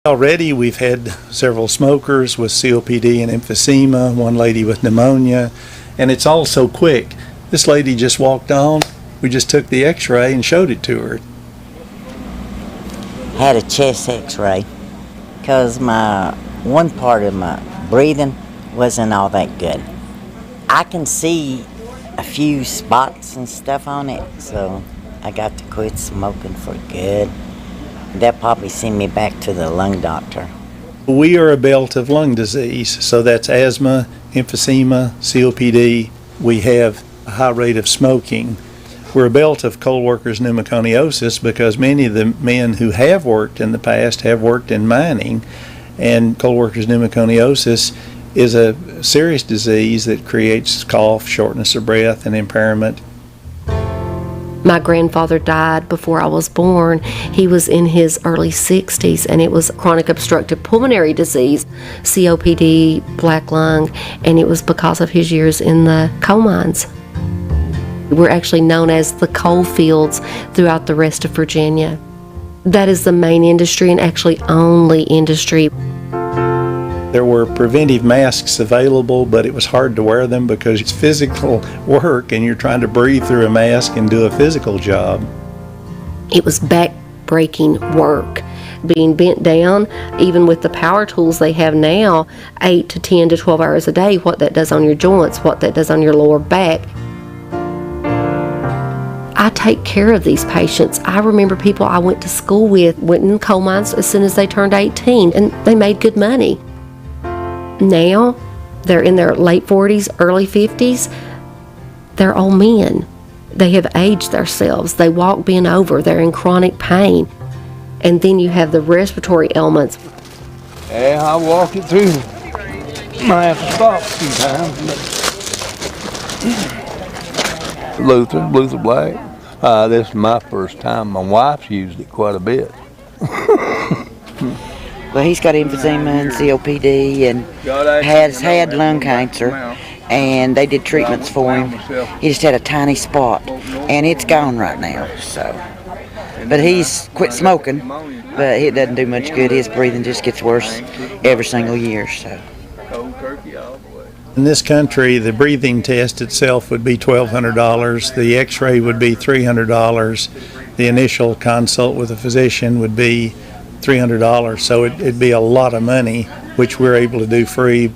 Already we've had several smokers with COPD and emphysema, one lady with pneumonia, and it's all so quick. This lady just walked on, we just took the x-ray and showed it to her. Had a chest x-ray because one part of my breathing wasn't all that good. I can see a few spots and stuff on it, so I got to quit smoking for good. They'll probably send me back to the lung doctor. We are a belt of lung disease, so that's asthma, emphysema, COPD. We have a high rate of smoking. We're a belt of coal workers' pneumoconiosis because many of the men who have worked in the past have worked in mining, and coal workers' pneumoconiosis is a serious disease that creates cough, shortness of breath, and impairment. My grandfather died before I was born. He was in his early 60s, and it was chronic obstructive pulmonary disease, COPD, black lung, and it was because of his years in the coal mines. We're actually known as the coal fields throughout the rest of Virginia. That is the main industry and actually only industry. There were preventive masks available, but it was hard to wear them because it's physical work and you're trying to breathe through a mask and do a physical job. It was back-breaking work. Being bent down, even with the power tools they have now, 8 to 10 to 12 hours a day, what that does on your joints, what that does on your lower back. I take care of these patients. I remember people I went to school with went in coal mines as soon as they turned 18, and they made good money. Now, they're in their late 40s, early 50s. They're old men. They have aged themselves. They walk bent over. They're in chronic pain. And then you have the respiratory ailments. Yeah, I walked it through. Might have to stop a few times. Luther Black. This is my first time. My wife's used it quite a bit. Well, he's got emphysema and COPD and has had lung cancer, and they did treatments for him. He just had a tiny spot, and it's gone right now. So, but he's quit smoking, but it doesn't do much good. His breathing just gets worse every single year. So. In this country, the breathing test itself would be $1,200. The x-ray would be $300. The initial consult with a physician would be $300, so it'd be a lot of money, which we're able to do free.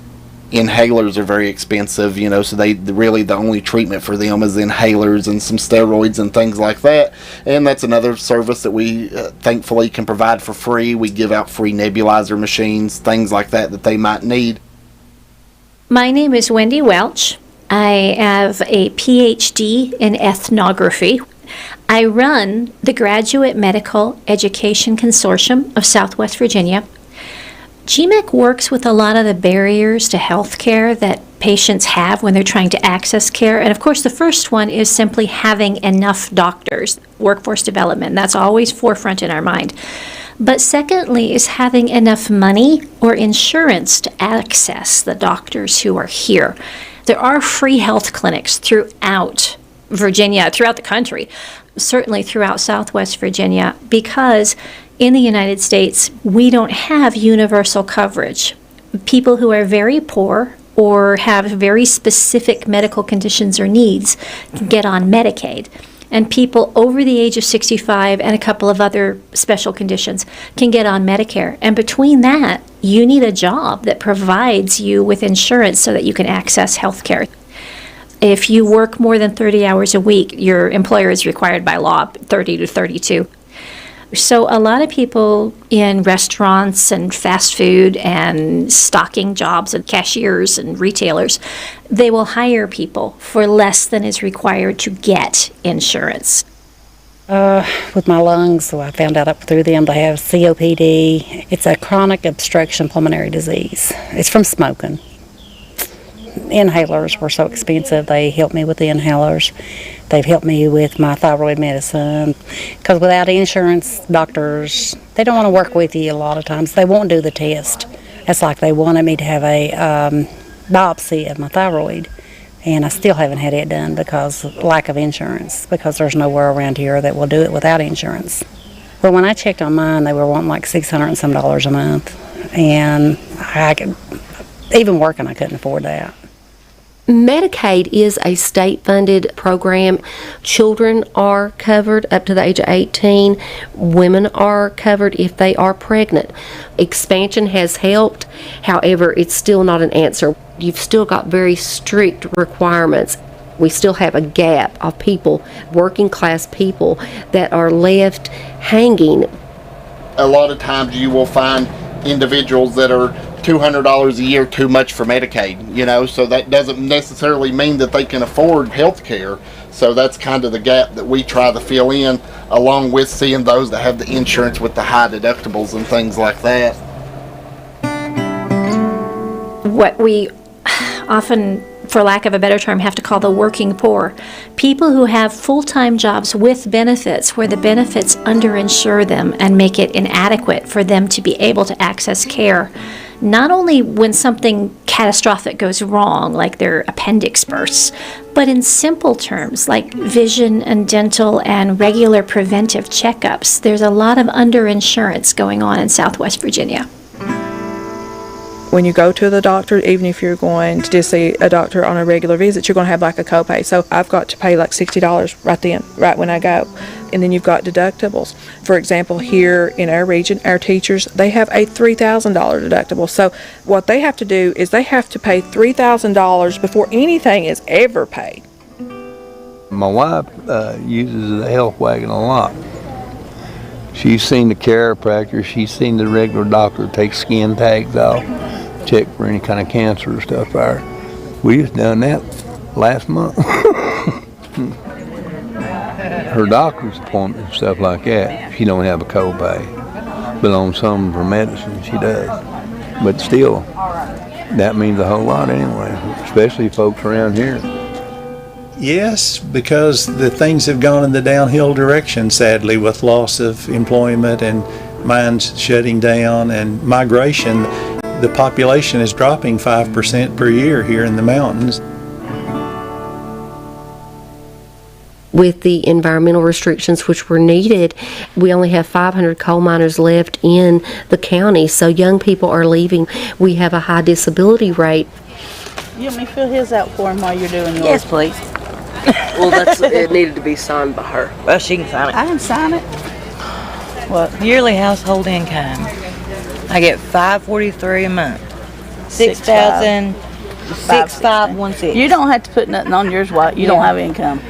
Inhalers are very expensive, so really the only treatment for them is inhalers and some steroids and things like that. And that's another service that we thankfully can provide for free. We give out free nebulizer machines, things like that they might need. My name is Wendy Welch. I have a PhD in ethnography. I run the Graduate Medical Education Consortium of Southwest Virginia. GMEC works with a lot of the barriers to health care that patients have when they're trying to access care. And of course, the first one is simply having enough doctors, workforce development. That's always forefront in our mind. But secondly is having enough money or insurance to access the doctors who are here. There are free health clinics throughout Virginia, throughout the country, certainly throughout Southwest Virginia, because in the United States, we don't have universal coverage. People who are very poor or have very specific medical conditions or needs can get on Medicaid. And people over the age of 65 and a couple of other special conditions can get on Medicare. And between that, you need a job that provides you with insurance so that you can access health care. If you work more than 30 hours a week, your employer is required by law 30 to 32. So a lot of people in restaurants and fast food and stocking jobs and cashiers and retailers, they will hire people for less than is required to get insurance. With my lungs, so I found out up through them they have COPD. It's a chronic obstruction pulmonary disease. It's from smoking. Inhalers were so expensive. They helped me with the inhalers. They've helped me with my thyroid medicine. Because without insurance, doctors, they don't want to work with you a lot of times. They won't do the test. It's like they wanted me to have a biopsy of my thyroid. And I still haven't had it done because of lack of insurance, because there's nowhere around here that will do it without insurance. But when I checked on mine, they were wanting like $600 and some a month. And even working, I couldn't afford that. Medicaid is a state-funded program. Children are covered up to the age of 18. Women are covered if they are pregnant. Expansion has helped. However, it's still not an answer. You've still got very strict requirements. We still have a gap of people, working class people, that are left hanging. A lot of times you will find individuals that are $200 a year too much for Medicaid, so that doesn't necessarily mean that they can afford health care. So that's kind of the gap that we try to fill in, along with seeing those that have the insurance with the high deductibles and things like that. What we often, for lack of a better term, have to call the working poor. People who have full-time jobs with benefits where the benefits underinsure them and make it inadequate for them to be able to access care. Not only when something catastrophic goes wrong, like their appendix bursts, but in simple terms like vision and dental and regular preventive checkups. There's a lot of underinsurance going on in Southwest Virginia. When you go to the doctor, even if you're going to just see a doctor on a regular visit, you're going to have like a copay. So I've got to pay like $60 right when I go. And then you've got deductibles. For example, here in our region, our teachers, they have a $3,000 deductible. So what they have to do is they have to pay $3,000 before anything is ever paid. My wife uses the health wagon a lot. She's seen the chiropractor, she's seen the regular doctor take skin tags off, check for any kind of cancer or stuff there. We just done that last month. Her doctor's appointment and stuff like that, she don't have a copay. But on some of her medicine, she does. But still, that means a whole lot anyway, especially folks around here. Yes, because the things have gone in the downhill direction, sadly, with loss of employment and mines shutting down and migration. The population is dropping 5% per year here in the mountains. With the environmental restrictions which were needed, we only have 500 coal miners left in the county, so young people are leaving. We have a high disability rate. You want me to fill his out for him while you're doing yours? Yes, please. Well, it needed to be signed by her. Well, she can sign it. I can sign it. Well, yearly household income. I get $543 a month. 6,516. You don't have to put nothing on yours while you don't have income.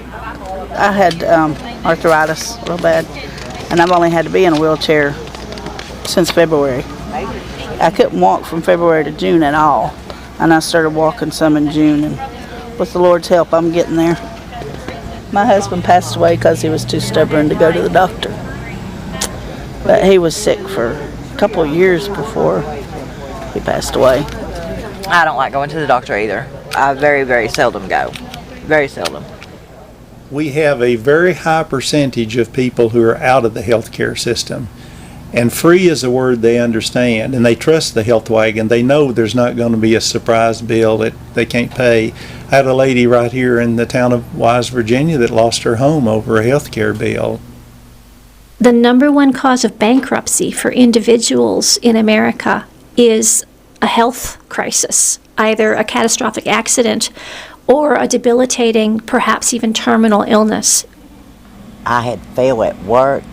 I had arthritis real bad, and I've only had to be in a wheelchair since February. I couldn't walk from February to June at all, and I started walking some in June, and with the Lord's help, I'm getting there. My husband passed away because he was too stubborn to go to the doctor, but he was sick for a couple of years before he passed away. I don't like going to the doctor either. I very, very seldom go. Very seldom. We have a very high percentage of people who are out of the healthcare system. And free is a word they understand, and they trust the health wagon. They know there's not going to be a surprise bill that they can't pay. I had a lady right here in the town of Wise, Virginia that lost her home over a healthcare bill. The number one cause of bankruptcy for individuals in America is a health crisis, either a catastrophic accident or a debilitating, perhaps even terminal illness. I had fell at work,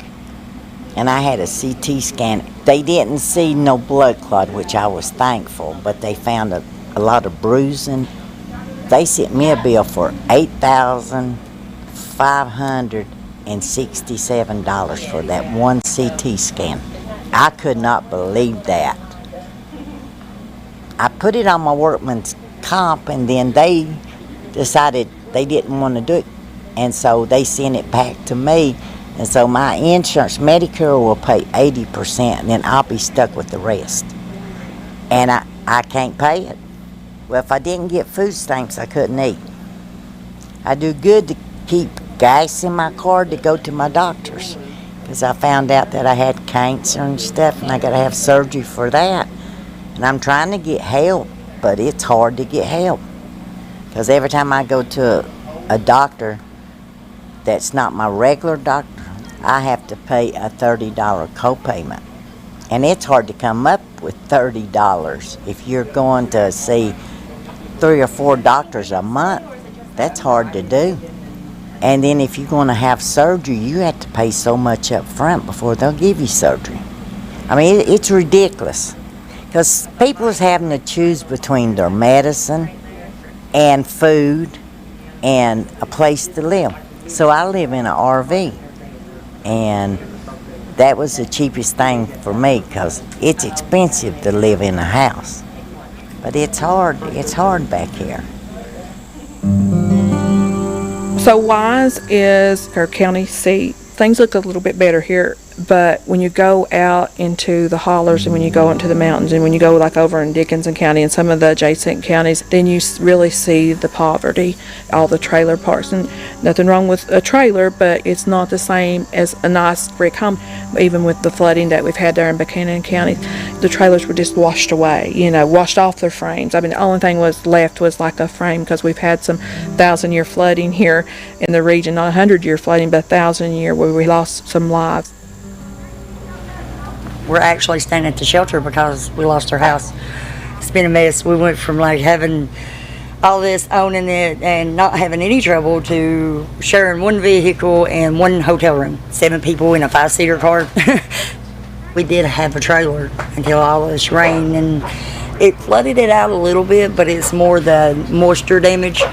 and I had a CT scan. They didn't see no blood clot, which I was thankful, but they found a lot of bruising. They sent me a bill for $8,567 for that one CT scan. I could not believe that. I put it on my workman's comp, and then they decided they didn't want to do it, and so they sent it back to me. And so my insurance, Medicare, will pay 80%, and then I'll be stuck with the rest. And I can't pay it. Well, if I didn't get food stamps, I couldn't eat. I do good to keep gas in my car to go to my doctors, because I found out that I had cancer and stuff, and I got to have surgery for that. And I'm trying to get help, but it's hard to get help, because every time I go to a doctor that's not my regular doctor, I have to pay a $30 copayment. And it's hard to come up with $30 if you're going to see 3 or 4 doctors a month. That's hard to do. And then if you're going to have surgery, you have to pay so much up front before they'll give you surgery. I mean, it's ridiculous because people is having to choose between their medicine and food and a place to live. So I live in an RV, and that was the cheapest thing for me because it's expensive to live in a house. But it's hard back here. So Wise is our county seat. Things look a little bit better here, but when you go out into the hollers and when you go into the mountains and when you go like over in Dickinson County and some of the adjacent counties, then you really see the poverty, all the trailer parks. And nothing wrong with a trailer, but it's not the same as a nice brick home. Even with the flooding that we've had there in Buchanan County, the trailers were just washed away, washed off their frames. I mean, the only thing was left was like a frame because we've had some 1,000-year flooding here in the region, not 100-year flooding, but 1,000-year where we lost some lives. We're actually staying at the shelter because we lost our house. It's been a mess. We went from like having all this, owning it, and not having any trouble to sharing one vehicle and one hotel room. 7 people in a 5-seater car. We did have a trailer until all this rain, and it flooded it out a little bit, but it's more the moisture damage.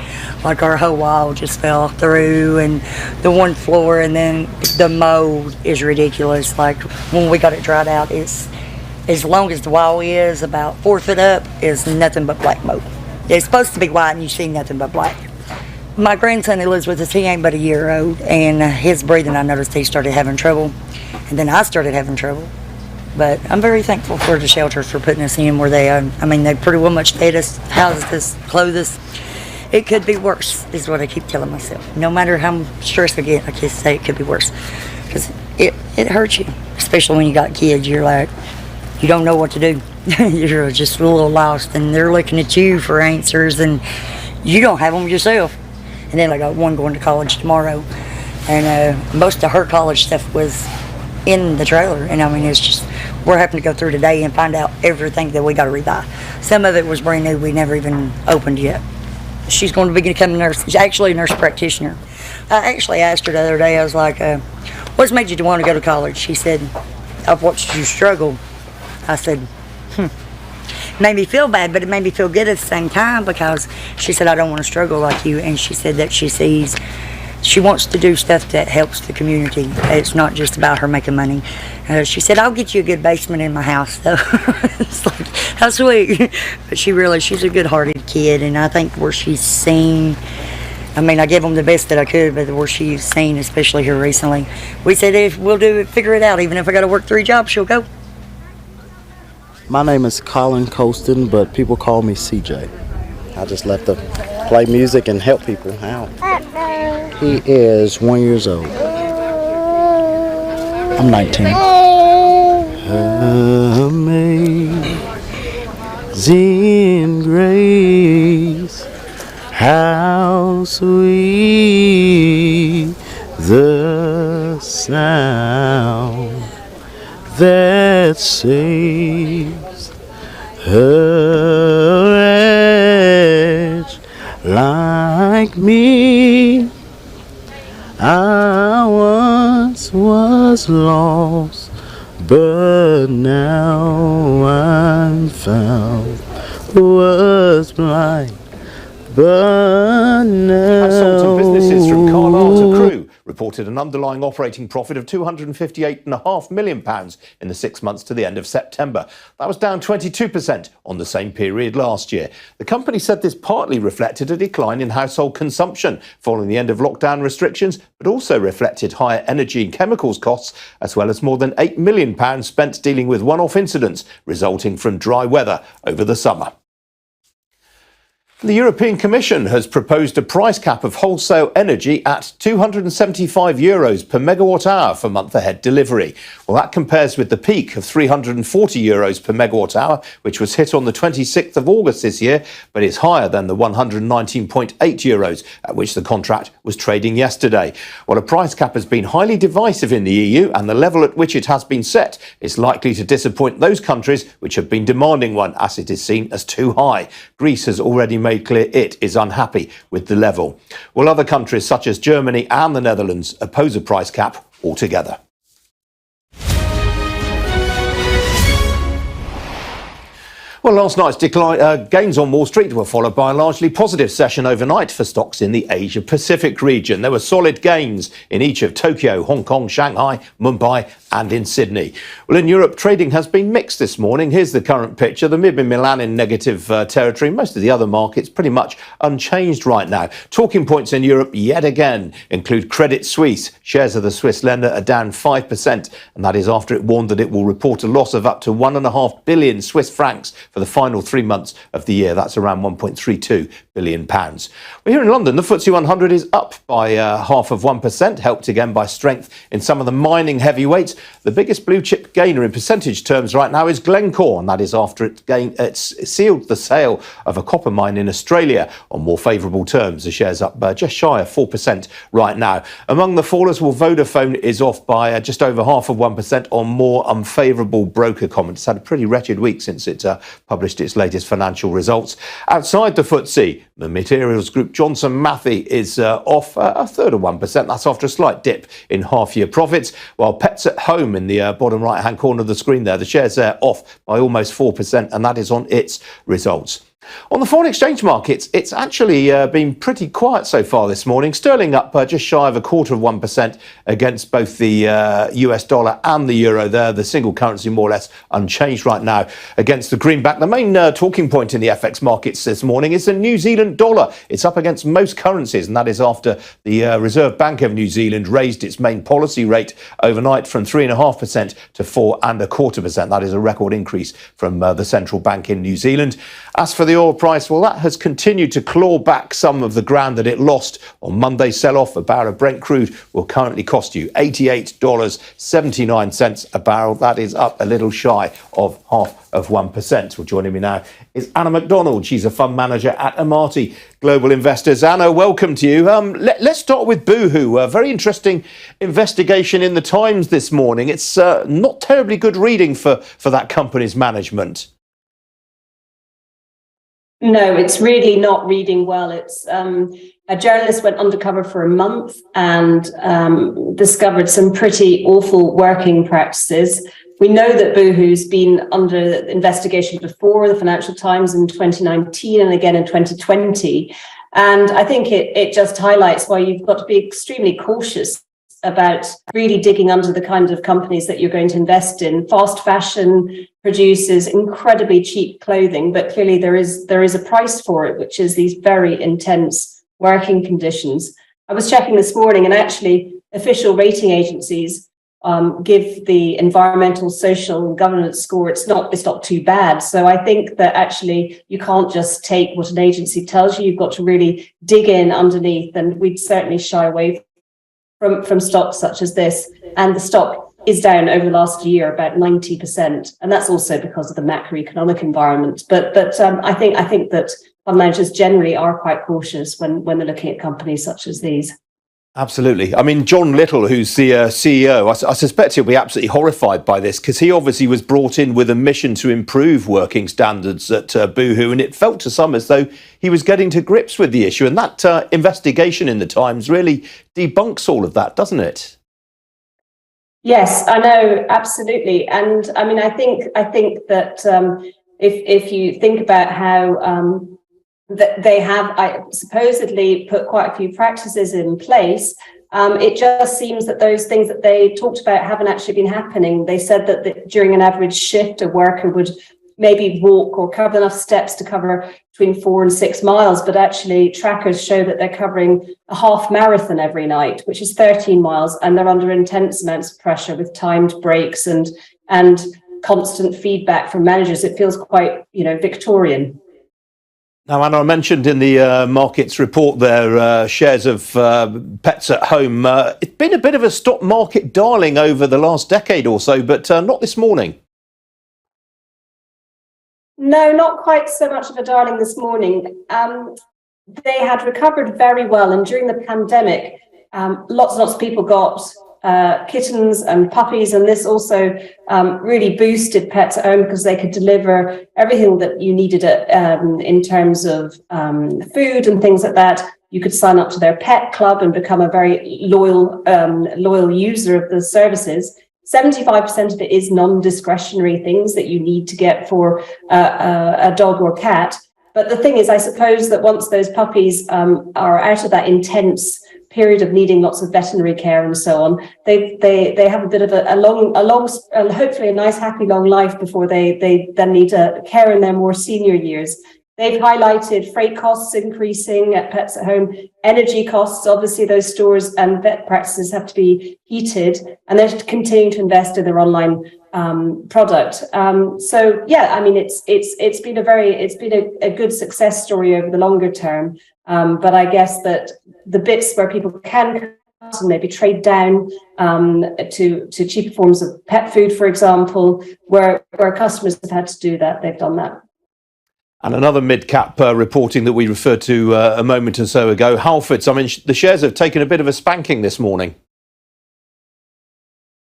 Like our whole wall just fell through, and the one floor, and then the mold is ridiculous. Like when we got it dried out, it's as long as the wall is, about 4 foot up, is nothing but black mold. It's supposed to be white and you see nothing but black. My grandson who lives with us, he ain't but a year old, and his breathing, I noticed he started having trouble, and then I started having trouble. But I'm very thankful for the shelter for putting us in where they are. I mean, they pretty well much fed us, housed us, clothed us. It could be worse, is what I keep telling myself. No matter how stressed I get, I just say it could be worse. Because it hurts you, especially when you got kids. You're like, you don't know what to do. You're just a little lost, and they're looking at you for answers, and you don't have them yourself. And then I got one going to college tomorrow, and most of her college stuff was in the trailer. And I mean, it's just, we're having to go through today and find out everything that we got to rebuy. Some of it was brand new, we never even opened yet. She's going to be becoming a nurse. She's actually a nurse practitioner. I actually asked her the other day, I was like, what's made you want to go to college? She said, I've watched you struggle. I said, made me feel bad, but it made me feel good at the same time, because she said, I don't want to struggle like you. And she said that she wants to do stuff that helps the community. It's not just about her making money. She said, I'll get you a good basement in my house. So it's like, how sweet. But she's a good-hearted kid, and I think where she's seen, I mean, I gave them the best that I could, but where she's seen, especially here recently, we said, if we'll do it, figure it out. Even if I got to work 3 jobs, she'll go. My name is Colin Colston, but people call me CJ. I just love to play music and help people out. He is 1 year old. I'm 19. Amazing grace, how sweet the sound that saves a wretch like me. I once was lost, but now I'm found. Was blind, but now. Consultant businesses from Carlisle to Crewe reported an underlying operating profit of £258.5 million in the 6 months to the end of September. That was down 22% on the same period last year. The company said this partly reflected a decline in household consumption following the end of lockdown restrictions, but also reflected higher energy and chemicals costs, as well as more than £8 million spent dealing with one-off incidents resulting from dry weather over the summer. The European Commission has proposed a price cap of wholesale energy at €275 per megawatt hour for month-ahead delivery. Well, that compares with the peak of €340 per megawatt hour, which was hit on the 26th of August this year, but it's higher than the €119.8 at which the contract was trading yesterday. Well, a price cap has been highly divisive in the EU, and the level at which it has been set is likely to disappoint those countries which have been demanding one, as it is seen as too high. Greece has already made clear it is unhappy with the level. Well, other countries such as Germany and the Netherlands oppose a price cap altogether. Well, last night's gains on Wall Street were followed by a largely positive session overnight for stocks in the Asia-Pacific region. There were solid gains in each of Tokyo, Hong Kong, Shanghai, Mumbai and in Sydney. Well, in Europe, trading has been mixed this morning. Here's the current picture. The MIB in Milan in negative territory. Most of the other markets pretty much unchanged right now. Talking points in Europe yet again include Credit Suisse. Shares of the Swiss lender are down 5%, and that is after it warned that it will report a loss of up to 1.5 billion Swiss francs for the final 3 months of the year. That's around £1.32 billion. Well, here in London, the FTSE 100 is up by 0.5%, helped again by strength in some of the mining heavyweights. The biggest blue chip gainer in percentage terms right now is Glencore, and that is after it sealed the sale of a copper mine in Australia on more favourable terms. The share's up just shy of 4% right now. Among the fallers, well, Vodafone is off by just over 0.5% on more unfavourable broker comments. It's had a pretty wretched week since it published its latest financial results. Outside the FTSE, the materials group Johnson Matthey is off a third of 1%. That's after a slight dip in half-year profits, while Pets at Home in the bottom right-hand corner of the screen there, the shares there off by almost 4%, and that is on its results. On the foreign exchange markets, it's actually been pretty quiet so far this morning. Sterling up just shy of 0.25% against both the US dollar and the euro there. The single currency more or less unchanged right now against the greenback. The main talking point in the FX markets this morning is the New Zealand dollar. It's up against most currencies, and that is after the Reserve Bank of New Zealand raised its main policy rate overnight from 3.5% to 4.25%. That is a record increase from the central bank in New Zealand. As for the oil price, well, that has continued to claw back some of the ground that it lost on Monday's sell-off. A barrel of Brent crude will currently cost you $88.79 a barrel. That is up a little shy of 0.5%. Well, joining me now is Anna MacDonald. She's a fund manager at Amati Global Investors. Anna, welcome to you. Let's start with Boohoo. A very interesting investigation in the Times this morning. It's not terribly good reading for that company's management. No, it's really not reading well. It's a journalist went undercover for a month and discovered some pretty awful working practices. We know that Boohoo's been under investigation before, the Financial Times in 2019 and again in 2020. And I think it just highlights why you've got to be extremely cautious about really digging under the kind of companies that you're going to invest in. Fast fashion produces incredibly cheap clothing, but clearly there is a price for it, which is these very intense working conditions. I was checking this morning, and actually official rating agencies give the environmental, social, and governance score. It's not too bad. So I think that actually you can't just take what an agency tells you. You've got to really dig in underneath, and we'd certainly shy away from stocks such as this. And the stock is down over the last year about 90%, and that's also because of the macroeconomic environment. But I think that fund managers generally are quite cautious when they're looking at companies such as these. Absolutely. I mean, John Little, who's the CEO, I suspect he'll be absolutely horrified by this, because he obviously was brought in with a mission to improve working standards at Boohoo, and it felt to some as though he was getting to grips with the issue. And that investigation in the Times really debunks all of that, doesn't it? Yes, I know, absolutely. And I mean, I think that if you think about how that they have supposedly put quite a few practices in place, it just seems that those things that they talked about haven't actually been happening. They said that during an average shift, a worker would maybe walk or cover enough steps to cover between 4 and 6 miles, but actually trackers show that they're covering a half marathon every night, which is 13 miles, and they're under intense amounts of pressure with timed breaks and constant feedback from managers. It feels quite, Victorian. Now, Anna, I mentioned in the markets report there shares of pets at home. It's been a bit of a stock market darling over the last decade or so, but not this morning. No, not quite so much of a darling this morning. They had recovered very well, and during the pandemic, lots and lots of people got kittens and puppies, and this also really boosted pets at home because they could deliver everything that you needed in terms of food and things like that. You could sign up to their pet club and become a very loyal user of the services. 75% of it is non-discretionary things that you need to get for a dog or cat. But the thing is, I suppose that once those puppies are out of that intense period of needing lots of veterinary care and so on, they have a bit of a long, hopefully a nice, happy, long life before they then need care in their more senior years. They've highlighted freight costs increasing at Pets at Home, energy costs. Obviously, those stores and vet practices have to be heated, and they're continuing to invest in their online product. So yeah, I mean, it's been a good success story over the longer term. But I guess that the bits where people can cut and maybe trade down to cheaper forms of pet food, for example, where customers have had to do that, they've done that. And another mid-cap reporting that we referred to a moment or so ago, Halfords. I mean, the shares have taken a bit of a spanking this morning.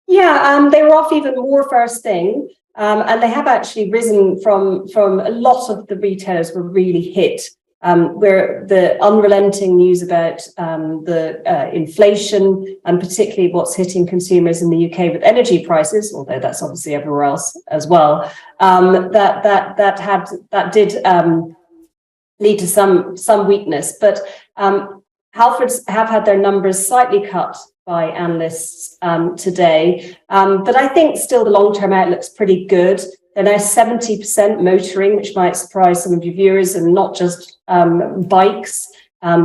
Yeah, they were off even more first thing, and they have actually risen from a lot of the retailers were really hit, where the unrelenting news about the inflation and particularly what's hitting consumers in the UK with energy prices, although that's obviously everywhere else as well, that did lead to some weakness. But Halfords have had their numbers slightly cut by analysts today, but I think still the long-term outlook's pretty good. They're now 70% motoring, which might surprise some of your viewers, and not just bikes.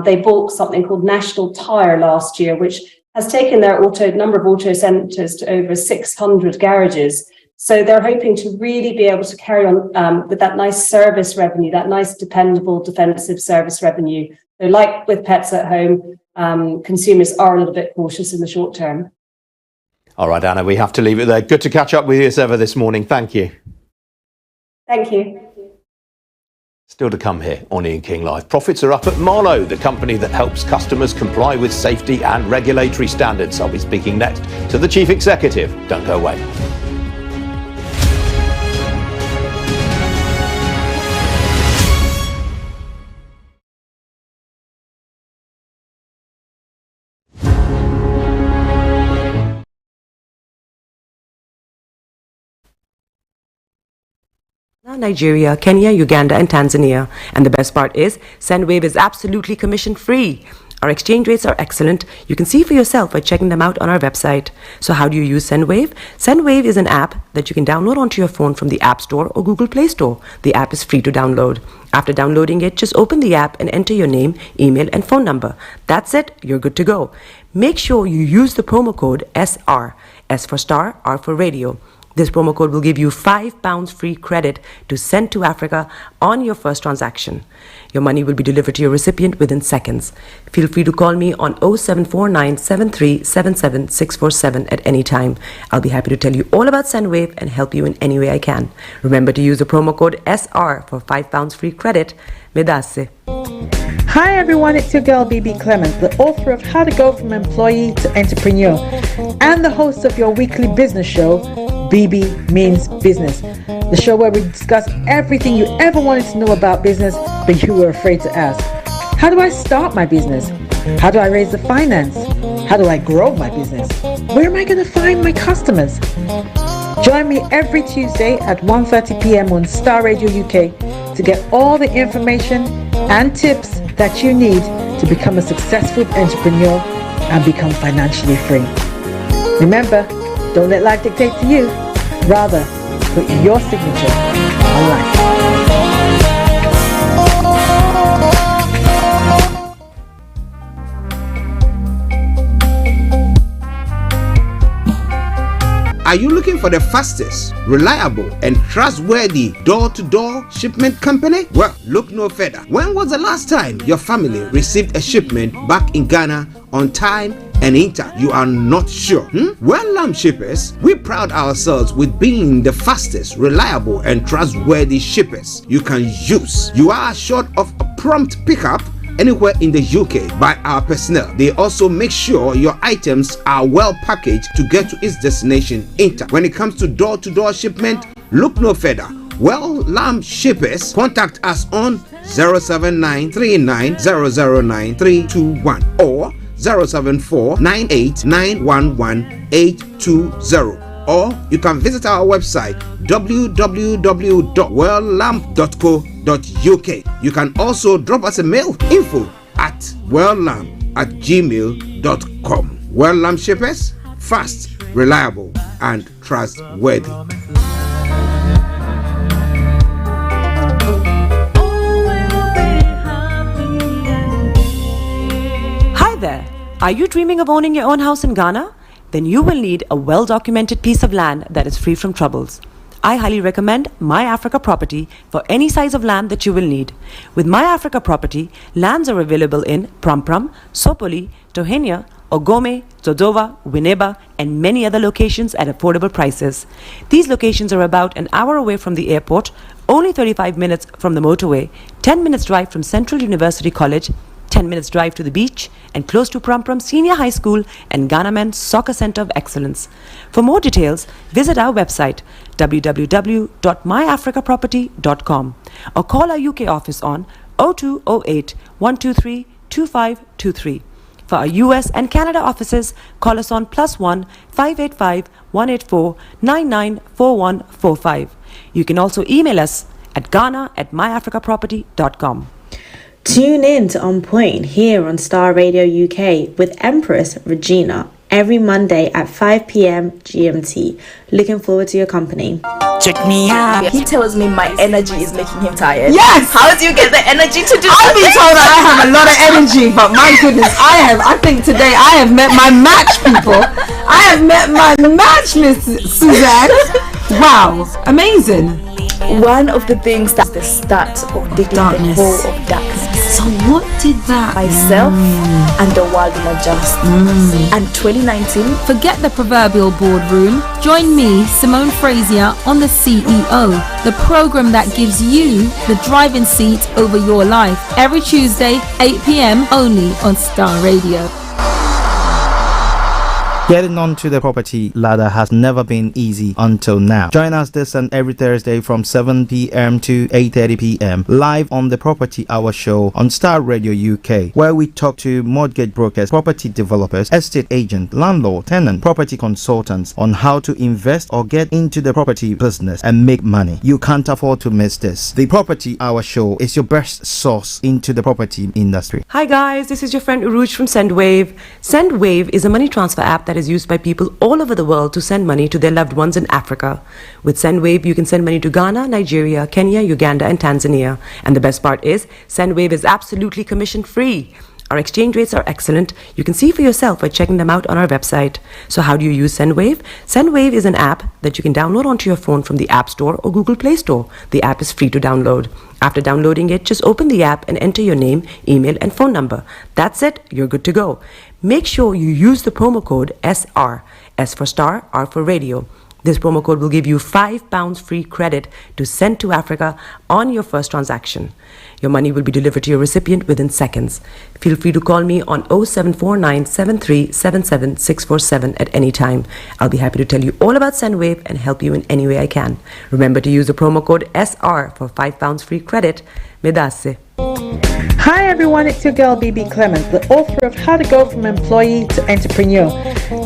They bought something called National Tyre last year, which has taken their number of auto centres to over 600 garages. So they're hoping to really be able to carry on with that nice service revenue, that nice dependable defensive service revenue. So like with Pets at Home, consumers are a little bit cautious in the short term. All right, Anna, we have to leave it there. Good to catch up with you as ever this morning. Thank you. Thank you. Still to come here on Ian King Live. Profits are up at Marlowe, the company that helps customers comply with safety and regulatory standards. I'll be speaking next to the Chief Executive. Don't go away. Nigeria, Kenya, Uganda, and Tanzania. And the best part is, SendWave is absolutely commission-free. Our exchange rates are excellent. You can see for yourself by checking them out on our website. So how do you use SendWave? SendWave is an app that you can download onto your phone from the App Store or Google Play Store. The app is free to download. After downloading it, just open the app and enter your name, email, and phone number. That's it. You're good to go. Make sure you use the promo code SR, S for star, R for radio. This promo code will give you £5 free credit to send to Africa on your first transaction. Your money will be delivered to your recipient within seconds. Feel free to call me on 0749 7377 647 at any time. I'll be happy to tell you all about SendWave and help you in any way I can. Remember to use the promo code SR for £5 free credit. Medasse. Hi everyone, it's your girl BB Clement, the author of How to Go From Employee to Entrepreneur and the host of your weekly business show, BB Means Business, the show where we discuss everything you ever wanted to know about business but you were afraid to ask. How do I start my business? How do I raise the finance? How do I grow my business? Where am I going to find my customers? Join me every Tuesday at 1:30 p.m. on Star Radio UK to get all the information and tips that you need to become a successful entrepreneur and become financially free. Remember, don't let life dictate to you. Rather, put your signature on life. Are you looking for the fastest, reliable, and trustworthy door-to-door shipment company? Well, look no further. When was the last time your family received a shipment back in Ghana on time and in time? You are not sure? Well, Lamb Shippers, we pride ourselves with being the fastest, reliable, and trustworthy shippers you can use. You are assured of a prompt pickup anywhere in the UK by our personnel. They also make sure your items are well packaged to get to its destination in time. When it comes to door-to-door shipment, look no further. Well, Lamb Shippers, contact us on 07939009321 or 07498911820, or you can visit our website www.welllamb.co.uk. You can also drop us a mail, info@welllamb@gmail.com. Well Lamb Shippers, fast, reliable, and trustworthy. Hi there. Are you dreaming of owning your own house in Ghana? Then you will need a well-documented piece of land that is free from troubles. I highly recommend My Africa Property for any size of land that you will need. With My Africa Property, lands are available in Pram, Sopoli, Tohenia, Ogome, Dodova, Winneba, and many other locations at affordable prices. These locations are about an hour away from the airport, only 35 minutes from the motorway, 10 minutes drive from Central University College, 10 minutes drive to the beach, and close to Pram Senior High School and Ghana Men's Soccer Center of Excellence. For more details, visit our website www.myafricaproperty.com or call our UK office on 0208 123 2523. For our US and Canada offices, call us on +1 585 184 994145. You can also email us at ghana@myafricaproperty.com. Tune in to On Point here on Star Radio UK with Empress Regina every Monday at 5 p.m. GMT. Looking forward to your company. Check me out. He tells me my energy is making him tired. Yes! How do you get the energy to do I've been told that I have a lot of energy, but my goodness, I think today I have met my match, people. I have met my match, Miss Suzanne. Wow, amazing. One of the things that's the start of the darkness. The whole of darkness. So what did that? Myself and the world will adjust. And 2019. Forget the proverbial boardroom. Join me, Simone Frazier, on The CEO, the program that gives you the driving seat over your life. Every Tuesday, 8 p.m. only on Star Radio. Getting onto the property ladder has never been easy until now. Join us this and every Thursday from 7 p.m. to 8:30 p.m. live on the Property Hour Show on Star Radio UK, where we talk to mortgage brokers, property developers, estate agents, landlord, tenant, property consultants on how to invest or get into the property business and make money. You can't afford to miss this. The Property Hour Show is your best source into the property industry. Hi guys, this is your friend Uruj from SendWave. SendWave is a money transfer app that is used by people all over the world to send money to their loved ones in Africa. With SendWave, you can send money to Ghana, Nigeria, Kenya, Uganda, and Tanzania. And the best part is, SendWave is absolutely commission free. Our exchange rates are excellent. You can see for yourself by checking them out on our website. So how do you use SendWave? SendWave is an app that you can download onto your phone from the App Store or Google Play Store. The app is free to download. After downloading it, just open the app and enter your name, email, and phone number. That's it. You're good to go. Make sure you use the promo code SR, S for star, R for radio. This promo code will give you £5 free credit to send to Africa on your first transaction. Your money will be delivered to your recipient within seconds. Feel free to call me on 0749 7377 647 at any time. I'll be happy to tell you all about SendWave and help you in any way I can. Remember to use the promo code SR for £5 free credit. Medasse. Hi everyone, it's your girl BB Clement, the author of How to Go From Employee to Entrepreneur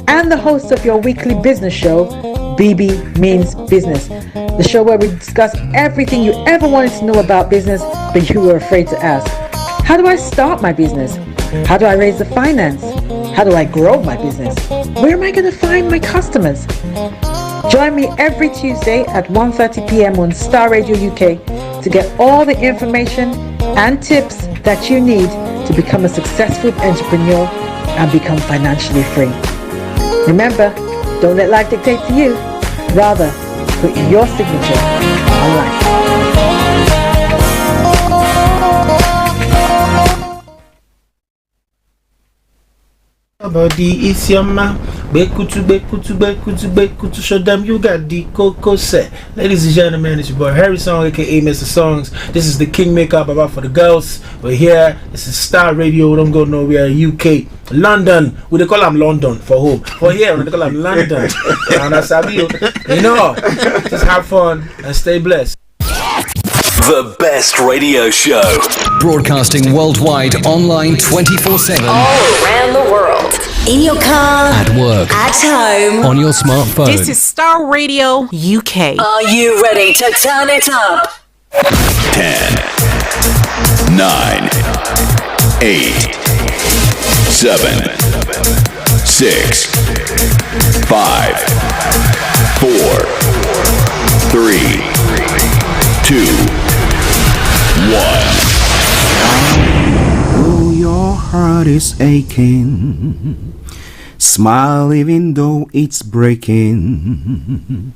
and the host of your weekly business show, BB Means Business, the show where we discuss everything you ever wanted to know about business but you were afraid to ask. How do I start my business? How do I raise the finance? How do I grow my business? Where am I going to find my customers? Join me every Tuesday at 1:30 p.m. on Star Radio UK to get all the information and tips that you need to become a successful entrepreneur and become financially free. Remember, don't let life dictate to you. Rather, put your signature on life. Body is your ma. Bekutu, show them you got the cocoa set. Ladies and gentlemen, it's your boy Harry Song, aka Mr. Songs. This is the Kingmaker Baba for the girls. We're here. This is Star Radio. We don't go nowhere. UK, London. We they call them London for home. For here, we they call them London. And that's how you know. Just have fun and stay blessed. The best radio show. Broadcasting worldwide, online 24/7. All around the world. In your car. At work. At home. On your smartphone. This is Star Radio UK. Are you ready to turn it up? 10, 9, 8, 7, 6, 5, 4, 3, 2, 1. Oh, your heart is aching. Smile even though it's breaking.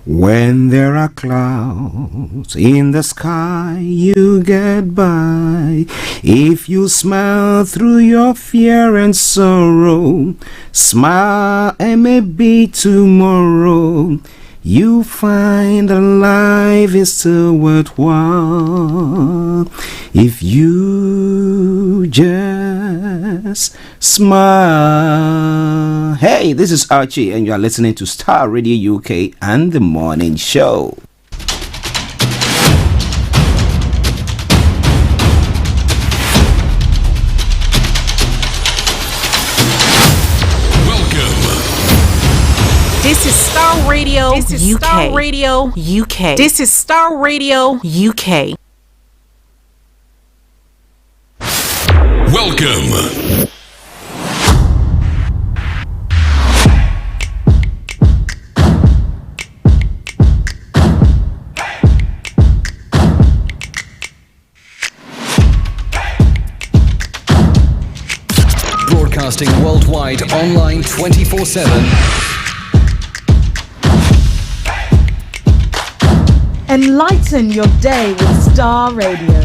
When there are clouds in the sky, you get by. If you smile through your fear and sorrow, smile and maybe tomorrow you find that life is still worthwhile if you just smile. Hey, this is Archie and you are listening to Star Radio UK and The Morning Show. This is Star Radio. This is UK. Star Radio UK. This is Star Radio UK. Welcome. Broadcasting worldwide, online 24/7. Enlighten your day with Star Radio.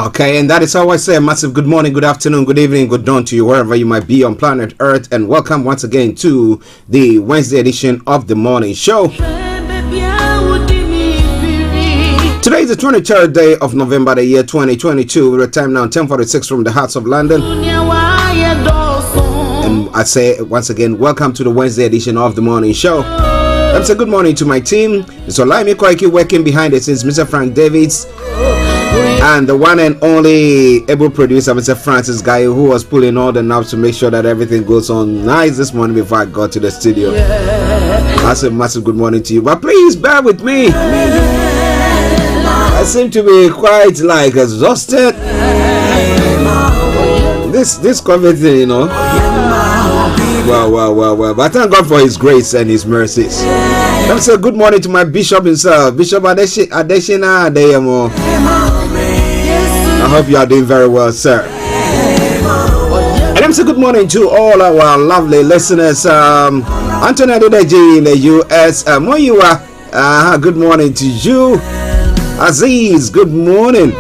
Okay, and that is how I say a massive good morning, good afternoon, good evening, good dawn to you wherever you might be on planet Earth, and welcome once again to the Wednesday edition of the Morning Show. Today is the 23rd day of November, the year 2022. We're at time now 10:46 from the hearts of London. And I say once again, welcome to the Wednesday edition of the Morning Show. Let's say good morning to my team. Mr. Laimi Koiki working behind the scenes, Mr. Frank Davids, and the one and only able producer, Mr. Francis Guy, who was pulling all the knobs to make sure that everything goes on nice this morning before I got to the studio. That's a massive good morning to you. But please bear with me. I seem to be quite exhausted. This COVID thing, you know. Well. But thank God for His grace and His mercies. Let me say good morning to my bishop himself, Bishop Adeshina Adeyemo. I hope you are doing very well, sir. And let me say good morning to all our lovely listeners. Anthony Adedeji in the US. Moyiwa, good morning to you. Aziz, good morning.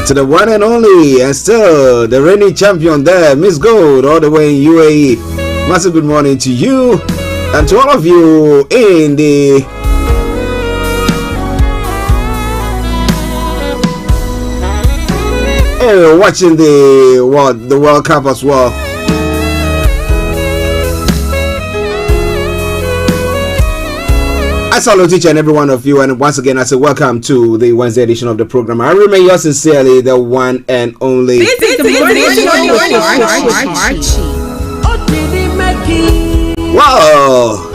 To the one and only, and still the reigning champion there, Miss Gold, all the way in UAE. Massive good morning to you, and to all of you in the watching the World Cup as well. I salute each and every one of you, and once again I say welcome to the Wednesday edition of the program. I remain yours sincerely, the one and only. This is the morning Archie. Wow!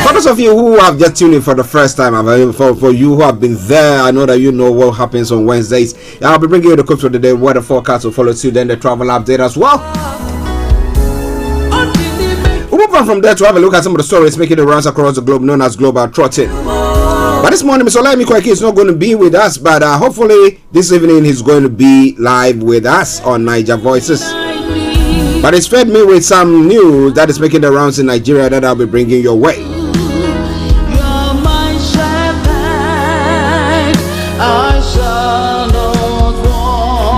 For those of you who have just tuned in for the first time, for you who have been there, I know that you know what happens on Wednesdays. I'll be bringing you the quotes for the day, weather forecast will follow suit, then the travel update as well. We'll move on from there to have a look at some of the stories making the rounds across the globe, known as Global Trotting. But this morning, Mr. Olaimi Kweki is not going to be with us, but hopefully this evening he's going to be live with us on Niger Voices. But it's fed me with some news that is making the rounds in Nigeria that I'll be bringing your way.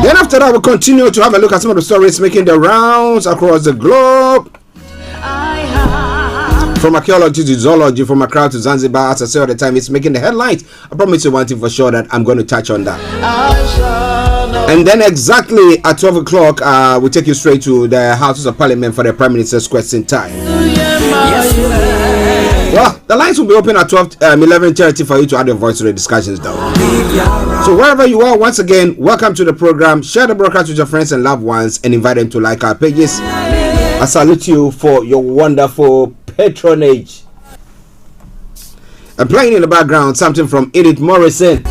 Then after that, we'll continue to have a look at some of the stories making the rounds across the globe. From archaeology to zoology, from Accra to Zanzibar, as I say all the time, it's making the headlines. I promise you one thing for sure, that I'm going to touch on that. And then exactly at 12 o'clock, we'll take you straight to the Houses of Parliament for the Prime Minister's question time. Well, the lines will be open at 11:30 for you to add your voice to the discussions though. So wherever you are, once again, welcome to the program. Share the broadcast with your friends and loved ones and invite them to like our pages. I salute you for your wonderful patronage. And playing in the background, something from Edith Morrison.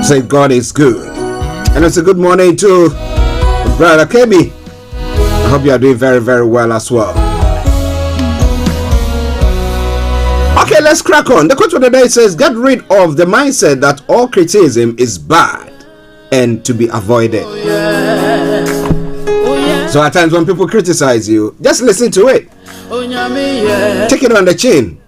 Say God is good. And it's a good morning to Brother Kebi. I hope you are doing very, very well as well. Okay, let's crack on. The quote for the day says, get rid of the mindset that all criticism is bad and to be avoided. So at times when people criticize you, just listen to it. Take it on the chin.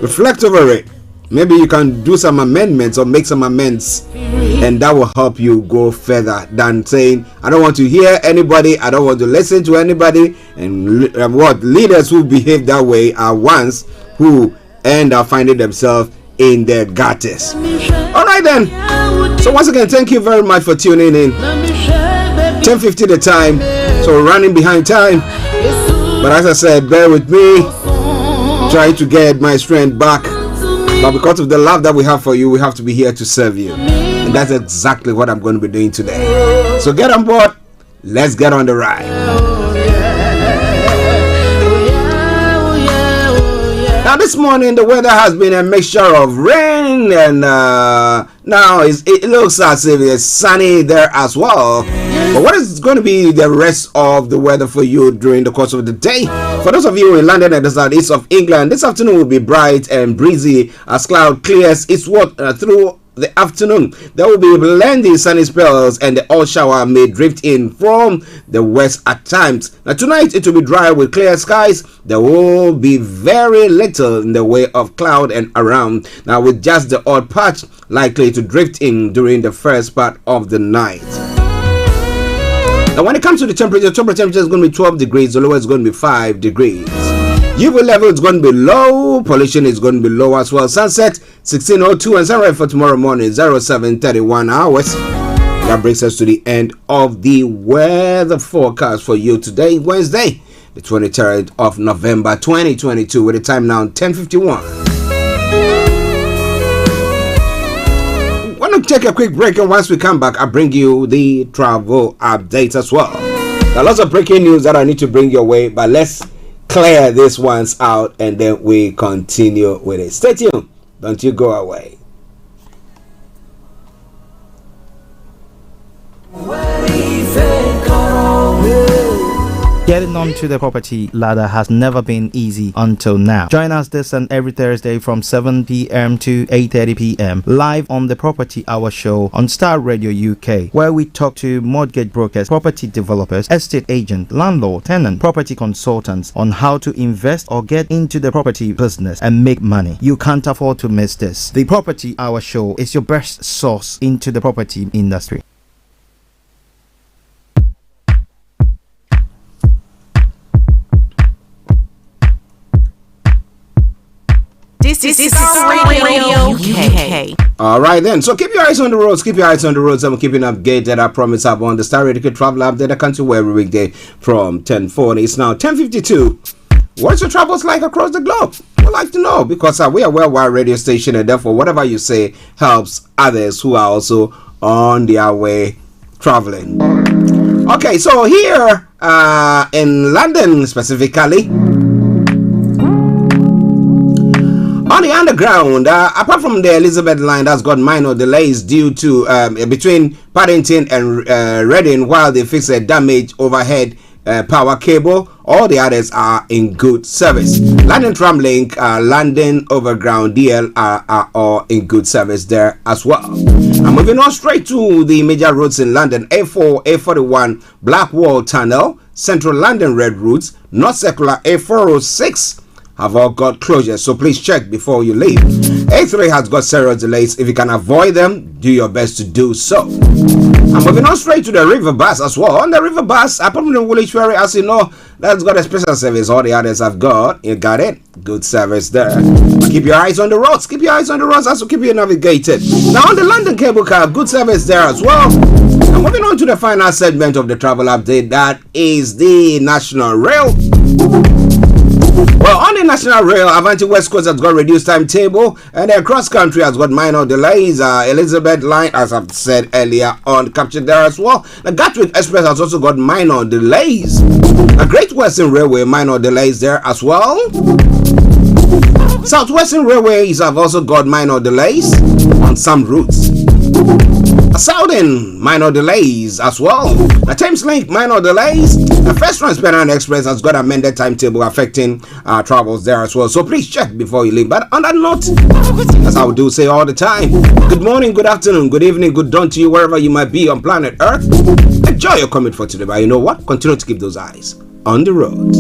Reflect over it. Maybe you can do some amendments or make some amends, and that will help you go further than saying, I don't want to hear anybody, I don't want to listen to anybody. And what leaders who behave that way are ones who end up finding themselves in their gutters. Alright then. So once again, thank you very much for tuning in. 10:50 the time, so we're running behind time. But as I said, bear with me. Trying to get my strength back. But because of the love that we have for you, we have to be here to serve you. And that's exactly what I'm going to be doing today. So get on board. Let's get on the ride. Now this morning the weather has been a mixture of rain and now it looks as if it's sunny there as well. But what is going to be the rest of the weather for you during the course of the day? For those of you in London and the southeast of England, this afternoon will be bright and breezy as cloud clears eastward through the afternoon. There will be blending sunny spells and the odd shower may drift in from the west at times. Now tonight it will be dry with clear skies. There will be very little in the way of cloud and around. Now with just the odd patch likely to drift in during the first part of the night. Now when it comes to the temperature is going to be 12 degrees. The lowest is going to be 5 degrees. UV level is going to be low. Pollution is going to be low as well. Sunset 16:02 and sunrise for tomorrow morning 07:31 hours. That brings us to the end of the weather forecast for you today, Wednesday, the 23rd of November 2022, with the time now 10:51. Want to take a quick break, and once we come back, I'll bring you the travel updates as well. There are lots of breaking news that I need to bring your way, but let's clear these ones out and then we continue with it. Stay tuned. Don't you go away. Getting onto the property ladder has never been easy until now. Join us this and every Thursday from 7 p.m. to 8:30 p.m. live on the Property Hour Show on Star Radio UK, where we talk to mortgage brokers, property developers, estate agents, landlord, tenant, property consultants on how to invest or get into the property business and make money. You can't afford to miss this. The Property Hour Show is your best source into the property industry. This is Star Radio UK. Alright then, so keep your eyes on the roads, I'm keeping updated. I promise I'm on the Star Radio Travel Update. I come to you every weekday from 10:40. It's now 10:52. What's your travels like across the globe? We'd like to know, because we are a worldwide radio station, and therefore whatever you say helps others who are also on their way traveling. Okay, so here in London specifically, on the underground, apart from the Elizabeth line that's got minor delays due to between Paddington and Reading while they fix a damaged overhead power cable, all the others are in good service. London Tramlink, London Overground, DL are all in good service there as well. I'm moving on straight to the major roads in London. A4, A41, Blackwall Tunnel, Central London Red Routes, North Circular, A406 have all got closures, so please check before you leave. A3 has got several delays. If you can avoid them, do your best to do so. I'm moving on straight to the river bus as well. On the river bus, apart from the Woolwich Ferry, as you know, that's got a special service. All the others have got. You got it? Good service there. Keep your eyes on the roads. Keep your eyes on the roads as to keep you navigated. Now on the London Cable Car, good service there as well. I'm moving on to the final segment of the travel update. That is the National Rail. Well, on the National Rail, Avanti West Coast has got reduced timetable, and the cross country has got minor delays. Elizabeth line, as I've said earlier, on captured there as well. The Gatwick Express has also got minor delays. The Great Western Railway, minor delays there as well. Southwestern Railways have also got minor delays on some routes. Southern, minor delays as well. The Thames Link, minor delays. The First Transparent Express has got amended timetable affecting travels there as well. So please check before you leave. But on that note, as I do say all the time, good morning, good afternoon, good evening, good dawn to you wherever you might be on planet Earth. Enjoy your commute for today. But you know what? Continue to keep those eyes on the road.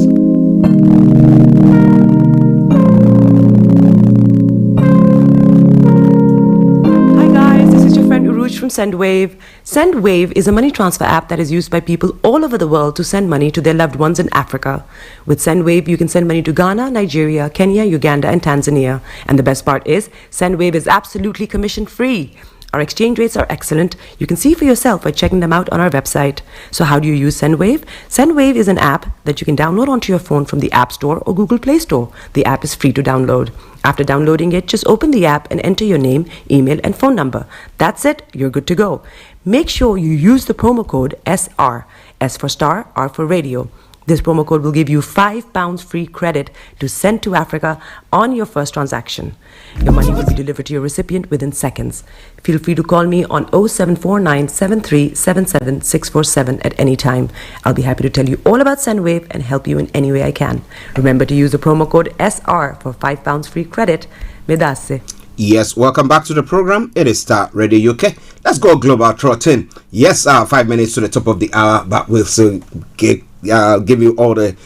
From SendWave. SendWave is a money transfer app that is used by people all over the world to send money to their loved ones in Africa. With SendWave, you can send money to Ghana, Nigeria, Kenya, Uganda, and Tanzania. And the best part is, SendWave is absolutely commission-free. Our exchange rates are excellent. You can see for yourself by checking them out on our website. So how do you use SendWave? SendWave is an app that you can download onto your phone from the App Store or Google Play Store. The app is free to download. After downloading it, just open the app and enter your name, email, and phone number. That's it. You're good to go. Make sure you use the promo code SR. S for star, R for radio. This promo code will give you £5 free credit to send to Africa on your first transaction. Your money will be delivered to your recipient within seconds. Feel free to call me on 0749 7377 647 at any time. I'll be happy to tell you all about SendWave and help you in any way I can. Remember to use the promo code SR for £5 free credit. Medasse. Yes, welcome back to the program. It is Star Radio UK. Let's go global trotting. Yes, 5 minutes to the top of the hour, but we'll soon give you all the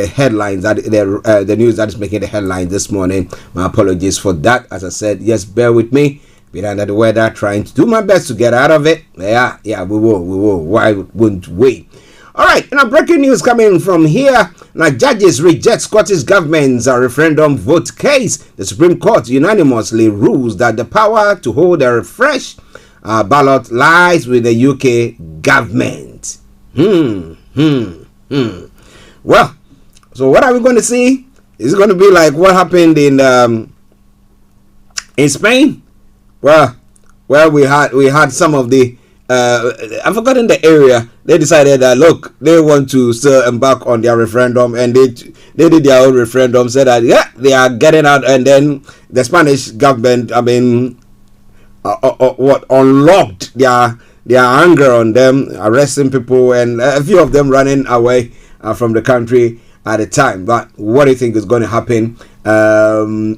headlines, that the news that is making the headlines this morning. My apologies for that. As I said, yes, bear with me. Been under the weather, trying to do my best to get out of it. Yeah, we will. Why wouldn't we? All right, now breaking news coming from here. Now, judges reject Scottish government's referendum vote case. The Supreme Court unanimously rules that the power to hold a fresh ballot lies with the UK government. Well, so what are we going to see? Is it going to be like what happened in Spain? Well, we had some of the I've forgotten the area. They decided that look, they want to still embark on their referendum, and they did their own referendum. Said that they are getting out, and then the Spanish government, unlocked their anger on them, arresting people, and a few of them running away from the country at the time. But what do you think is going to happen?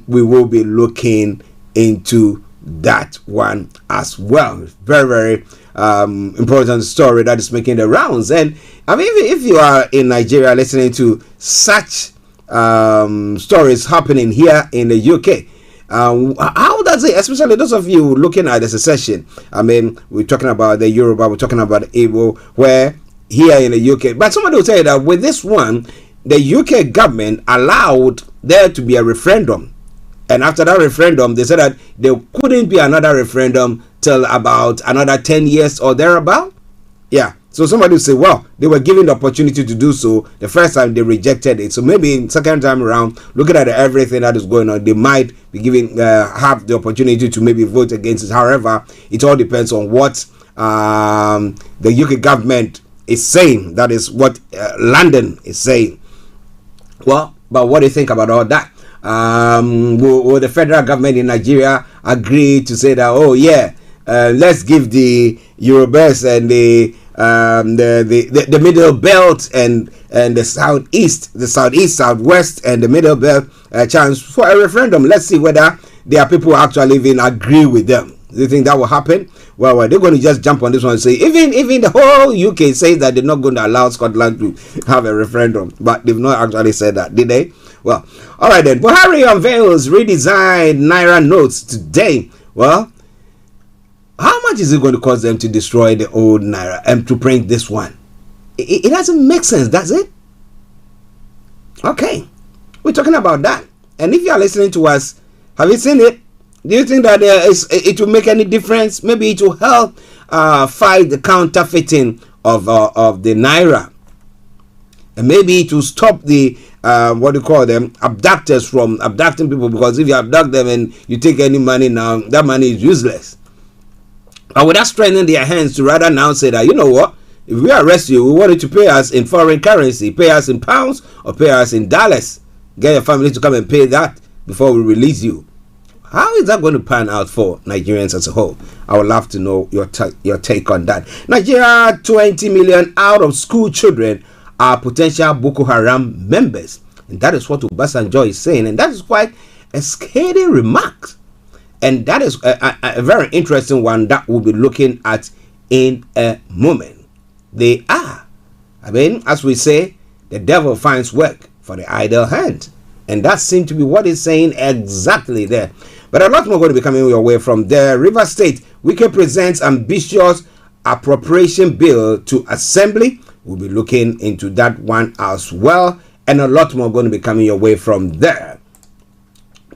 We will be looking into that one as well. Very, very important story that is making the rounds. And I mean, if you are in Nigeria listening to such stories happening here in the UK, how does it, especially those of you looking at the secession, I mean, we're talking about the Yoruba, we're talking about the Igbo, where here in the UK, but somebody will tell you that with this one, the UK government allowed there to be a referendum. And after that referendum, they said that there couldn't be another referendum till about another 10 years or thereabout. Yeah, So somebody will say, well, they were given the opportunity to do so. The first time they rejected it. So maybe second time around, looking at everything that is going on, they might be given have the opportunity to maybe vote against it. However, it all depends on what the UK government is saying. That is what London is saying. Well, but what do you think about all that? Will the federal government in Nigeria agree to say that, oh yeah, let's give the Yorubas and the middle belt and the southeast, southwest, and the middle belt chance for a referendum? Let's see whether there are people who actually even agree with them. Do you think that will happen? Well, they're going to just jump on this one and say, even the whole UK says that they're not going to allow Scotland to have a referendum, but they've not actually said that, did they? Well, all right then. Buhari unveils redesigned Naira notes today. Well, how much is it going to cost them to destroy the old Naira and to print this one? It doesn't make sense, does it? Okay, we're talking about that. And if you are listening to us, have you seen it? Do you think that it will make any difference? Maybe it will help fight the counterfeiting of the Naira. And maybe it will stop the what do you call them, abductors from abducting people, because if you abduct them and you take any money now, that money is useless. But would that strengthen their hands to rather now say that, you know what, if we arrest you, we want you to pay us in foreign currency, pay us in pounds or pay us in dollars. Get your family to come and pay that before we release you. How is that going to pan out for Nigerians as a whole? I would love to know your take on that. Nigeria, 20 million out of school children are potential Boko Haram members. And that is what Obasanjo is saying. And that is quite a scathing remark. And that is a very interesting one that we'll be looking at in a moment. They are. I mean, as we say, the devil finds work for the idle hand. And that seems to be what he's saying exactly there. But a lot more going to be coming your way from there. River State, Wike presents ambitious appropriation bill to Assembly. We'll be looking into that one as well. And a lot more going to be coming your way from there.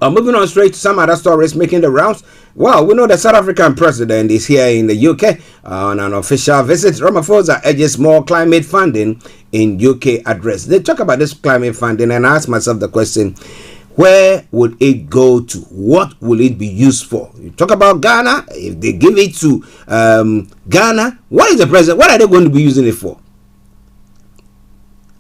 Moving on straight to some other stories making the rounds. Well, we know the South African president is here in the UK on an official visit. Ramaphosa urges more climate funding in UK address. They talk about this climate funding and I ask myself the question, where would it go to? What will it be used for? You talk about Ghana. If they give it to Ghana, what is the president? What are they going to be using it for?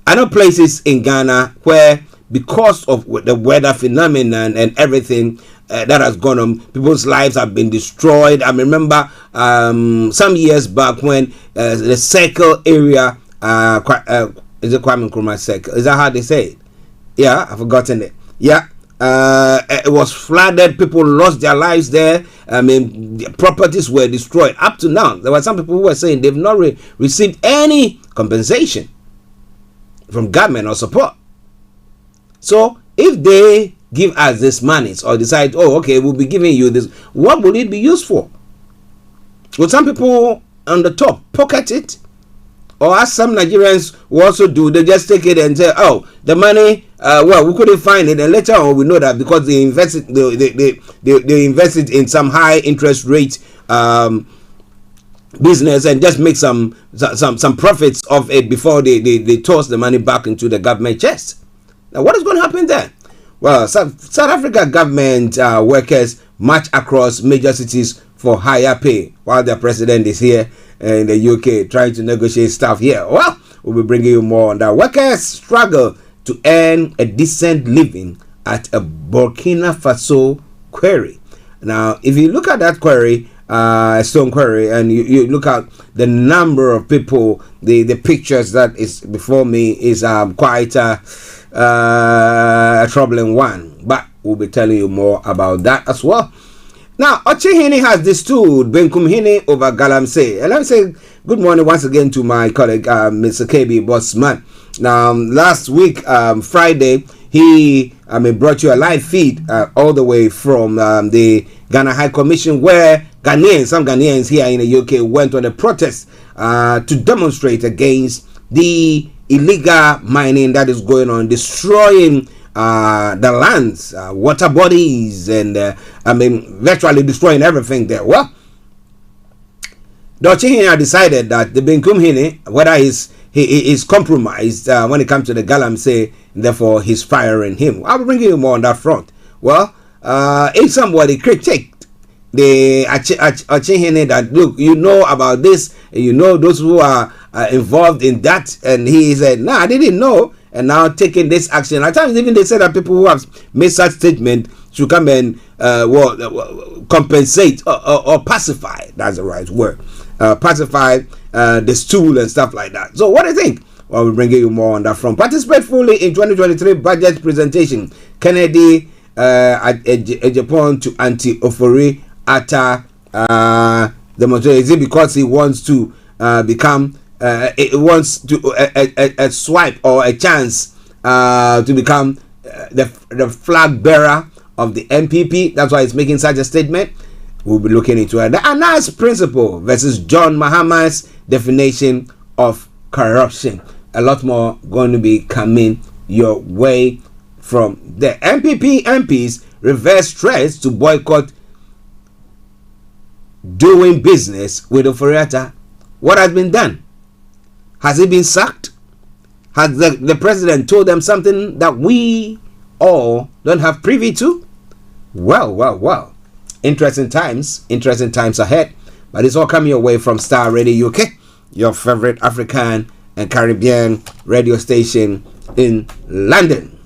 I know places in Ghana where, because of the weather phenomenon and everything that has gone on, people's lives have been destroyed. I remember some years back when the Circle area, is it Kwame Nkrumah Circle? Is that how they say it? Yeah, I've forgotten it. Yeah, it was flooded. People lost their lives there. I mean, the properties were destroyed. Up to now, there were some people who were saying they've not received any compensation from government or support. So if they give us this money or decide, oh, okay, we'll be giving you this, what will it be used for? Will some people on the top pocket it? Or as some Nigerians will also do, they just take it and say, oh, the money, well, we couldn't find it. And later on, we know that because they invested, they invested in some high interest rate business and just make some profits of it before they toss the money back into the government chest. Now, what is going to happen there? Well, South Africa government workers march across major cities for higher pay while their president is here in the UK trying to negotiate stuff here. Well, we'll be bringing you more on that. Workers struggle to earn a decent living at a Burkina Faso quarry. Now, if you look at that quarry, stone quarry, and you look at the number of people, the pictures that is before me is quite a troubling one. But we'll be telling you more about that as well. Now, Archie has distilled Benkumhini over Galamsey. And let me say good morning once again to my colleague, Mr. KB Bossman. Now, last week, Friday, he brought you a live feed all the way from the Ghana High Commission, where some Ghanaians here in the UK went on a protest to demonstrate against the illegal mining that is going on, destroying the lands, water bodies, and virtually destroying everything there. Well, Dochihina decided that the Benkum Hine, whether he is compromised when it comes to the Galamsey, therefore he's firing him. I'll bring you more on that front. Well, if somebody critiqued the Achihine that, look, you know about this, you know those who are involved in that, and he said, no, I didn't know, and now taking this action. At times even they said that people who have made such statement should come and compensate or pacify, that's the right word, pacify the stool and stuff like that. So what do you think? Well, we'll bring you more on that front. Participate fully in 2023 budget presentation. Kennedy Japan to anti-Ofori Atta demonstration. Is it because he wants to become it wants to a swipe or a chance to become the flag bearer of the MPP? That's why he's making such a statement. We'll be looking into it. The Anas principle versus John Mahama's definition of corruption. A lot more going to be coming your way from the MPP MPs. Reverse threats to boycott doing business with Ofori-Atta. What has been done? Has he been sacked? Has the president told them something that we all don't have privy to? Well. Interesting times ahead. But it's all coming your way from Star Radio UK, your favorite African and Caribbean radio station in London.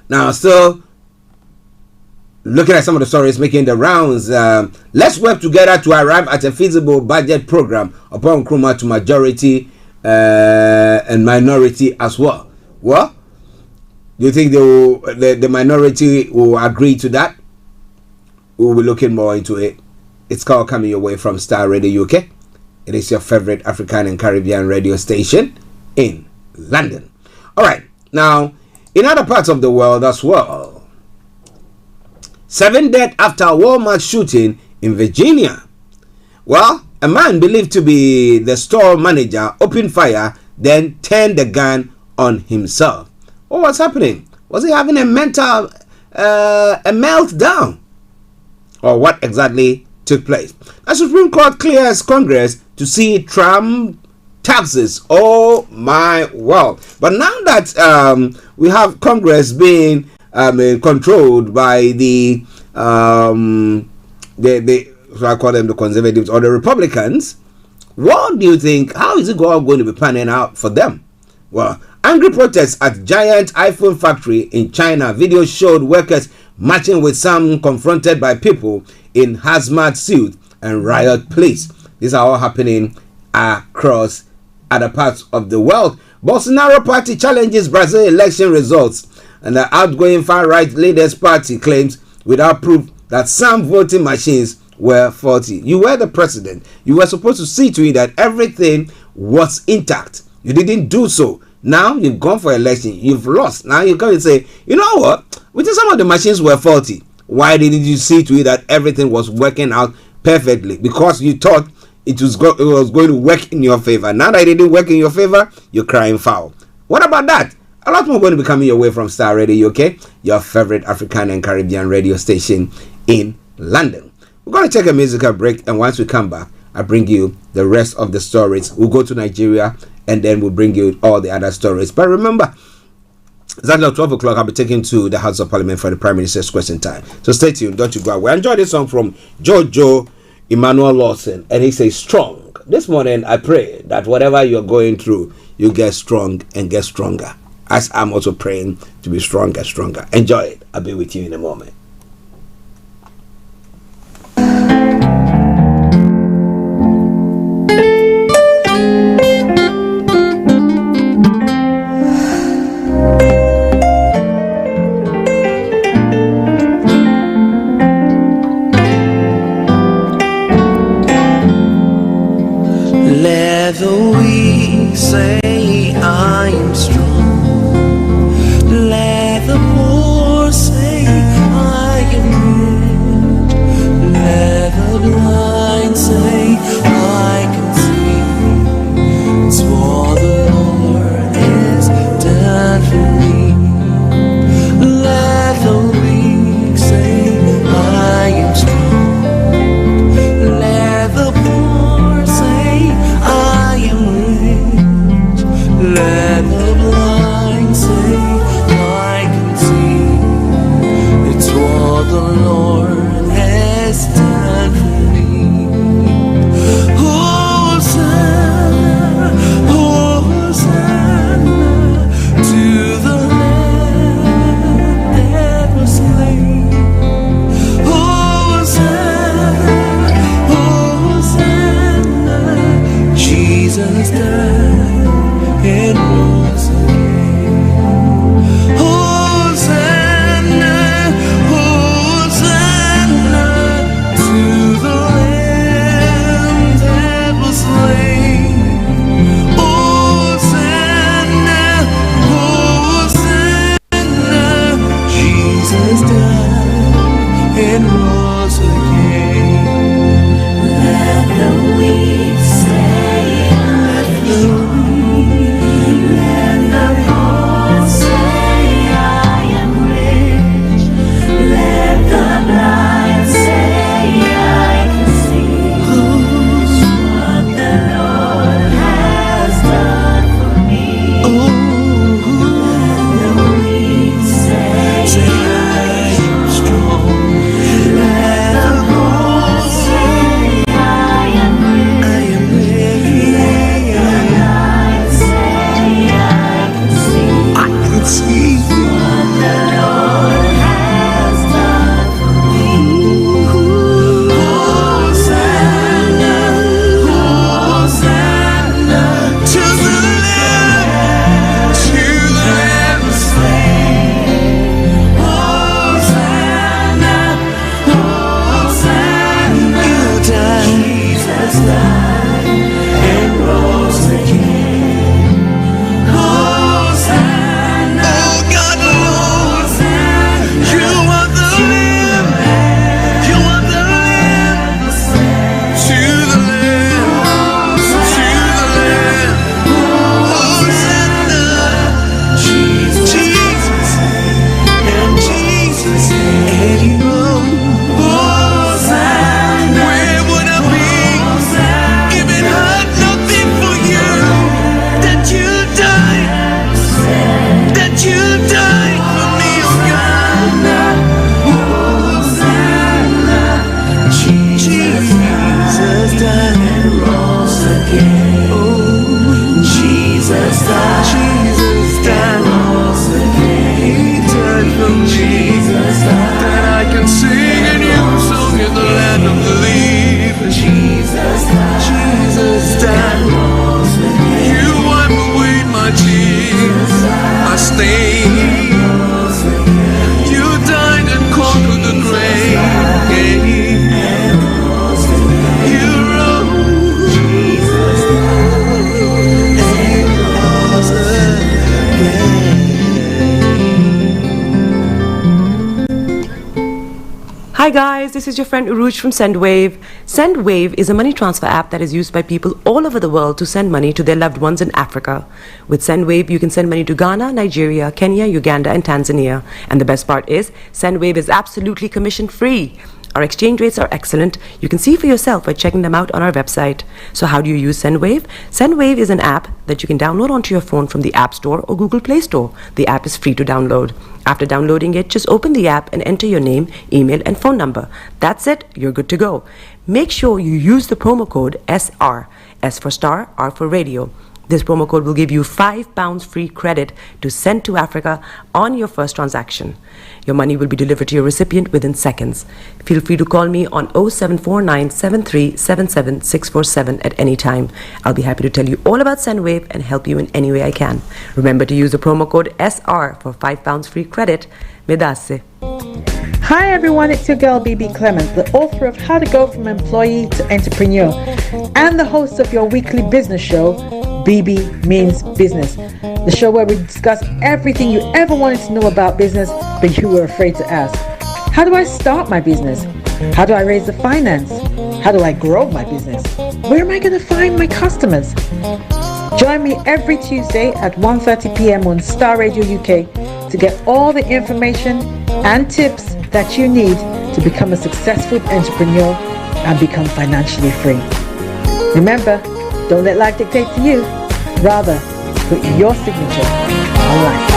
Now, still looking at some of the stories making the rounds. Let's work together to arrive at a feasible budget program upon Nkrumah to majority and minority as well. Well, do you think the minority will agree to that? We'll be looking more into it. It's called Coming Your Way from Star Radio UK. It is your favorite African and Caribbean radio station in London. All right. Now, in other parts of the world as well, 7 dead after a Walmart shooting in Virginia. Well, a man believed to be the store manager opened fire, then turned the gun on himself. What was happening? Was he having a mental meltdown? Or what exactly took place? The Supreme Court clears Congress to see Trump taxes. Oh my world. But now that we have Congress being controlled by the so I call them the conservatives or the Republicans, what do you think? How is it going to be panning out for them? Well, angry protests at giant iPhone factory in China. Video showed workers marching with some confronted by people in hazmat suit and riot police. These are all happening across other parts of the world. Bolsonaro party challenges Brazil election results, and the outgoing far-right leaders party claims without proof that some voting machines were faulty. You were the president. You were supposed to see to it that everything was intact. You didn't do so. Now you've gone for election. You've lost. Now you come and say, you know what? We think some of the machines were faulty. Why didn't you see to it that everything was working out perfectly? Because you thought it was going to work in your favor. Now that it didn't work in your favor, you're crying foul. What about that? A lot more going to be coming your way from Star Radio UK, your favorite African and Caribbean radio station in London. We're going to take a musical break, and once we come back, I bring you the rest of the stories. We'll go to Nigeria, and then we'll bring you all the other stories. But remember, exactly at 12 o'clock, I'll be taken to the House of Parliament for the Prime Minister's question time. So stay tuned. Don't you go away. Enjoy this song from Jojo Emmanuel Lawson, and he says, strong. This morning, I pray that whatever you're going through, you get strong and get stronger. As I'm also praying to be stronger, stronger. Enjoy it. I'll be with you in a moment. Let the weak say I am strong. Let the poor say I am rich. Let the blind say I can see. It's what the Lord has done for me. Let the weak say I am strong. Let the poor Jesus died and rose again. Hosanna, Hosanna to the Lamb that was slain. Hosanna, Hosanna, Jesus died and rose again. Let the weak say let the weak, let the poor say I am rich, let the blind say I can see what the Lord has done for me. Let the weak say I am strong, let the poor say I am rich, let the blind say I can see what the Lord has done for me. Hosanna, Hosanna to the Lamb, to the Lamb slain. Hosanna, Hosanna, Jesus died and rose again. Hosanna, oh God, Hosanna, you are the Lamb, you are the Lamb, to the Lamb, to the Lamb. Hosanna, Jesus, and Jesus, and you. Hosanna, where would I be if it had not been for you? That you died, that you died for me, oh God. Hosanna, Jesus died and rose again. Oh, Jesus died, Jesus died and rose again. He died for me, Jesus died, that I can sing a new song in the land of the living. Jesus died, Jesus died and rose again. You wipe away my tears, my stain. You died and conquered the grave. You rose, Jesus and rose Hi guys, this is your friend Uruj from SendWave. SendWave is a money transfer app that is used by people all over the world to send money to their loved ones in Africa. With SendWave, you can send money to Ghana, Nigeria, Kenya, Uganda, and Tanzania. And the best part is, SendWave is absolutely commission free. Our exchange rates are excellent. You can see for yourself by checking them out on our website. So how do you use SendWave? SendWave is an app that you can download onto your phone from the App Store or Google Play Store. The app is free to download. After downloading it, just open the app and enter your name, email, and phone number. That's it, you're good to go. Make sure you use the promo code SR, S for star, R for radio. This promo code will give you £5 free credit to send to Africa on your first transaction. Your money will be delivered to your recipient within seconds. Feel free to call me on 0749 7377 647 at any time. I'll be happy to tell you all about SendWave and help you in any way I can. Remember to use the promo code SR for £5 free credit. Medasse. Hi everyone, it's your girl BB Clement, the author of How to Go From Employee to Entrepreneur and the host of your weekly business show, BB Means Business, the show where we discuss everything you ever wanted to know about business but you were afraid to ask. How do I start my business? How do I raise the finance? How do I grow my business? Where am I going to find my customers? Join me every Tuesday at 1:30 p.m. on Star Radio UK to get all the information and tips that you need to become a successful entrepreneur and become financially free. Remember, don't let life dictate to you. Rather, put your signature on life.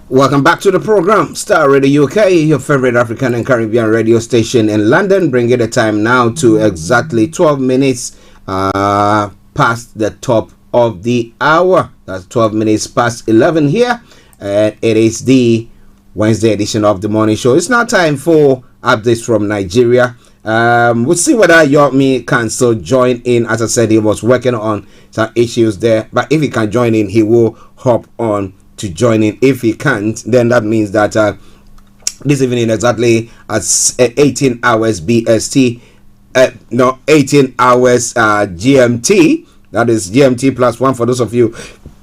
Welcome back to the program, Star Radio UK, your favorite African and Caribbean radio station in London. Bringing the time now to exactly 12 minutes past the top of the hour. That's 12 minutes past 11 here. And it is the Wednesday edition of the morning show. It's now time for updates from Nigeria. We'll see whether Yomi can still join in. As I said, he was working on some issues there, but if he can join in, he will hop on to join in. If he can't, then that means that this evening exactly at 18 hours BST, 18 hours GMT, that is GMT plus 1 for those of you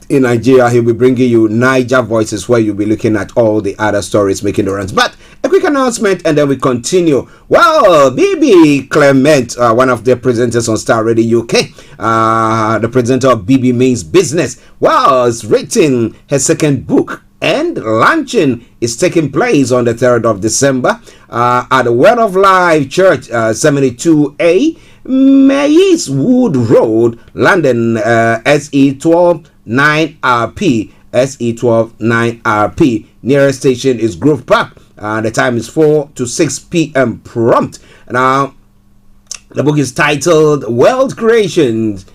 in Nigeria, he'll be bringing you Niger Voices, where you'll be looking at all the other stories making the rounds. But a quick announcement and then we continue. Well, BB Clement, one of the presenters on Star Radio UK, the presenter of BB Means Business, was writing her second book, and launching is taking place on the 3rd of December at the Word of Life Church, 72A, Mayswood Road, London, SE12 9RP, SE12 9RP. Nearest station is Grove Park. The time is 4 to 6 p.m. prompt. Now, the book is titled World Creations,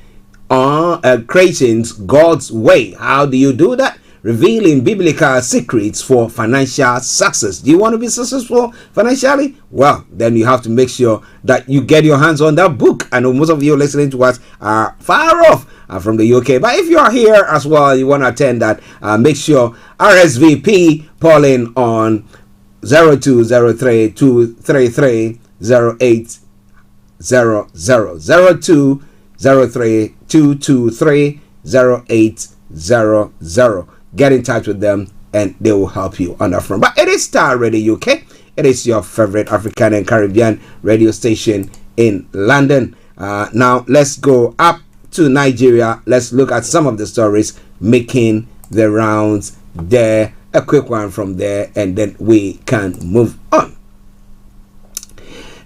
Creations God's Way. How do you do that? Revealing biblical secrets for financial success. Do you want to be successful financially? Well, then you have to make sure that you get your hands on that book. I know most of you listening to us are far off from the UK, but if you are here as well, you want to attend that, make sure RSVP Pauline on 0203 233 0800, 0203 223 0800. Get in touch with them and they will help you on that front. But it is Star Radio UK. It is your favorite African and Caribbean radio station in London. Now let's go up to Nigeria. Let's look at some of the stories making the rounds there. A quick one from there and then we can move on.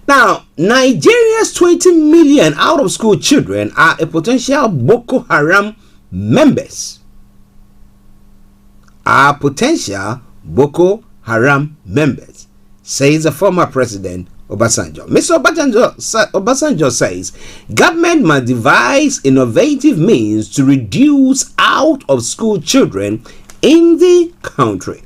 Now, Nigeria's 20 million out of school children are a potential Boko Haram members. Are potential Boko Haram members, says the former president Obasanjo. Mr. Obasanjo says government must devise innovative means to reduce out of school children in the country.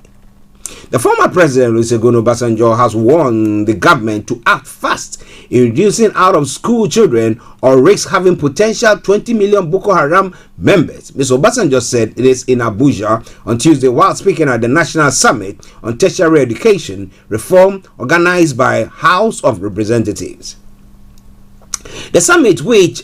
The former president Olusegun Obasanjo has warned the government to act fast in reducing out of school children or risk having potential 20 million Boko Haram members. Mr. Obasanjo said it is in Abuja on Tuesday while speaking at the National Summit on Tertiary Education Reform organized by House of Representatives. The summit, which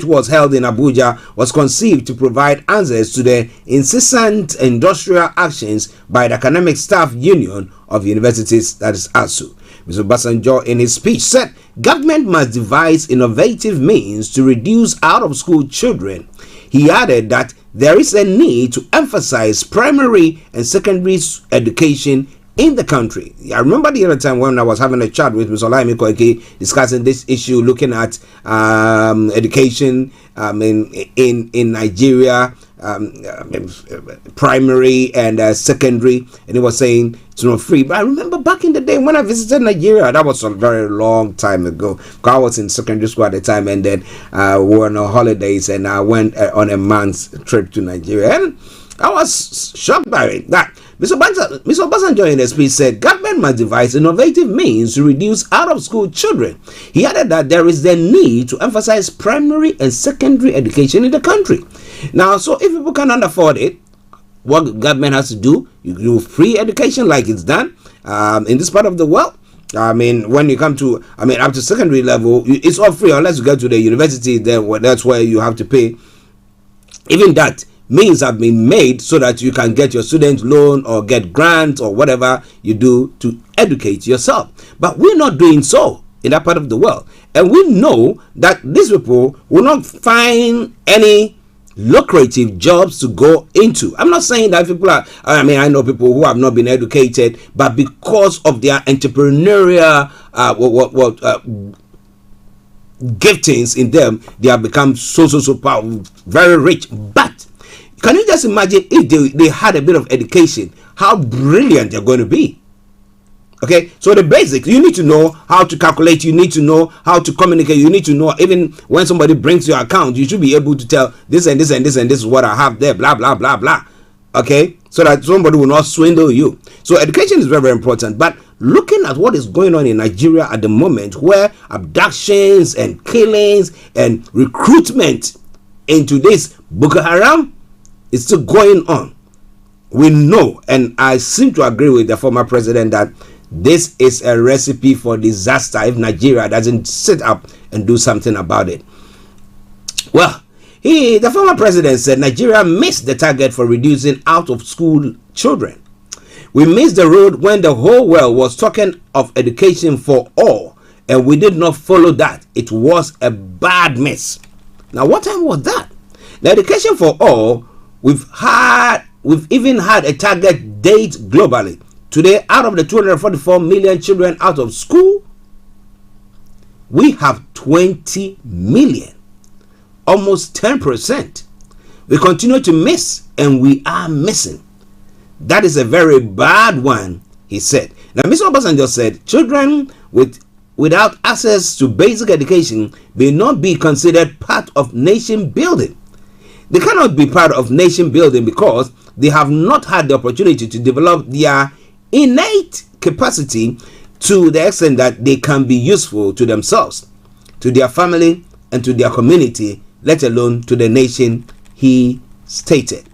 was held in Abuja, was conceived to provide answers to the incessant industrial actions by the Academic Staff Union of Universities, that is ASU. Mr. Obasanjo, in his speech, said government must devise innovative means to reduce out-of-school children. He added that there is a need to emphasize primary and secondary education in the country. I remember the other time when I was having a chat with Mr. Olaimi Koike discussing this issue, looking at education in Nigeria, primary and secondary, and he was saying it's not free. But I remember back in the day when I visited Nigeria, that was a very long time ago. I was in secondary school at the time, and then we were on holidays, and I went on a month's trip to Nigeria, and I was shocked by it. That Mr. Obasanjo in his speech said government must devise innovative means to reduce out-of-school children. He added that there is the need to emphasize primary and secondary education in the country. Now, so if people cannot afford it, what government has to do, you do free education like it's done in this part of the world. I mean, when you come to, up to secondary level, it's all free unless you go to the university. Then that's where you have to pay. Even that means have been made so that you can get your student loan or get grants or whatever you do to educate yourself. But we're not doing so in that part of the world. And we know that these people will not find any lucrative jobs to go into. I'm not saying that people are, I know people who have not been educated, but because of their entrepreneurial giftings in them, they have become so powerful, very rich. But can you just imagine if they had a bit of education, how brilliant they're going to be? Okay, so the basics, you need to know how to calculate, you need to know how to communicate, you need to know even when somebody brings your account, you should be able to tell this and this and this and this is what I have there, blah, blah, blah, blah. Okay, so that somebody will not swindle you. So education is very, very important. But looking at what is going on in Nigeria at the moment, where abductions and killings and recruitment into this Boko Haram is still going on, we know, and I seem to agree with the former president, that this is a recipe for disaster if Nigeria doesn't sit up and do something about it. Well, the former president said Nigeria missed the target for reducing out-of-school children. We missed the road when the whole world was talking of education for all, and we did not follow that. It was a bad miss. Now, what time was that? The education for all, we've even had a target date globally. Today, out of the 244 million children out of school, we have 20 million, almost 10%. We continue to miss, and we are missing. That is a very bad one, he said. Now, Mr. Obasanjo said, children without access to basic education may not be considered part of nation building. They cannot be part of nation building because they have not had the opportunity to develop their innate capacity to the extent that they can be useful to themselves, to their family, and to their community, let alone to the nation, he stated.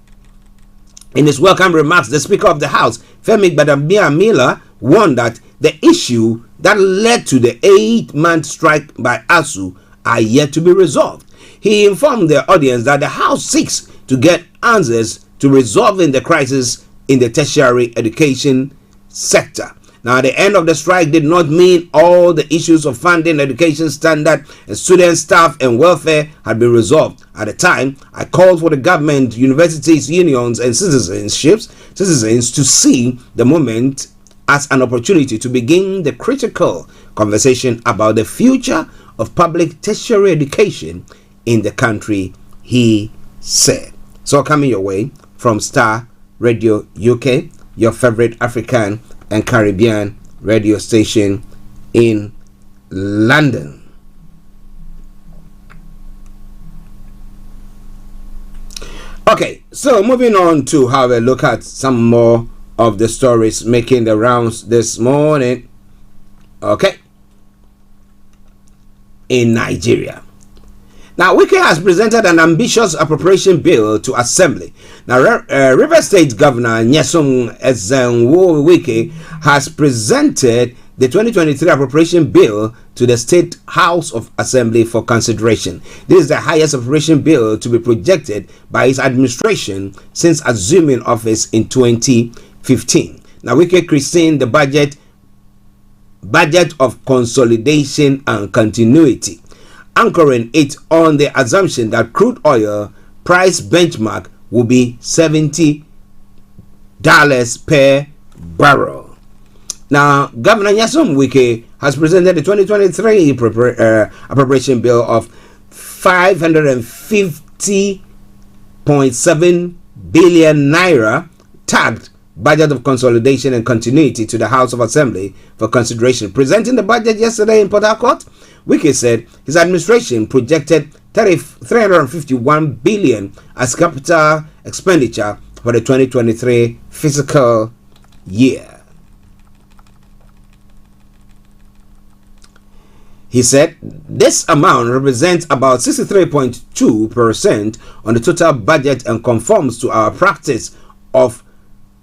In his welcome remarks, the Speaker of the House, Femi Gbadagbiamila, warned that the issue that led to the 8-month strike by ASUU are yet to be resolved. He informed the audience that the House seeks to get answers to resolving the crisis in the tertiary education sector. Now, the end of the strike did not mean all the issues of funding, education standard, and student staff and welfare had been resolved. At the time, I called for the government, universities, unions, and citizens to see the moment as an opportunity to begin the critical conversation about the future of public tertiary education in the country, he said. So, coming your way from Star Radio UK, your favorite African and Caribbean radio station in London. Okay, so moving on to have a look at some more of the stories making the rounds this morning. Okay, in Nigeria. Now, Wike has presented an ambitious appropriation bill to Assembly. Now, River State Governor Nyesom Ezenwo Wike has presented the 2023 appropriation bill to the State House of Assembly for consideration. This is the highest appropriation bill to be projected by his administration since assuming office in 2015. Now, Wike christened the budget of consolidation and continuity, anchoring it on the assumption that crude oil price benchmark will be $70 per barrel. Now, Governor Nyesom Wike has presented the 2023 appropriation bill of 550.7 billion naira, tagged Budget of Consolidation and Continuity, to the House of Assembly for consideration. Presenting the budget yesterday in Port Harcourt, Wike said his administration projected 351 billion as capital expenditure for the 2023 fiscal year. He said this amount represents about 63.2% on the total budget and conforms to our practice of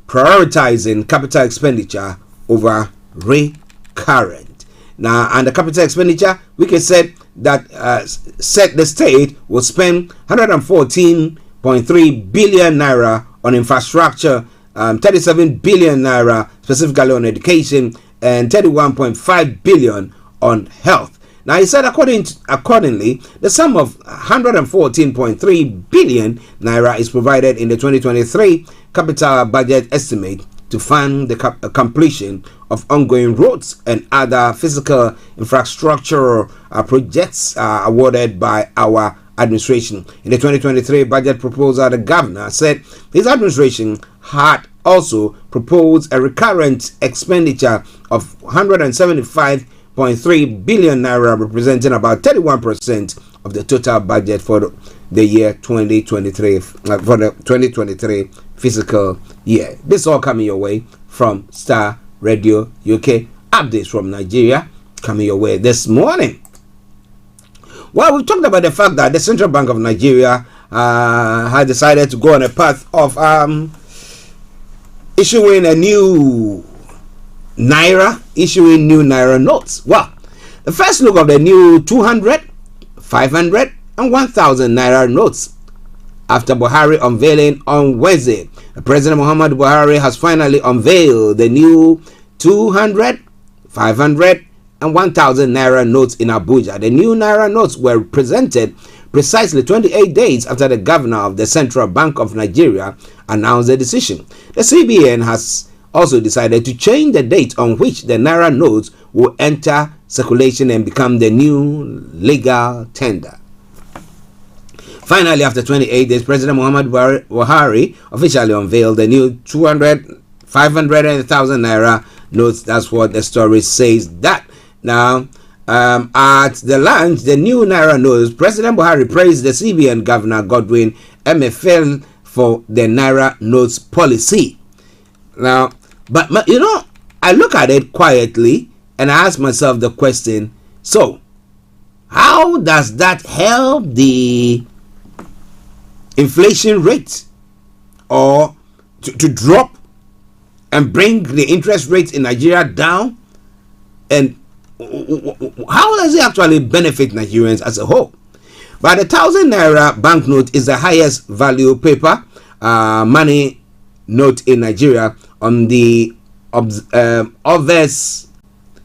prioritizing capital expenditure over recurrent. Now, and the capital expenditure, Wike said that the state will spend 114.3 billion naira on infrastructure, 37 billion naira specifically on education, and 31.5 billion on health. Now, he said accordingly, the sum of 114.3 billion naira is provided in the 2023 capital budget estimate to fund the completion of ongoing roads and other physical infrastructure projects awarded by our administration. In the 2023 budget proposal, the governor said his administration had also proposed a recurrent expenditure of 175.3 billion naira, representing about 31% of the total budget for the year 2023, for the 2023 fiscal year. This all coming your way from Star Radio UK. updates from Nigeria coming your way this morning. Well, we talked about the fact that the Central Bank of Nigeria had decided to go on a path of issuing new Naira notes. Well, the first look of the new 200, 500 and 1,000 Naira notes after Buhari unveiling on Wednesday. President Muhammad Buhari has finally unveiled the new 200, 500 and 1,000 Naira notes in Abuja. The new Naira notes were presented precisely 28 days after the governor of the Central Bank of Nigeria announced the decision. The CBN has also decided to change the date on which the Naira notes will enter circulation and become the new legal tender. Finally, after 28 days, President Muhammad Buhari officially unveiled the new 200, 500 and 1,000 Naira notes. That's what the story says. That now, at the launch, the new Naira notes, President Buhari praised the CBN Governor Godwin Emefiele for the Naira notes policy. Now, but you know, I look at it quietly and I ask myself the question, so how does that help the inflation rate, or to drop and bring the interest rates in Nigeria down? And how does it actually benefit Nigerians as a whole? But the 1,000 Naira banknote is the highest value paper money note in Nigeria. On the obverse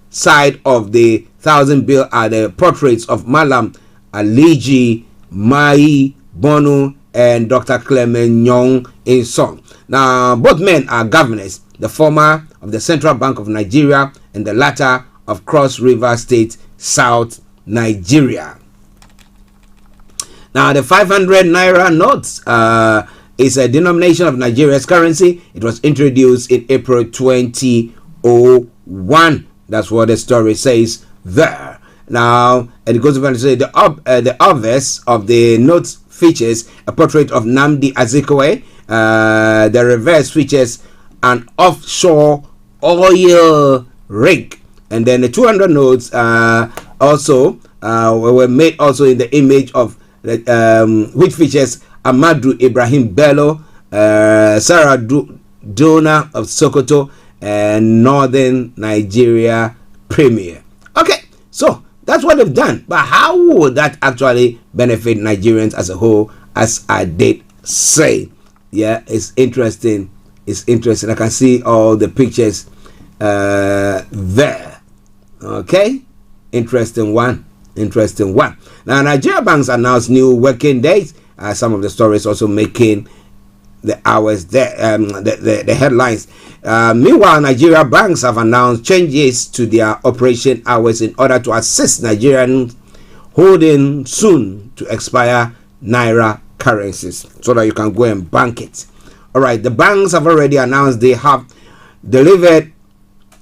side of the 1,000 bill are the portraits of Malam Aliji, Mai Bono and Dr. Clement Nyong in song. Now, both men are governors, the former of the Central Bank of Nigeria and the latter of Cross River State, South Nigeria. Now, the 500 Naira notes is a denomination of Nigeria's currency. It was introduced in April 2001. That's what the story says there. Now, and it goes on to say the obverse of the notes features a portrait of Nnamdi Azikiwe. The reverse features an offshore oil rig. And then the 200 notes also were made also in the image of which features Amadou Ibrahim Bello, Sarah Dona of Sokoto, and Northern Nigeria Premier. Okay, so that's what they've done. But how would that actually benefit Nigerians as a whole? As I did say, yeah, it's interesting. It's interesting. I can see all the pictures there. Okay, interesting one. Interesting one. Now, Nigeria banks announced new working days. Some of the stories also making the hours there, the headlines. Meanwhile, Nigeria banks have announced changes to their operation hours in order to assist Nigerians holding soon to expire Naira currencies, so that you can go and bank it. All right, the banks have already announced they have delivered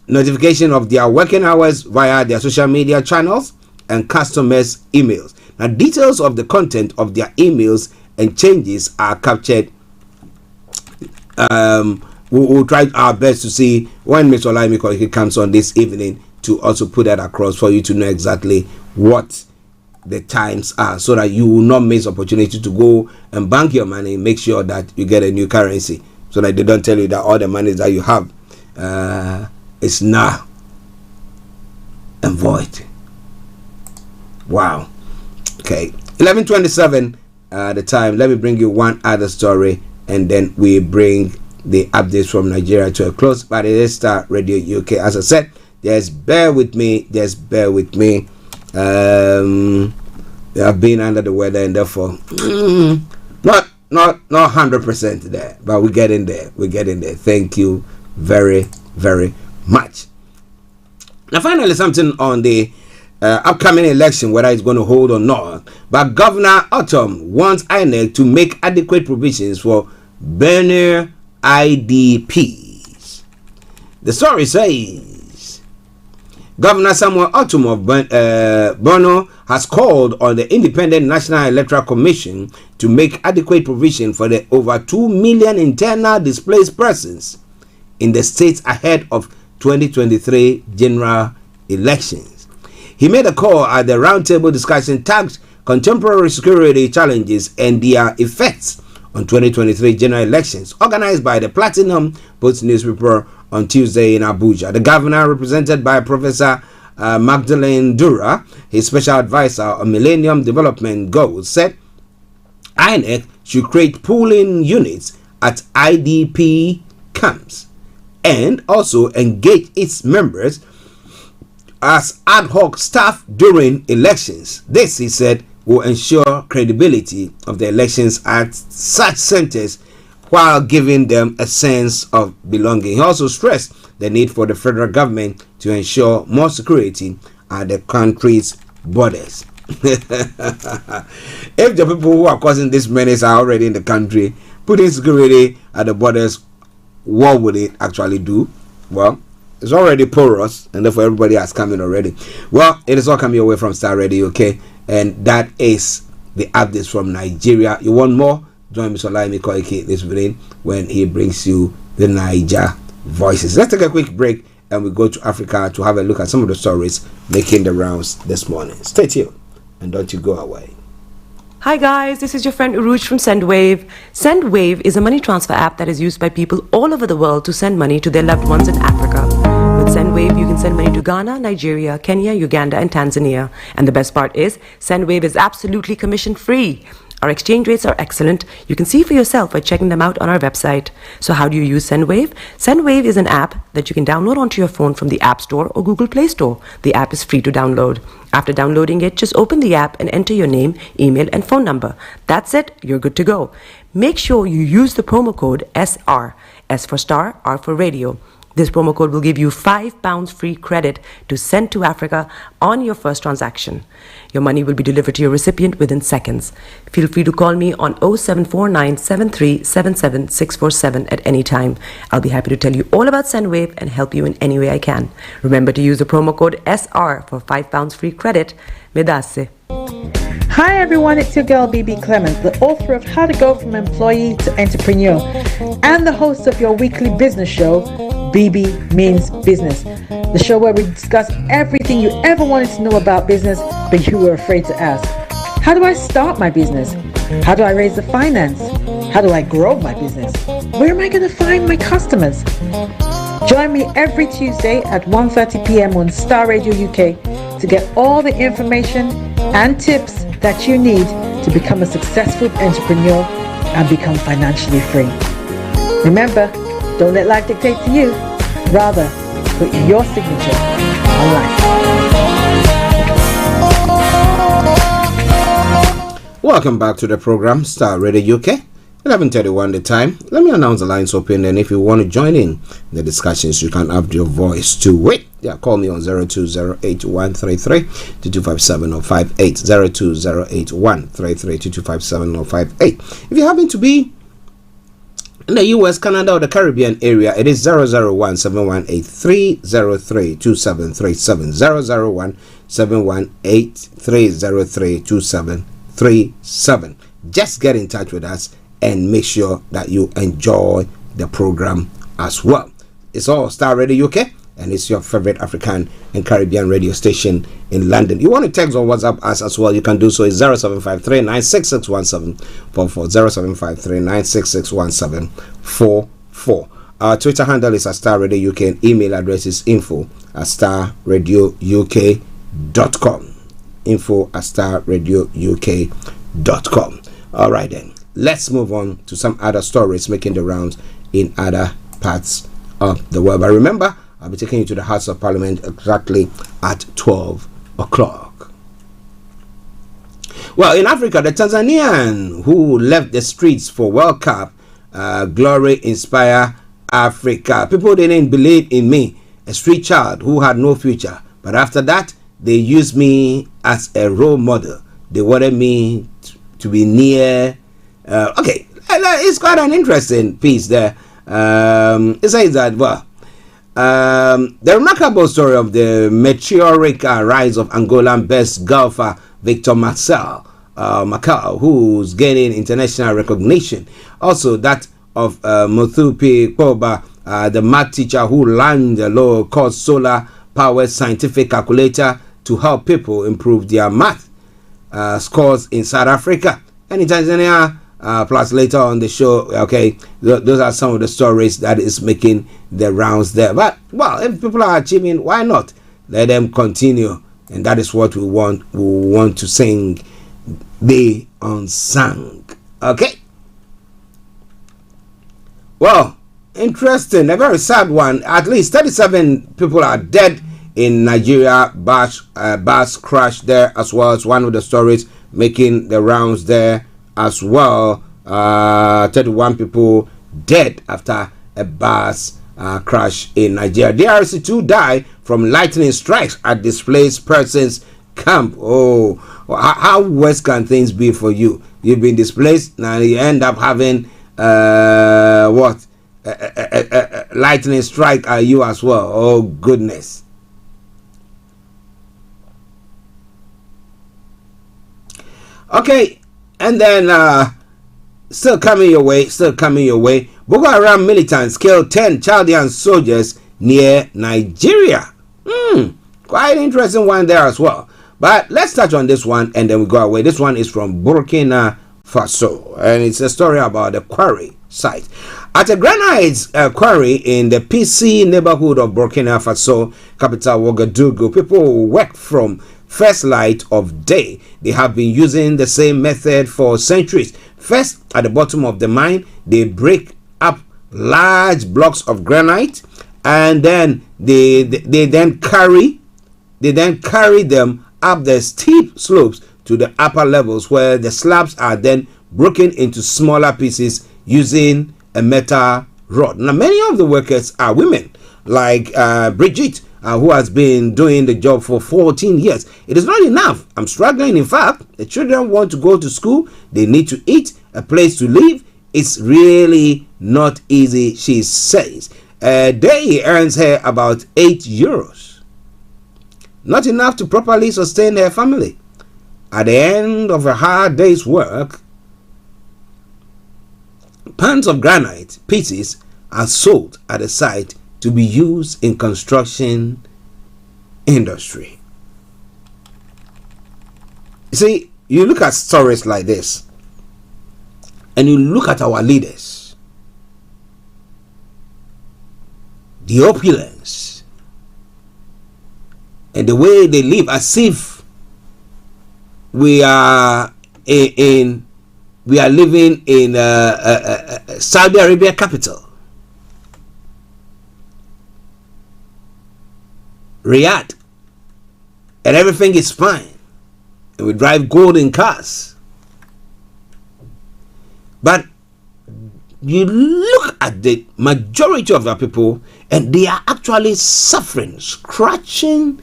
notification of their working hours via their social media channels and customers' emails. Now, details of the content of their emails and changes are captured. We'll try our best to see when Mr. Olaimi comes on this evening to also put that across for you to know exactly what the times are, so that you will not miss opportunity to go and bank your money. Make sure that you get a new currency, so that they don't tell you that all the money that you have is now and void. Wow. Okay, 11:27 the time. Let me bring you one other story, and then we bring the updates from Nigeria to a close. But it is Star Radio UK. As I said, just bear with me. Just bear with me. I've been under the weather, and therefore not 100% there, but we're getting there. We're getting there. Thank you very, very much. Now, finally, something on the upcoming election, whether it's going to hold or not. But Governor Autumn wants INEC to make adequate provisions for Benue IDPs. The story says Governor Samuel Autumn of Borno has called on the Independent National Electoral Commission to make adequate provision for the over 2 million internal displaced persons in the state ahead of 2023 general elections. He made a call at the roundtable discussion tagged Contemporary Security Challenges and Their Effects on 2023 general elections, organized by the Platinum Post newspaper on Tuesday in Abuja. The governor, represented by Professor Magdalene Dura, his special advisor on Millennium Development Goals, said INEC should create polling units at IDP camps and also engage its members as ad hoc staff during elections. This, he said, will ensure credibility of the elections at such centers while giving them a sense of belonging. He also stressed the need for the federal government to ensure more security at the country's borders. If the people who are causing this menace are already in the country, putting security at the borders, what would it actually do? Well, it's already porous, and therefore everybody has come in already. Well, it is all coming away from Star Radio, okay? And that is the updates from Nigeria. You want more? Join Mr. Laimi Koike this evening when he brings you the Niger Voices. Let's take a quick break and we go to Africa to have a look at some of the stories making the rounds this morning. Stay tuned and don't you go away. Hi guys, this is your friend Uruj from SendWave. SendWave is a money transfer app that is used by people all over the world to send money to their loved ones in Africa. With SendWave, you can send money to Ghana, Nigeria, Kenya, Uganda, and Tanzania. And the best part is, SendWave is absolutely commission-free. Our exchange rates are excellent. You can see for yourself by checking them out on our website. So how do you use SendWave? SendWave is an app that you can download onto your phone from the App Store or Google Play Store. The app is free to download. After downloading it, just open the app and enter your name, email, and phone number. That's it. You're good to go. Make sure you use the promo code SR. S for star, R for radio. This promo code will give you £5 free credit to send to Africa on your first transaction. Your money will be delivered to your recipient within seconds. Feel free to call me on 0749 7377 647 at any time. I'll be happy to tell you all about SendWave and help you in any way I can. Remember to use the promo code SR for £5 free credit. Medasse. Hi everyone, it's your girl BB Clement, the author of How to Go From Employee to Entrepreneur and the host of your weekly business show, BB Means Business. The show where we discuss everything you ever wanted to know about business but you were afraid to ask. How do I start my business? How do I raise the finance? How do I grow my business? Where am I going to find my customers? Join me every Tuesday at 1:30 p.m. on Star Radio UK to get all the information and tips that you need to become a successful entrepreneur and become financially free. Remember, don't let life dictate to you. Rather, put your signature on life. Welcome back to the program, Star Radio UK. 11:31 the time. Let me announce the lines open, and if you want to join in the discussions, you can add your voice to it. Yeah, call me on 0208-133-2257 or 58 0208-133-2257 or 58. If you happen to be in the US, Canada, or the Caribbean area, it is 001-718-303-2737 001-718-303-2737. Just get in touch with us and make sure that you enjoy the program as well. It's all Star Radio UK, and it's your favorite African and Caribbean radio station in London. You want to text or WhatsApp us as well, you can do so. It's 0753-966-1744 0753-966-1744. Our Twitter handle is at Star Radio UK, and email address is info@starradiouk.com info@starradiouk.com. All right then, let's move on to some other stories making the rounds in other parts of the world. But remember, I'll be taking you to the House of Parliament exactly at 12 o'clock. Well, in Africa, the Tanzanian who left the streets for World Cup, glory inspire Africa. People didn't believe in me, a street child who had no future. But after that, they used me as a role model. They wanted me to be near. Okay, it's quite an interesting piece there. It says that, well, the remarkable story of the meteoric rise of Angolan best golfer Victor Macau, who's gaining international recognition. Also that of Muthupi Poba the math teacher who learned the low-cost solar-powered scientific calculator to help people improve their math scores in South Africa and in Tanzania. Plus later on the show, okay, those are some of the stories that is making the rounds there. But, well, if people are achieving, why not? Let them continue. And that is what we want. We want to sing the unsung. Okay? Well, interesting. A very sad one. At least 37 people are dead in Nigeria. Bus crash there as well. It's one of the stories making the rounds there as well. 31 people dead after a bus crash in Nigeria. DRC 2 died from lightning strikes at displaced persons camp. Oh, how worse can things be for you? You've been displaced, now you end up having lightning strike at you as well. Oh goodness. Okay, and then still coming your way. Boko Haram militants killed 10 Chaldean soldiers near Nigeria. Quite interesting one there as well. But let's touch on this one and then we go away. This one is from Burkina Faso, and it's a story about the quarry site. At a granite quarry in the PC neighborhood of Burkina Faso, capital Ouagadougou, people work from first light of day. They have been using the same method for centuries. First, at the bottom of the mine, they break up large blocks of granite, and then they then carry them up the steep slopes to the upper levels, where the slabs are then broken into smaller pieces using a metal rod. Now, many of the workers are women, like Bridget, who has been doing the job for 14 years. It is not enough. I'm struggling. In fact, the children want to go to school. They need to eat, a place to live. It's really not easy, she says. A day earns her about €8. Not enough to properly sustain her family. At the end of a hard day's work, pounds of granite pieces are sold at the site to be used in construction industry. You see, you look at stories like this and you look at our leaders, the opulence and the way they live, as if we are living in Saudi Arabia capital, Riyadh, and everything is fine, and we drive golden cars. But you look at the majority of our people, and they are actually suffering, scratching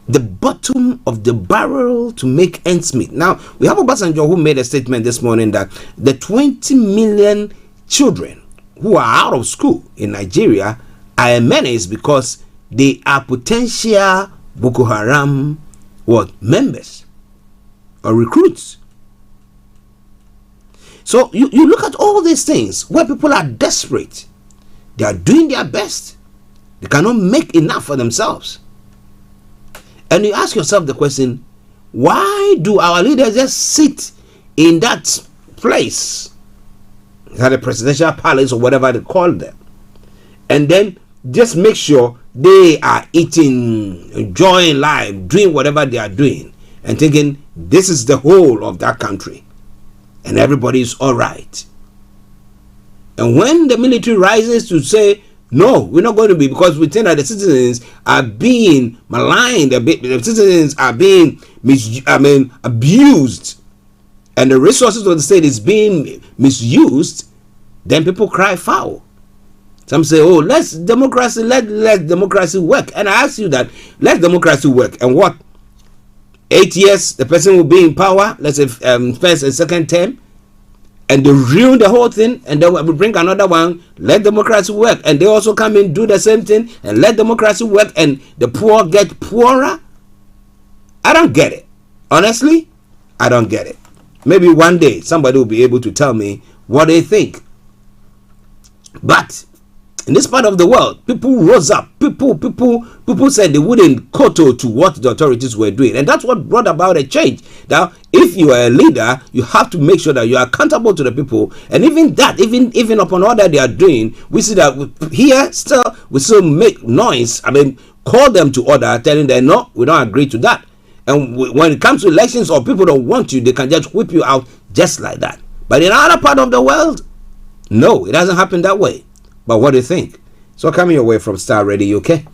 the bottom of the barrel to make ends meet. Now, we have Obasanjo who made a statement this morning that the 20 million children who are out of school in Nigeria are a menace because they are potential Boko Haram members or recruits. So you look at all these things where people are desperate. They are doing their best. They cannot make enough for themselves. And you ask yourself the question, why do our leaders just sit in that place, at the presidential palace or whatever they call them, and then just make sure they are eating, enjoying life, doing whatever they are doing, and thinking this is the whole of that country and everybody is all right? And when the military rises to say, no, we're not going to be, because we think that the citizens are being maligned, the citizens are being abused, and the resources of the state is being misused, then people cry foul. Some say, oh, let democracy work. And I ask you that, let democracy work. And what? 8 years, the person will be in power, let's say first and second term, and they ruin the whole thing, and then we bring another one, let democracy work, and they also come in, do the same thing, and let democracy work, and the poor get poorer. I don't get it. Honestly, I don't get it. Maybe one day somebody will be able to tell me what they think. But In this part of the world, people rose up. People said they wouldn't kowtow to what the authorities were doing, and that's what brought about a change. Now, if you are a leader, you have to make sure that you are accountable to the people, and even that, even upon all that they are doing, we see that we still make noise. I mean, call them to order, telling them no, we don't agree to that. And when it comes to elections or people don't want you, they can just whip you out just like that. But in other part of the world, no, it doesn't happen that way. But what do you think? So coming your way from Star Radio UK,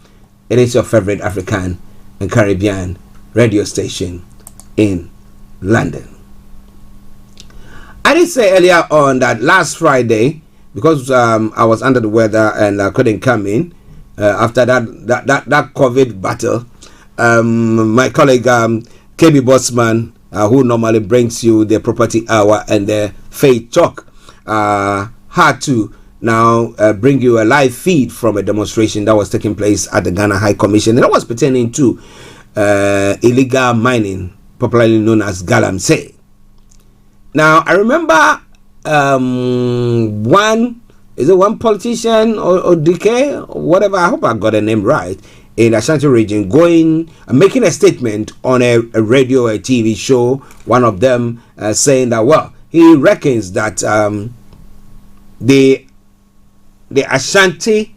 it is your favorite African and Caribbean radio station in London. I did say earlier on that last Friday, because I was under the weather and I couldn't come in after that COVID battle, my colleague KB Bossman, who normally brings you the property hour and the Faith Talk, had to now bring you a live feed from a demonstration that was taking place at the Ghana High Commission, and that was pertaining to illegal mining, popularly known as galamsey. Now, I remember one politician or DK or whatever, I hope I got the name right, in Ashanti region, making a statement on a radio, a TV show, one of them saying that, well, he reckons that the Ashanti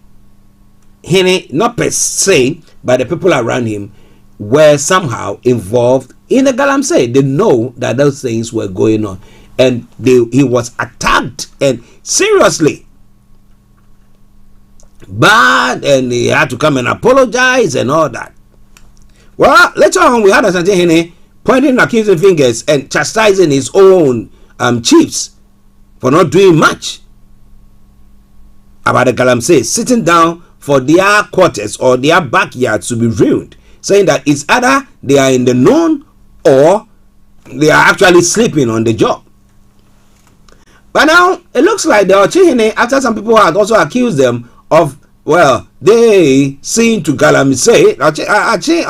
Hene, not per se, but the people around him were somehow involved in the galamsey. They know that those things were going on, and he was attacked, and seriously bad, and he had to come and apologize and all that. Well, later on, we had Ashanti Hene pointing accusing fingers and chastising his own chiefs for not doing much about the galamsey, sitting down for their quarters or their backyards to be ruined, saying that it's either they are in the known or they are actually sleeping on the job. But now it looks like the Archie, after some people had also accused them of, well, they seem to galamsey. Archie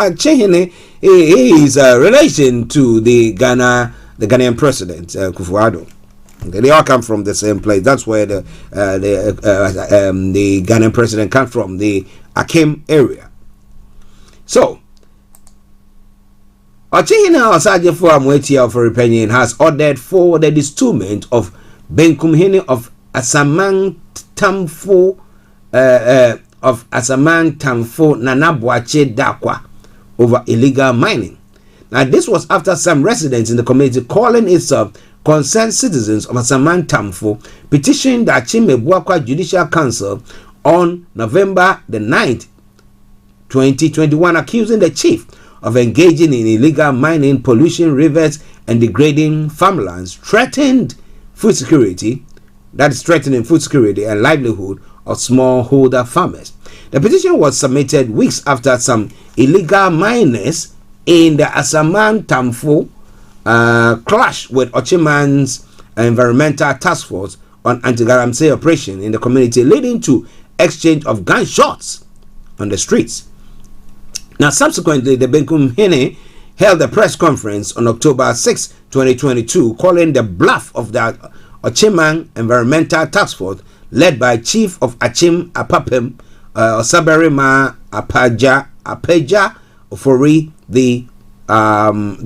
is a relation to the Ghanaian president Kufuor. Okay, they all come from the same place. That's where the Ghanaian president comes from, the Akim area. So, Ochihina Osajefo Amwetia for Repenyin has ordered for the dismemberment of Benkumhene of Asaman Tamfo Nanabuache Dakwa over illegal mining. Now, this was after some residents in the community calling itself concerned citizens of Asaman Tamfo petitioned the Achime Judicial Council on November the 9th, 2021, accusing the chief of engaging in illegal mining, pollution rivers, and degrading farmlands, threatening food security and livelihood of smallholder farmers. The petition was submitted weeks after some illegal miners in the Asaman Tamfo clash with Ochiman's environmental task force on anti-galamsey operation in the community, leading to exchange of gunshots on the streets. Now, subsequently, the Benkumhene held a press conference on October 6, 2022, calling the bluff of the Ochiman environmental task force, led by Chief of Achim Apapem Osaberima Apeja Ofori the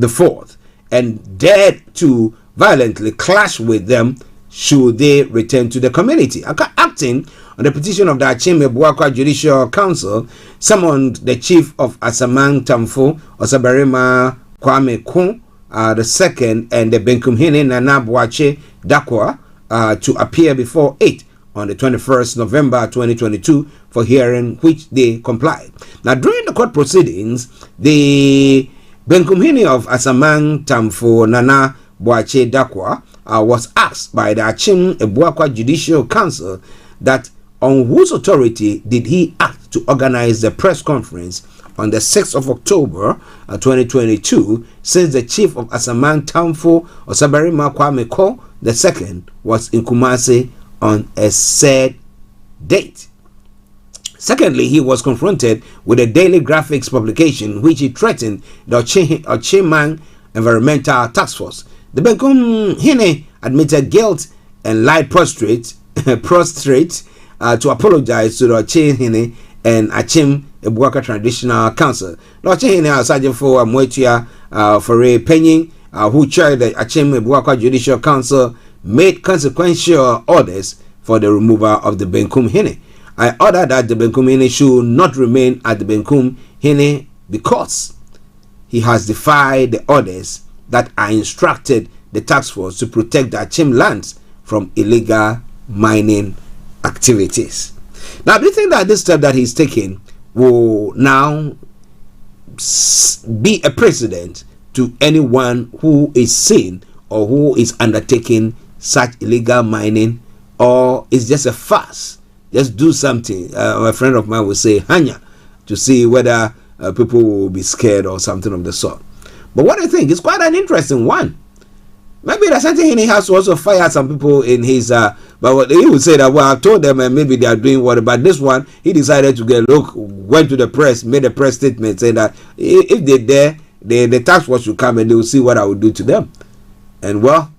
fourth, and dared to violently clash with them should they return to the community. Acting on the petition of the Achim Ebuakwa Judicial Council, summoned the chief of Asaman Tamfo Osaberima Kwame Kun the second and the Benkumhene Nanabuache Dakwa to appear before it on the 21st November 2022 for hearing, which they complied. Now, during the court proceedings, the Benkumhene of Asaman Tamfo Nana Boache Dakwa was asked by the Achim Ebuakwa Judicial Council that on whose authority did he act to organize the press conference on the 6th of October 2022, since the chief of Asaman Tamfo Osaberima Kwame Ko II was in Kumasi on a said date. Secondly, he was confronted with a daily graphics publication which he threatened the Ochiman Environmental Task Force. The Benkumhene admitted guilt and lied prostrate to apologize to the Archie Hine and Achim Ebuaka Traditional Council. The Archie Hine has sergeant for Moetia for a penning who chaired the Achim Ebuaka Judicial Council made consequential orders for the removal of the Benkum Hine. I order that the Benkum Hine should not remain at the Benkum Hine because he has defied the orders that I instructed the task force to protect the Achim lands from illegal mining activities. Now, do you think that this step that he's taking will now be a precedent to anyone who is seen or who is undertaking such illegal mining, or is just a farce? Just do something. A friend of mine will say hanya to see whether people will be scared or something of the sort. But what do you think? It's quite an interesting one. Maybe there's something he has to also fire some people in his but what he would say that, well, I've told them and maybe they are doing what, but this one he decided to went to the press, made a press statement saying that if they're there, the task force should come and they will see what I will do to them. And well,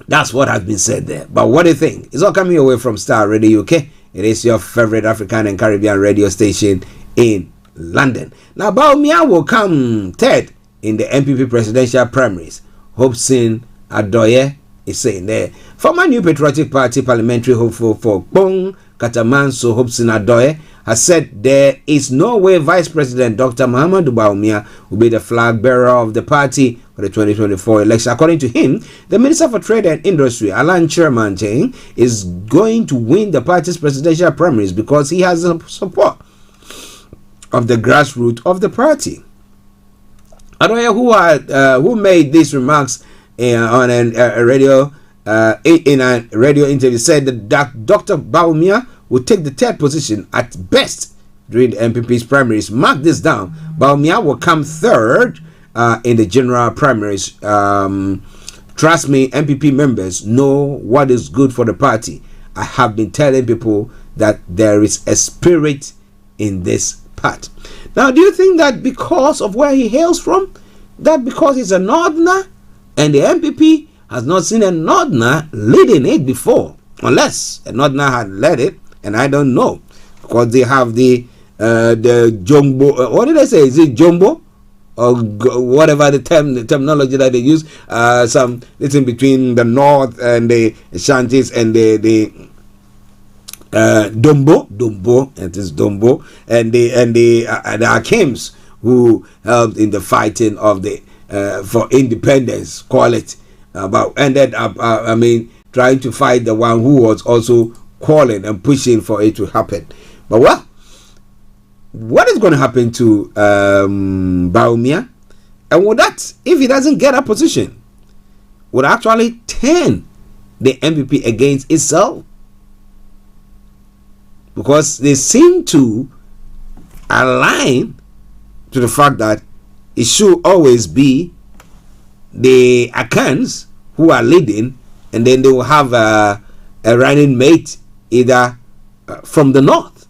that's what has been said there. But what do you think? It's all coming away from Star Radio UK. It is your favorite African and Caribbean radio station in London. Now, Baumia will come third in the MPP presidential primaries. Hobson Adoye is saying there. Former New Patriotic Party parliamentary hopeful for Bong Katamanso Hobson Adoye has said there is no way Vice President Dr. Muhammadu Baumia will be the flag bearer of the party for the 2024 election. According to him, the Minister for Trade and Industry, Alan Chermanting, is going to win the party's presidential primaries because he has the support of the grassroots of the party. Adoye, who made these remarks on a radio in a radio interview, said that Dr. Baumia will take the third position at best during the MPP's primaries. Mark this down. Baumia will come third in the general primaries. Trust me, MPP members know what is good for the party. I have been telling people that there is a spirit in this part. Now, do you think that because of where he hails from, that because he's a Northerner and the MPP has not seen a Northerner leading it before, unless a Northerner had led it, and I don't know, because they have the Jumbo, what did I say? Is it Jumbo? Or whatever the terminology that they use, it's in between the North and the Shanties and the Dombo, it is Dombo, and the Akims who helped in the fighting of the for independence, call it, but ended up trying to fight the one who was also calling and pushing for it to happen. But well, what is going to happen to Baumia? And would that, if he doesn't get a position, would actually turn the MPP against itself? Because they seem to align to the fact that it should always be the Akans who are leading, and then they will have a running mate either from the north.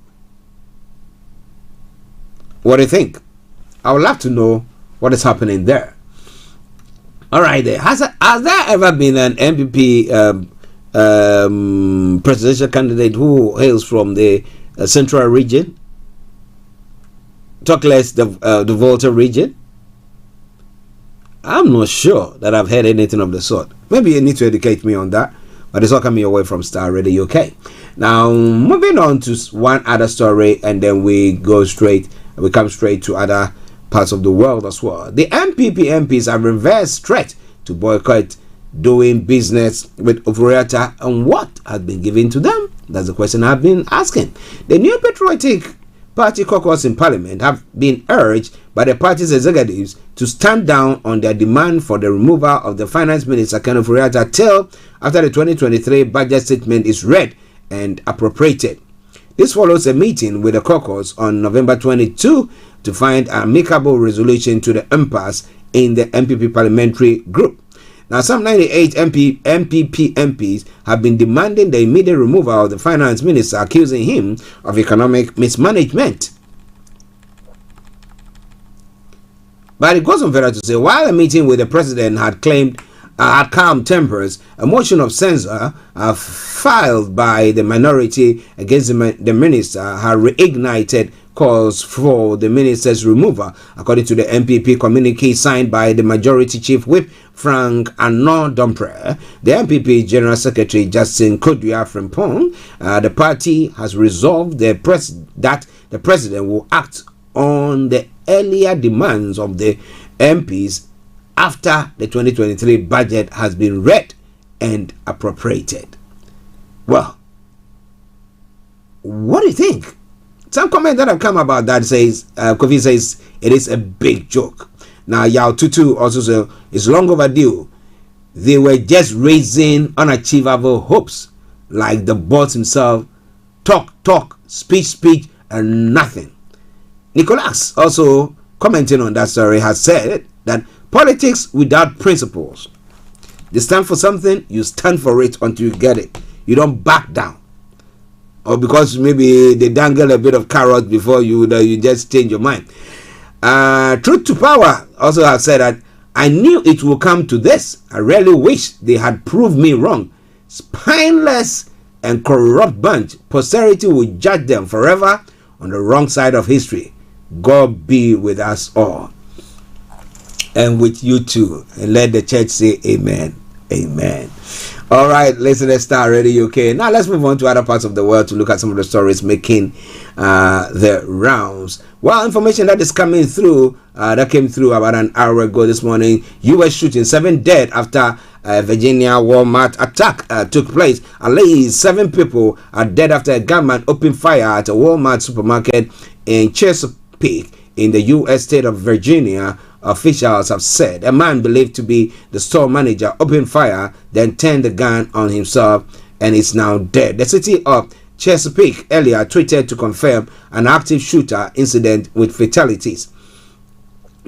What do you think? I would love to know what is happening there. All right, there has there ever been an MPP presidential candidate who hails from the central region? Talk less the Volta region. I'm not sure that I've heard anything of the sort. Maybe you need to educate me on that. But it's all coming away from Star Radio UK. Now, moving on to one other story, and then we come straight to other parts of the world as well. The MPP MPs have reversed threat to boycott doing business with Oforiatta, and what has been given to them? That's the question I've been asking. The New Patriotic Party caucus in Parliament have been urged by the party's executives to stand down on their demand for the removal of the Finance Minister Ken Oforiatta till after the 2023 budget statement is read and appropriated. This follows a meeting with the caucus on November 22 to find an amicable resolution to the impasse in the MPP parliamentary group. Now, some 98 MPP MPs have been demanding the immediate removal of the finance minister, accusing him of economic mismanagement. But it goes on further to say, while a meeting with the president had claimed at calm tempers, a motion of censure filed by the minority against the minister had reignited calls for the minister's removal, according to the MPP communique signed by the majority chief whip Frank Anor-Dompre. The MPP General Secretary Justin Kodua Frimpong, the party has resolved that the president will act on the earlier demands of the MPs after the 2023 budget has been read and appropriated. Well, what do you think? Some comment that have come about that says, Kofi says it is a big joke. Now, Yao Tutu also says it's long overdue. They were just raising unachievable hopes, like the boss himself. Talk, speech, and nothing. Nicholas, also commenting on that story, has said that politics without principles. They stand for something, you stand for it until you get it. You don't back down. Or because maybe they dangle a bit of carrot before you just change your mind. Truth to Power also have said that I knew it would come to this. I really wish they had proved me wrong. Spineless and corrupt bunch. Posterity will judge them forever on the wrong side of history. God be with us all. And with you too. And let the church say amen. Amen. All right, listen to Star Radio UK. Now let's move on to other parts of the world to look at some of the stories making the rounds. Well, information that is coming through, that came through about an hour ago this morning. U.S. shooting, 7 dead after Virginia Walmart attack took place. At least 7 people are dead after a gunman opened fire at a Walmart supermarket in Chesapeake in the U.S. state of Virginia. Officials have said a man believed to be the store manager opened fire, then turned the gun on himself and is now dead. The city of Chesapeake earlier tweeted to confirm an active shooter incident with fatalities.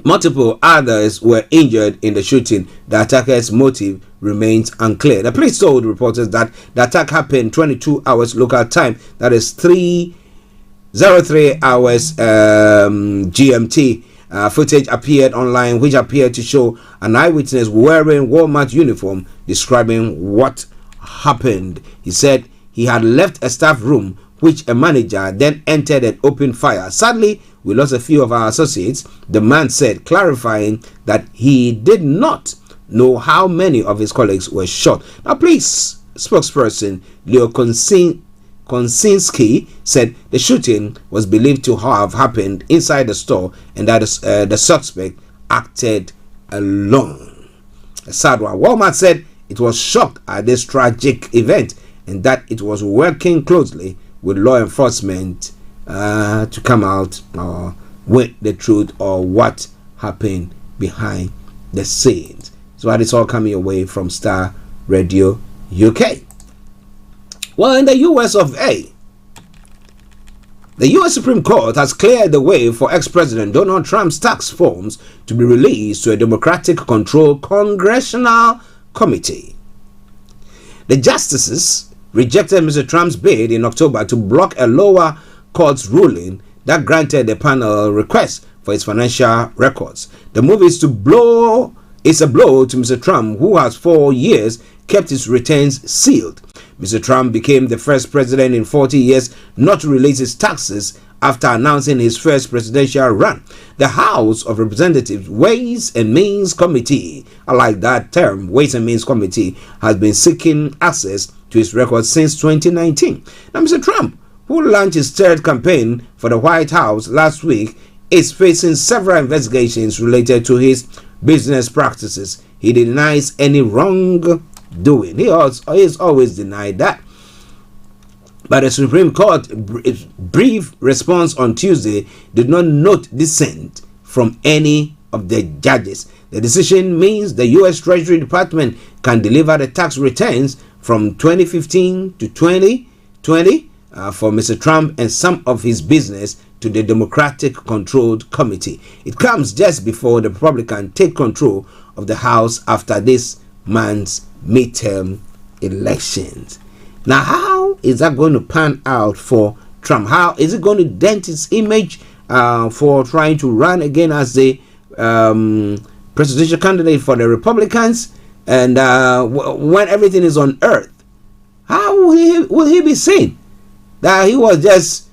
Multiple others were injured in the shooting. The attacker's motive remains unclear. The police told reporters that the attack happened 22 hours local time, that is 3:03 hours GMT. Footage appeared online which appeared to show an eyewitness wearing Walmart uniform describing what happened. He said he had left a staff room which a manager then entered and opened fire. Sadly, we lost a few of our associates, the man said, clarifying that he did not know how many of his colleagues were shot. Now, police spokesperson Leo Konsinski said the shooting was believed to have happened inside the store and that the suspect acted alone. A sad one. Walmart said it was shocked at this tragic event and that it was working closely with law enforcement to come out with the truth or what happened behind the scenes. So that is all coming away from Star Radio UK. Well, in the US of A, the US Supreme Court has cleared the way for ex-President Donald Trump's tax forms to be released to a Democratic-controlled congressional committee. The justices rejected Mr. Trump's bid in October to block a lower court's ruling that granted the panel request for his financial records. The move is a blow to Mr. Trump, who has 4 years kept his returns sealed. Mr. Trump became the first president in 40 years not to release his taxes after announcing his first presidential run. The House of Representatives Ways and Means Committee, I like that term, Ways and Means Committee, has been seeking access to his records since 2019. Now, Mr. Trump, who launched his third campaign for the White House last week, is facing several investigations related to his business practices. He denies any wrongdoing. He has always denied that. But the Supreme Court brief response on Tuesday did not note dissent from any of the judges. The decision means the U.S. Treasury Department can deliver the tax returns from 2015 to 2020 for Mr. Trump and some of his business to the Democratic-controlled committee. It comes just before the Republicans take control of the House after this month's midterm elections. Now, how is that going to pan out for Trump? How is it going to dent his image for trying to run again as the presidential candidate for the Republicans? And when everything is on earth, how will he be seen? That he was just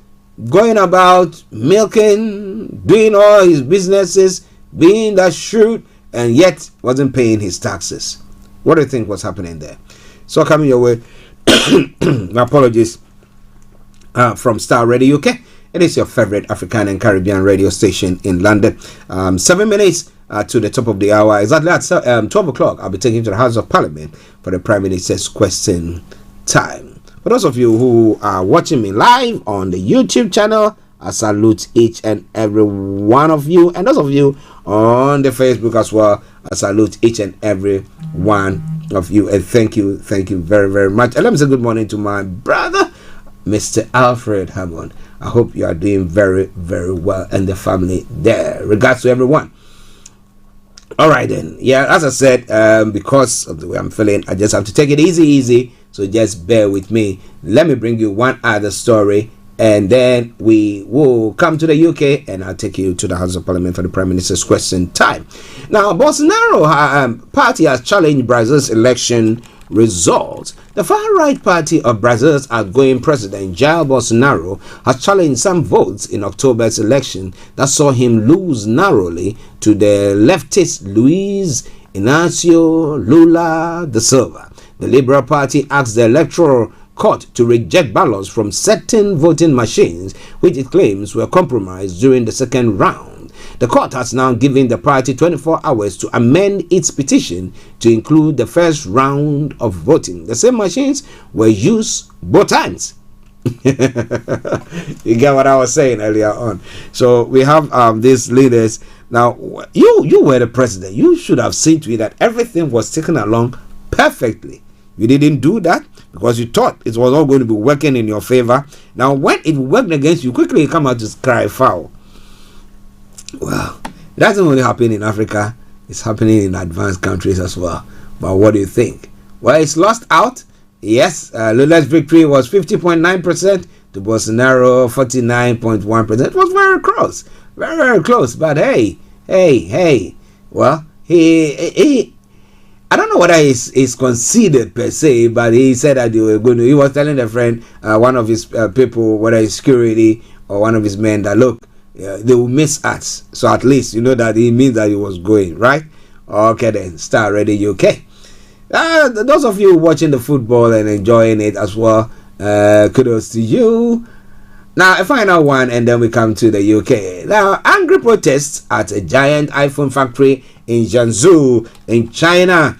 going about milking, doing all his businesses, being that shrewd, and yet wasn't paying his taxes. What do you think was happening there? So coming your way, my apologies, from Star Radio UK. It is your favorite African and Caribbean radio station in London. 7 minutes to the top of the hour. Exactly at 12 o'clock, I'll be taking to the House of Parliament for the Prime Minister's question time. For those of you who are watching me live on the YouTube channel, I salute each and every one of you. And those of you on the Facebook as well, I salute each and every one of you. And thank you very, very much. And let me say good morning to my brother, Mr. Alfred Hammond. I hope you are doing very, very well, and the family there. Regards to everyone. All right then. Yeah, as I said, because of the way I'm feeling, I just have to take it easy. So just bear with me. Let me bring you one other story, and then we will come to the UK, and I'll take you to the House of Parliament for the Prime Minister's question time. Now, Bolsonaro party has challenged Brazil's election results. The far-right party of Brazil's outgoing president Jair Bolsonaro has challenged some votes in October's election that saw him lose narrowly to the leftist Luiz Inácio Lula da Silva. The Liberal Party asked the Electoral Court to reject ballots from certain voting machines, which it claims were compromised during the second round. The court has now given the party 24 hours to amend its petition to include the first round of voting. The same machines were used both times. You get what I was saying earlier on. So we have these leaders. Now, you were the president. You should have seen to it that everything was taken along perfectly. You didn't do that because you thought it was all going to be working in your favor. Now, when it worked against you, quickly you come out to cry foul. Well, it doesn't only happen in Africa, it's happening in advanced countries as well. But what do you think? Well, it's lost out. Yes, Lula's victory was 50.9% to Bolsonaro 49.1%. It was very close, very close. But hey. Well, he I don't know whether he's conceded per se, but he said that he was telling a friend, one of his people, whether it's security or one of his men, that look, they will miss us. So at least you know that he means that he was going, right? Okay then, Star Radio UK. Those of you watching the football and enjoying it as well, kudos to you. Now, a final one, and then we come to the UK. Now, angry protests at a giant iPhone factory in Zhengzhou in China.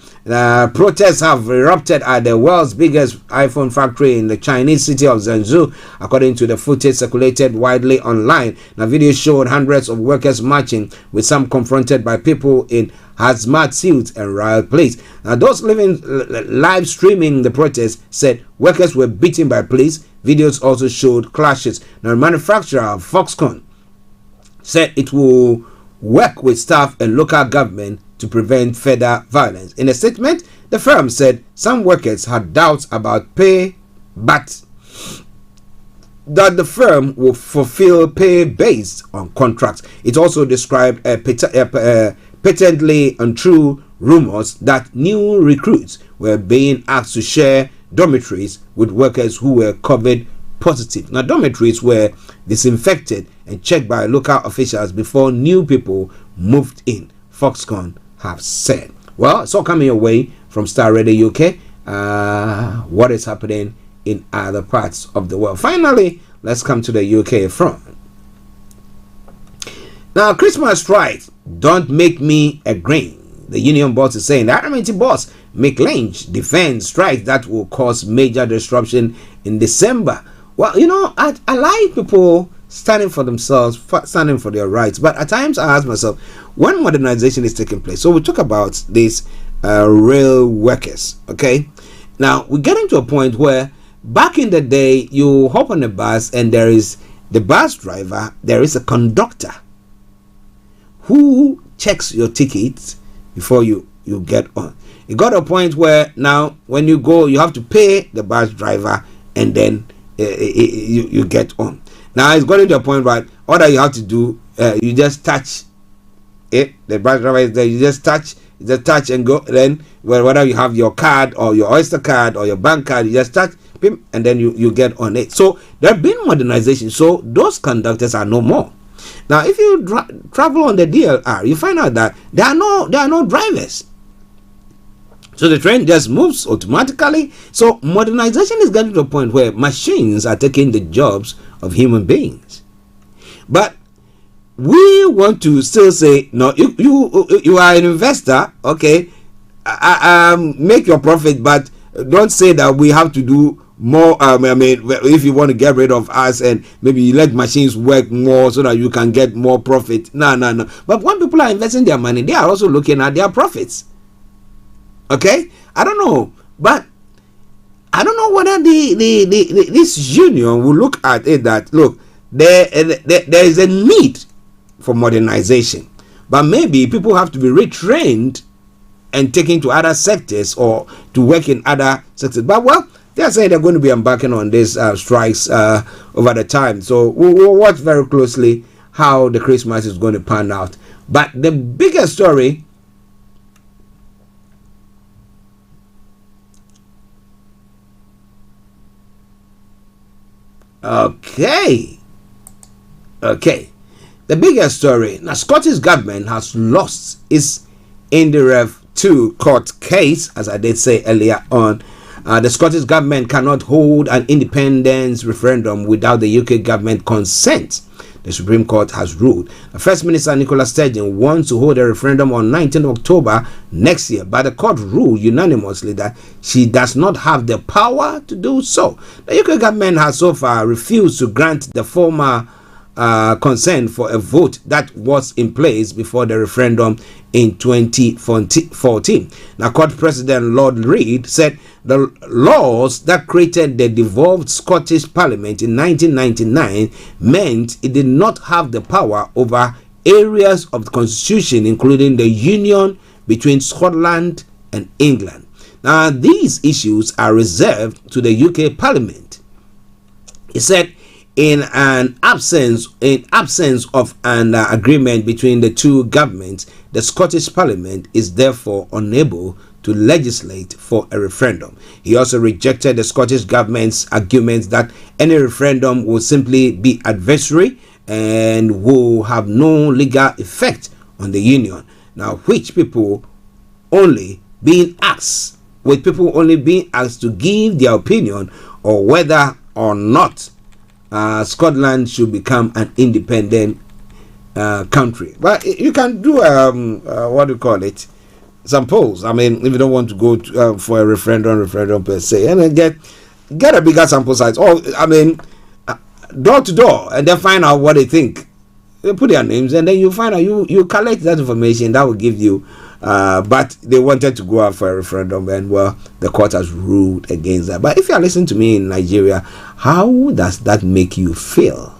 Protests have erupted at the world's biggest iPhone factory in the Chinese city of Zhengzhou, according to the footage circulated widely online. Now, video showed hundreds of workers marching, with some confronted by people in hazmat suits and riot police. Now, those live streaming the protest said workers were beaten by police. Videos also showed clashes. Now, the manufacturer Foxconn said it will work with staff and local government to prevent further violence. In a statement, the firm said some workers had doubts about pay, but that the firm will fulfill pay based on contracts. It also described patently untrue rumors that new recruits were being asked to share dormitories with workers who were COVID positive. Now, dormitories were disinfected and checked by local officials before new people moved in, Foxconn have said. Well, it's all coming your way from Star Radio UK. What is happening in other parts of the world? Finally, let's come to the UK front. Now, Christmas strikes don't make me a grain. The union boss is saying the RMT boss Mick Lynch defends strikes that will cause major disruption in December. Well, you know, I like people standing for themselves, standing for their rights. But at times I ask myself, when modernization is taking place, so we talk about these rail workers, okay? Now, we're getting to a point where back in the day, you hop on a bus and there is the bus driver, there is a conductor who checks your tickets before you get on. It got a point where now when you go, you have to pay the bus driver and then you get on. Now it's gotten to a point, right? All that you have to do, you just touch The bus driver is there. You just touch and go. Then whether you have your card or your Oyster card or your bank card, you just touch, and then you get on it. So there have been modernization. So those conductors are no more. Now, if you travel on the DLR, you find out that there are no drivers. So the train just moves automatically. So modernization is getting to a point where machines are taking the jobs of human beings. But we want to still say, no, you are an investor, okay? Make your profit, but don't say that we have to do more. If you want to get rid of us and maybe you let machines work more so that you can get more profit. No. But when people are investing their money, they are also looking at their profits. Okay, I don't know, but I don't know whether this union will look at it that look there is a need for modernization, but maybe people have to be retrained and taken to other sectors or to work in other sectors. But well, they are saying they're going to be embarking on these strikes over the time, so we'll watch very closely how the Christmas is going to pan out. But the bigger story. Okay. The bigger story. Now, Scottish government has lost its IndyRev 2 court case, as I did say earlier on. The Scottish government cannot hold an independence referendum without the UK government consent. The Supreme Court has ruled. The First Minister Nicola Sturgeon wants to hold a referendum on 19th October next year, but the court ruled unanimously that she does not have the power to do so. The UK government has so far refused to grant the former consent for a vote that was in place before the referendum in 2014. Now, Court President Lord Reid said the laws that created the devolved Scottish Parliament in 1999 meant it did not have the power over areas of the Constitution, including the union between Scotland and England. Now, these issues are reserved to the UK Parliament. He said, in absence of an agreement between the two governments, the Scottish Parliament is therefore unable to legislate for a referendum. He also rejected the Scottish government's arguments that any referendum will simply be adversary and will have no legal effect on the union. Now, with people only being asked to give their opinion on whether or not Scotland should become an independent country. But you can do what do you call it? Some polls. I mean, if you don't want to go for a referendum per se, and then get a bigger sample size. Or door to door, and then find out what they think. They put their names, and then you find out you collect that information that will give you. But they wanted to go out for a referendum, and well, the court has ruled against that. But if you are listening to me in Nigeria, how does that make you feel?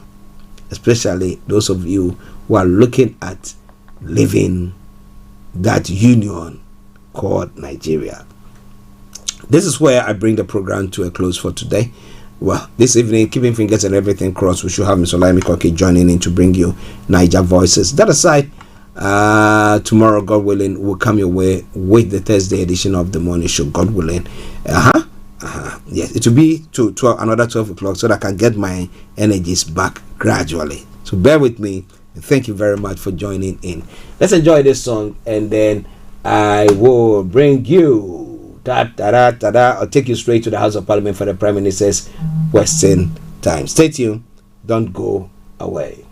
Especially those of you who are looking at leaving that union called Nigeria. This is where I bring the program to a close for today. Well, this evening, keeping fingers and everything crossed, we should have Mr. Olaimi Koke joining in to bring you Niger Voices. That aside, tomorrow, God willing, will come your way with the Thursday edition of the morning show, God willing. Yes, it will be to another 12 o'clock so that I can get my energies back gradually. So bear with me, and thank you very much for joining in. Let's enjoy this song, and then I will bring you I'll take you straight to the House of Parliament for the Prime Minister's Western Time. Stay tuned, don't go away.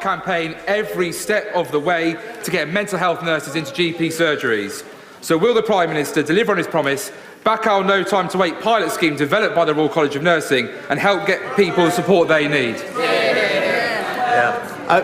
Campaign every step of the way to get mental health nurses into GP surgeries. So will the Prime Minister deliver on his promise, back our No Time to Wait pilot scheme developed by the Royal College of Nursing, and help get people the support they need?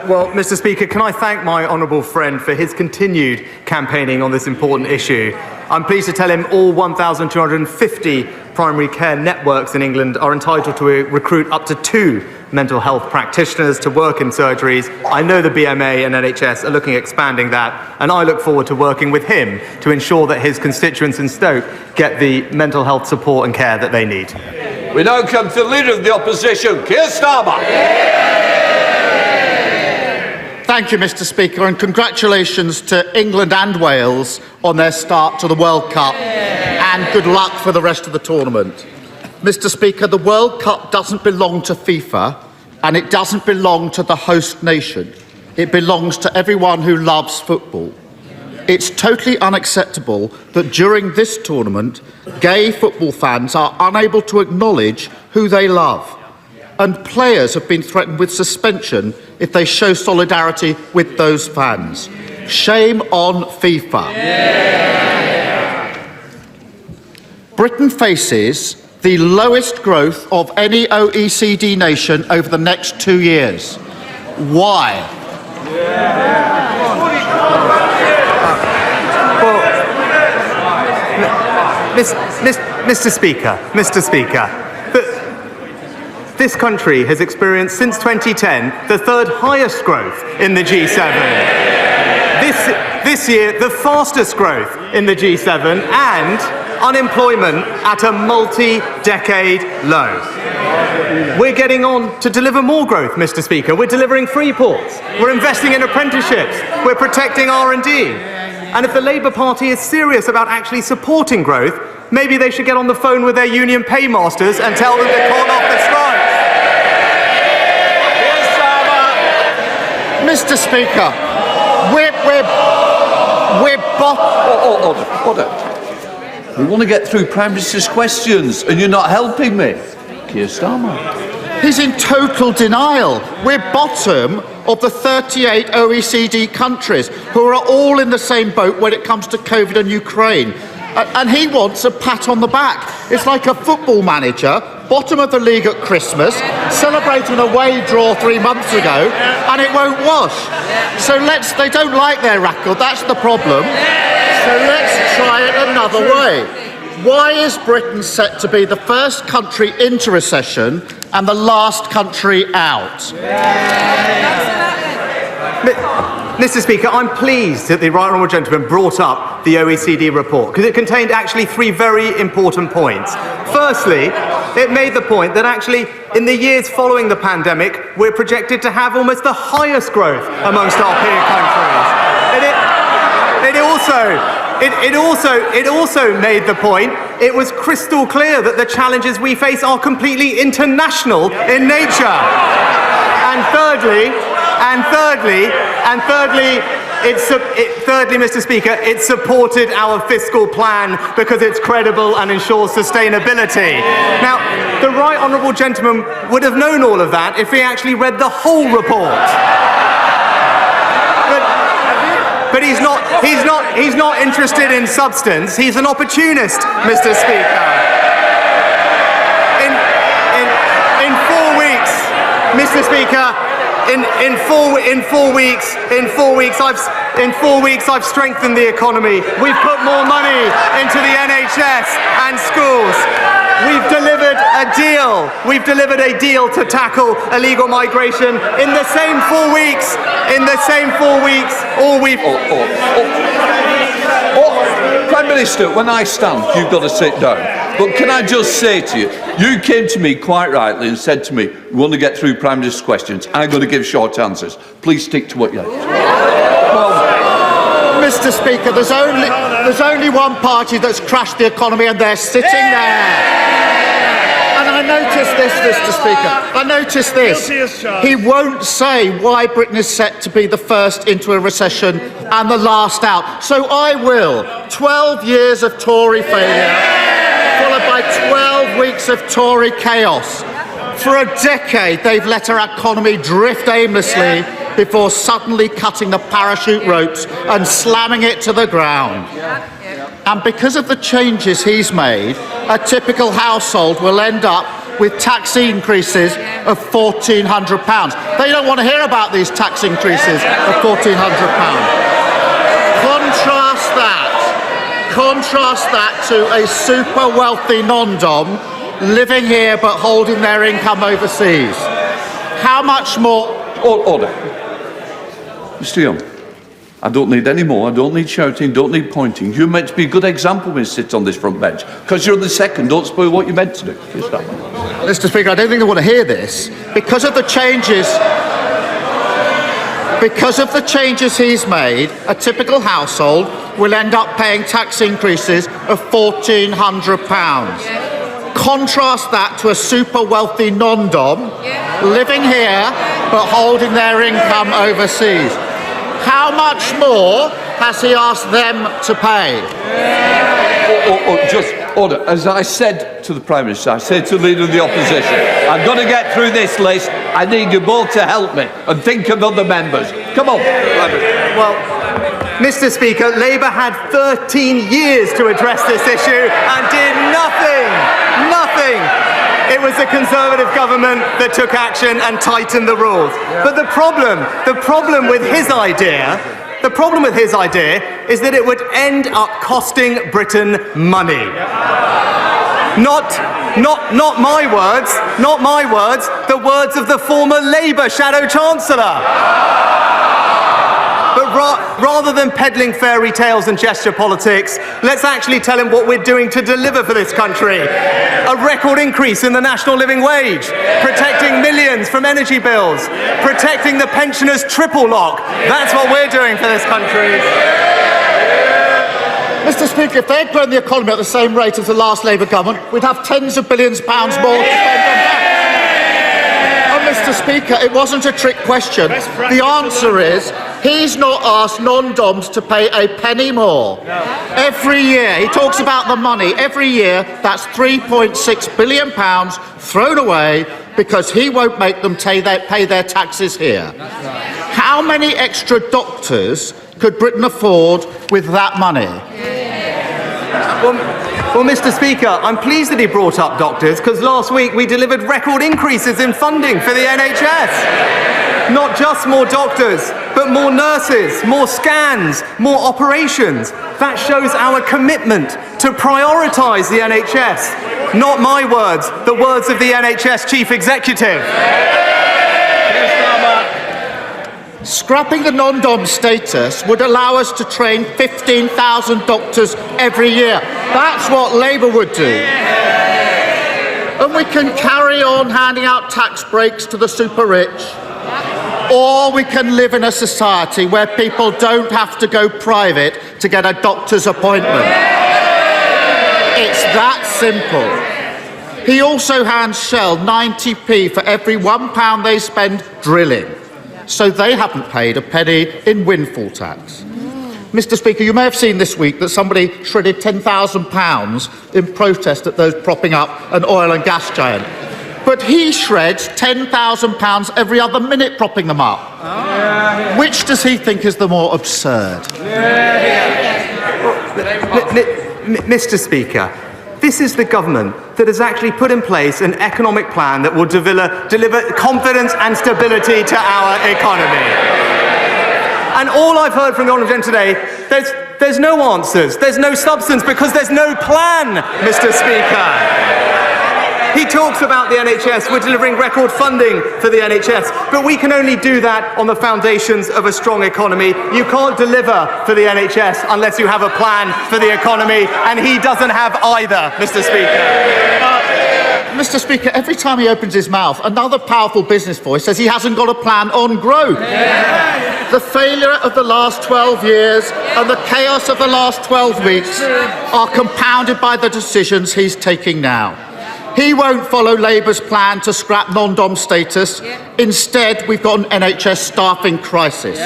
Well, Mr. Speaker, can I thank my honourable friend for his continued campaigning on this important issue. I'm pleased to tell him all 1,250 primary care networks in England are entitled to recruit up to 2 mental health practitioners to work in surgeries. I know the BMA and NHS are looking at expanding that, and I look forward to working with him to ensure that his constituents in Stoke get the mental health support and care that they need. We now come to the Leader of the Opposition, Keir Starmer. Thank you, Mr. Speaker, and congratulations to England and Wales on their start to the World Cup, and good luck for the rest of the tournament. Mr. Speaker, the World Cup doesn't belong to FIFA, and it doesn't belong to the host nation. It belongs to everyone who loves football. It's totally unacceptable that during this tournament, gay football fans are unable to acknowledge who they love, and players have been threatened with suspension if they show solidarity with those fans. Shame on FIFA. Britain faces the lowest growth of any OECD nation over the next 2 years. Why? Mr. Speaker, this country has experienced since 2010 the 3rd highest growth in the G7. This year, the fastest growth in the G7, and unemployment at a multi-decade low. We're getting on to deliver more growth, Mr. Speaker. We're delivering free ports. We're investing in apprenticeships. We're protecting R&D. And if the Labour Party is serious about actually supporting growth, maybe they should get on the phone with their union paymasters and tell them to call off the strikes. Mr. Speaker, Order. We want to get through Prime Minister's questions, and you're not helping me. Keir Starmer. He's in total denial. We're bottom of the 38 OECD countries who are all in the same boat when it comes to COVID and Ukraine. And he wants a pat on the back. It's like a football manager, bottom of the league at Christmas, celebrating an away draw 3 months ago, and it won't wash. So they don't like their record, that's the problem. So let's try it another way. Why is Britain set to be the first country into recession and the last country out? Mr. Speaker, I'm pleased that the Right Honourable Gentleman brought up the OECD report, because it contained actually 3 very important points. Firstly, it made the point that actually in the years following the pandemic, we're projected to have almost the highest growth amongst our peer countries. It also made the point, it was crystal clear that the challenges we face are completely international in nature. And thirdly, Mr. Speaker, it supported our fiscal plan because it's credible and ensures sustainability. Now, the Right Honourable Gentleman would have known all of that if he actually read the whole report. But he's not interested in substance. He's an opportunist, Mr. Speaker. In 4 weeks, Mr. Speaker, in 4 weeks I've strengthened the economy. We've put more money into the NHS and schools. We've delivered a deal to tackle illegal migration. In the same 4 weeks, Prime Minister, when I stand, you've got to sit down. But can I just say to you, you came to me quite rightly and said to me, we want to get through Prime Minister's questions. I'm going to give short answers. Please stick to what you have. Mr. Speaker, there's only one party that's crashed the economy, and they're sitting there. And I noticed this, Mr. Speaker. He woned say why Britain is set to be the first into a recession and the last out. So I will. 12 years of Tory failure, followed by 12 weeks of Tory chaos. For a decade, they've let our economy drift aimlessly before suddenly cutting the parachute ropes and slamming it to the ground. And because of the changes he's made, a typical household will end up with tax increases of £1,400. They don't want to hear about these tax increases of £1,400. contrast that to a super wealthy non-dom living here but holding their income overseas. How much more? Order. Mr. Young, I don't need any more. I don't need shouting, don't need pointing. You're meant to be a good example when you sit on this front bench. Because you're on the second, don't spoil what you're meant to do. Mr. Speaker, I don't think they want to hear this. Because of the changes he's made, a typical household will end up paying tax increases of £1,400. Contrast that to a super wealthy non-dom living here but holding their income overseas. How much more has he asked them to pay? Just order. As I said to the Prime Minister, I said to the Leader of the Opposition, I'm going to get through this list. I need you both to help me and think of other members. Come on. Well, Mr. Speaker, Labour had 13 years to address this issue and did nothing. Nothing. It was the Conservative government that took action and tightened the rules. But the problem with his idea is that it would end up costing Britain money. Not my words, the words of the former Labour Shadow Chancellor. But rather than peddling fairy tales and gesture politics, let's actually tell him what we're doing to deliver for this country. A record increase in the national living wage, protecting millions from energy bills, protecting the pensioners' triple lock. That's what we're doing for this country. Mr. Speaker, if they'd grown the economy at the same rate as the last Labour government, we'd have tens of billions of pounds more to spend on that. Mr. Speaker, it wasn't a trick question. The answer is he's not asked non-doms to pay a penny more. Every year, he talks about the money. Every year, that's £3.6 billion thrown away because he won't make them pay their taxes here. How many extra doctors could Britain afford with that money? Well, Mr. Speaker, I'm pleased that he brought up doctors, because last week we delivered record increases in funding for the NHS. Not just more doctors, but more nurses, more scans, more operations. That shows our commitment to prioritise the NHS. Not my words, the words of the NHS Chief Executive. Scrapping the non-dom status would allow us to train 15,000 doctors every year. That's what Labour would do. And we can carry on handing out tax breaks to the super rich. Or we can live in a society where people don't have to go private to get a doctor's appointment. It's that simple. He also hands Shell 90p for every £1 they spend drilling. So they haven't paid a penny in windfall tax. Mr. Speaker, you may have seen this week that somebody shredded £10,000 in protest at those propping up an oil and gas giant. But he shreds £10,000 every other minute propping them up. Which does he think is the more absurd? Mr. Speaker, this is the government that has actually put in place an economic plan that will deliver confidence and stability to our economy. And all I've heard from the Honourable Gentleman today, there's no answers, there's no substance, because there's no plan, Mr. Speaker. He talks about the NHS, we're delivering record funding for the NHS, but we can only do that on the foundations of a strong economy. You can't deliver for the NHS unless you have a plan for the economy, and he doesn't have either, Mr. Speaker. Mr. Speaker, every time he opens his mouth, another powerful business voice says he hasn't got a plan on growth. The failure of the last 12 years and the chaos of the last 12 weeks are compounded by the decisions he's taking now. He won't follow Labour's plan to scrap non-dom status. Instead, we've got an NHS staffing crisis.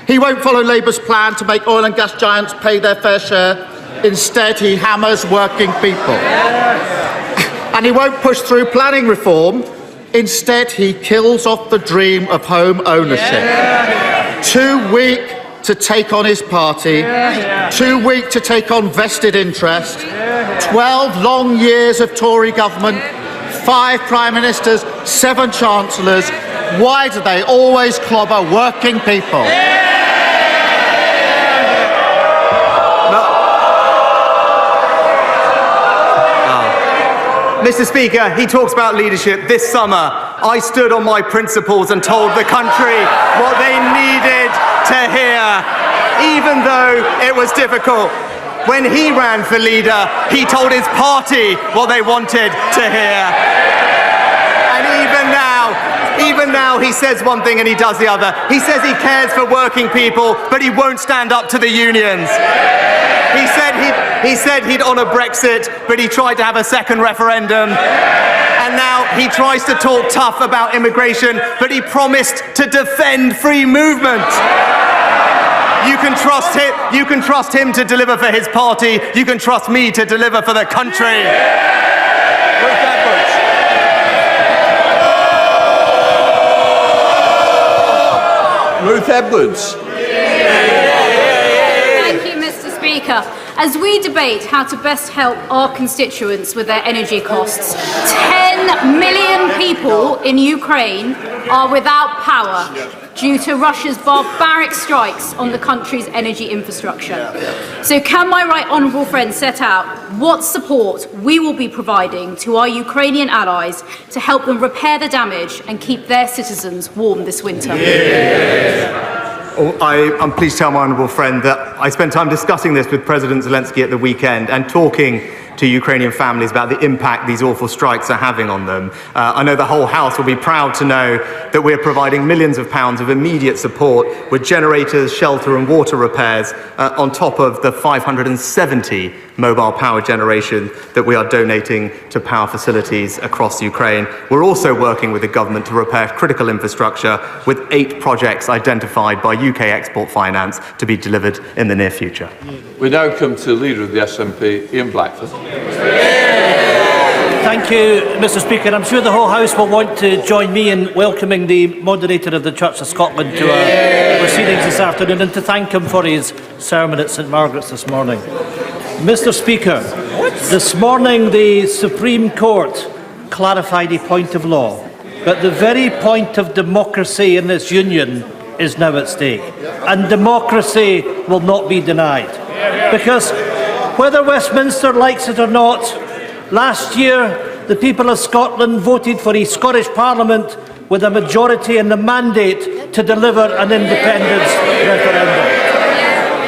He won't follow Labour's plan to make oil and gas giants pay their fair share. Instead, he hammers working people. And he won't push through planning reform. Instead, he kills off the dream of home ownership. Too weak to take on his party, too weak to take on vested interest. 12 long years of Tory government, 5 Prime Ministers, 7 Chancellors. Why do they always clobber working people? Mr. Speaker, he talks about leadership. This summer, I stood on my principles and told the country what they needed to hear, even though it was difficult. When he ran for leader, he told his party what they wanted to hear. And even now, he says one thing and he does the other. He says he cares for working people, but he won't stand up to the unions. He said he'd honour Brexit, but he tried to have a second referendum. And now he tries to talk tough about immigration, but he promised to defend free movement. You can trust him to deliver for his party. You can trust me to deliver for the country. Ruth Edwards. Thank you, Mr. Speaker. As we debate how to best help our constituents with their energy costs, 10 million people in Ukraine are without power due to Russia's barbaric strikes on the country's energy infrastructure. So can my right honourable friend set out what support we will be providing to our Ukrainian allies to help them repair the damage and keep their citizens warm this winter? I'm pleased to tell my honourable friend that I spent time discussing this with President Zelensky at the weekend and talking to Ukrainian families about the impact these awful strikes are having on them. I know the whole House will be proud to know that we're providing millions of pounds of immediate support with generators, shelter and water repairs on top of the 570 mobile power generation that we are donating to power facilities across Ukraine. We're also working with the government to repair critical infrastructure with 8 projects identified by UK Export Finance to be delivered in the near future. We now come to the Leader of the SNP, Ian Blackford. Thank you, Mr. Speaker. I'm sure the whole House will want to join me in welcoming the moderator of the Church of Scotland to our proceedings this afternoon and to thank him for his sermon at St Margaret's this morning. Mr. Speaker, this morning the Supreme Court clarified a point of law, but the very point of democracy in this union is now at stake, and democracy will not be denied. Because whether Westminster likes it or not, last year the people of Scotland voted for a Scottish Parliament with a majority and the mandate to deliver an independence referendum.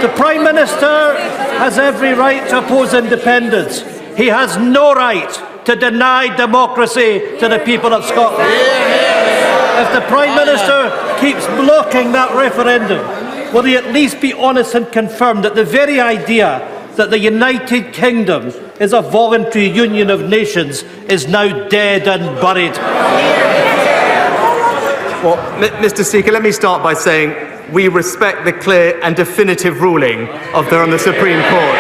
The Prime Minister has every right to oppose independence. He has no right to deny democracy to the people of Scotland. If the Prime Minister keeps blocking that referendum, will he at least be honest and confirm that the very idea that the United Kingdom is a voluntary union of nations is now dead and buried? Well, Mr. Speaker, let me start by saying we respect the clear and definitive ruling of the Supreme Court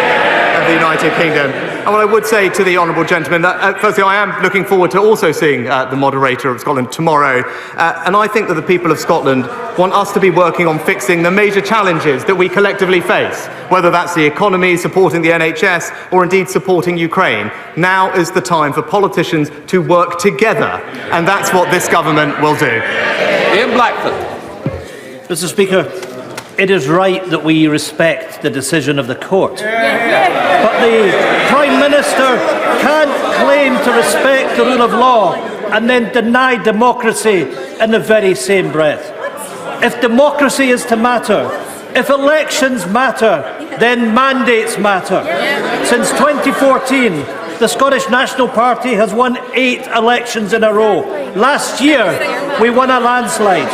of the United Kingdom. And what I would say to the honourable gentleman, that firstly, I am looking forward to also seeing the moderator of Scotland tomorrow. And I think that the people of Scotland want us to be working on fixing the major challenges that we collectively face, whether that's the economy, supporting the NHS, or indeed supporting Ukraine. Now is the time for politicians to work together, and that's what this government will do. Ian Blackford. Mr. Speaker, it is right that we respect the decision of the court. But the Prime Minister can't claim to respect the rule of law and then deny democracy in the very same breath. If democracy is to matter, if elections matter, then mandates matter. Since 2014, the Scottish National Party has won 8 elections in a row. Last year, we won a landslide.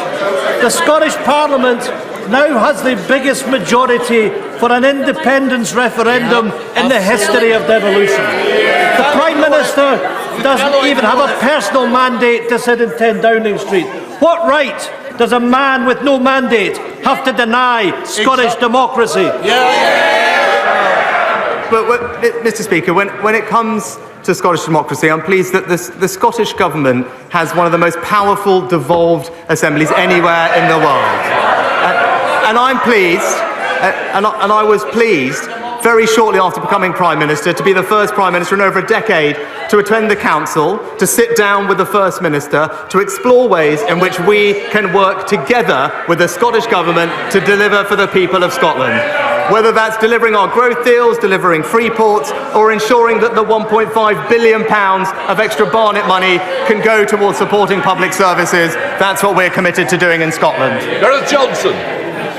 The Scottish Parliament now has the biggest majority for an independence referendum in the history of devolution. The Prime Minister doesn't even have a personal mandate to sit in 10 Downing Street. What right does a man with no mandate have to deny Scottish democracy? But Mr. Speaker, when it comes to Scottish democracy, I'm pleased that the Scottish Government has one of the most powerful devolved assemblies anywhere in the world. And I'm pleased, and I was pleased very shortly after becoming Prime Minister to be the first Prime Minister in over a decade to attend the Council, to sit down with the First Minister, to explore ways in which we can work together with the Scottish Government to deliver for the people of Scotland. Whether that's delivering our growth deals, delivering free ports, or ensuring that the £1.5 billion of extra Barnet money can go towards supporting public services, that's what we're committed to doing in Scotland. Gareth Johnson.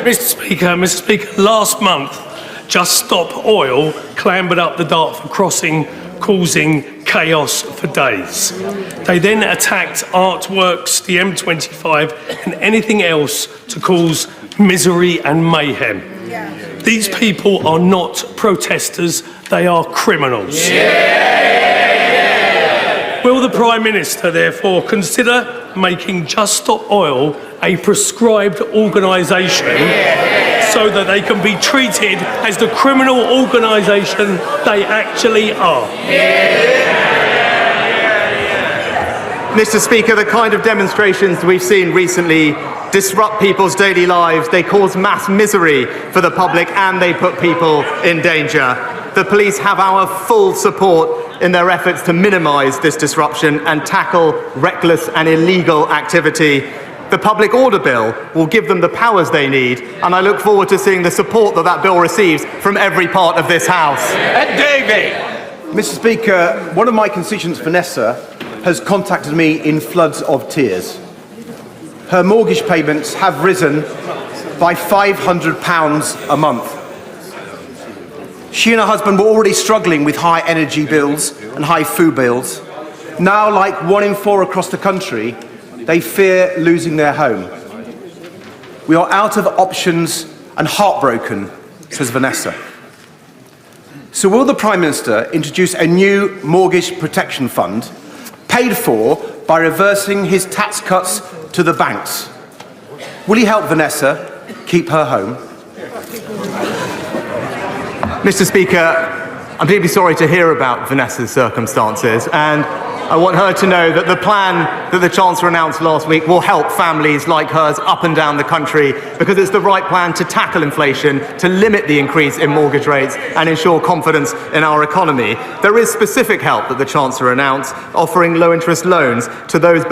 Mr. Speaker, last month, Just Stop Oil clambered up the Dartford crossing, causing chaos for days. They then attacked artworks, the M25, and anything else to cause misery and mayhem. These people are not protesters, they are criminals. Will the Prime Minister therefore consider making Just Stop Oil a prescribed organisation so that they can be treated as the criminal organisation they actually are? Mr. Speaker, the kind of demonstrations we've seen recently disrupt people's daily lives. They cause mass misery for the public and they put people in danger. The police have our full support in their efforts to minimise this disruption and tackle reckless and illegal activity. The Public Order Bill will give them the powers they need, and I look forward to seeing the support that that bill receives from every part of this House. David! Mr. Speaker, one of my constituents, Vanessa, has contacted me in floods of tears. Her mortgage payments have risen by £500 a month. She and her husband were already struggling with high energy bills and high food bills. Now, like 1 in 4 across the country, they fear losing their home. We are out of options and heartbroken, says Vanessa. So will the Prime Minister introduce a new mortgage protection fund paid for by reversing his tax cuts to the banks? Will he help Vanessa keep her home? Mr. Speaker, I'm deeply sorry to hear about Vanessa's circumstances, and I want her to know that the plan that the Chancellor announced last week will help families like hers up and down the country, because it's the right plan to tackle inflation, to limit the increase in mortgage rates and ensure confidence in our economy. There is specific help that the Chancellor announced, offering low-interest loans to those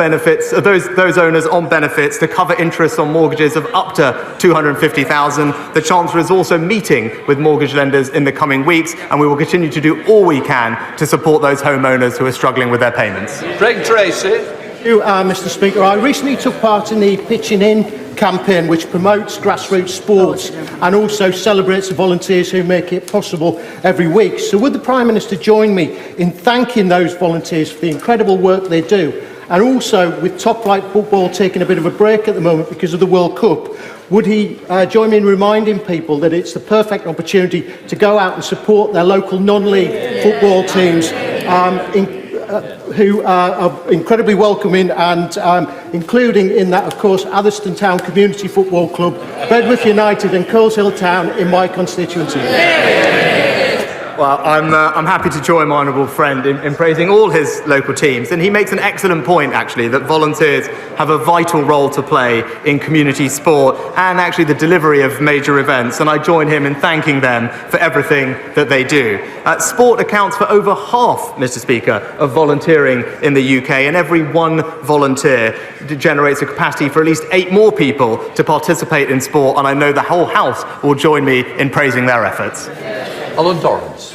owners on benefits to cover interest on mortgages of up to $250,000. The Chancellor is also meeting with mortgage lenders in the coming weeks, and we will continue to do all we can to support those homeowners who are struggling with their payments. Greg Tracy. Thank you, Mr. Speaker. I recently took part in the Pitching In campaign, which promotes grassroots sports and also celebrates the volunteers who make it possible every week. So would the Prime Minister join me in thanking those volunteers for the incredible work they do? And also, with top flight football taking a bit of a break at the moment because of the World Cup, would he join me in reminding people that it's the perfect opportunity to go out and support their local non-league football teams who are incredibly welcoming, and including in that, of course, Atherstone Town Community Football Club, Bedworth United and Coleshill Town in my constituency. Well, I'm happy to join my honourable friend in praising all his local teams, and he makes an excellent point, actually, that volunteers have a vital role to play in community sport and actually the delivery of major events, and I join him in thanking them for everything that they do. Sport accounts for over half, Mr. Speaker, of volunteering in the UK, and every one volunteer generates a capacity for at least 8 more people to participate in sport, and I know the whole House will join me in praising their efforts. Alan Dorrance.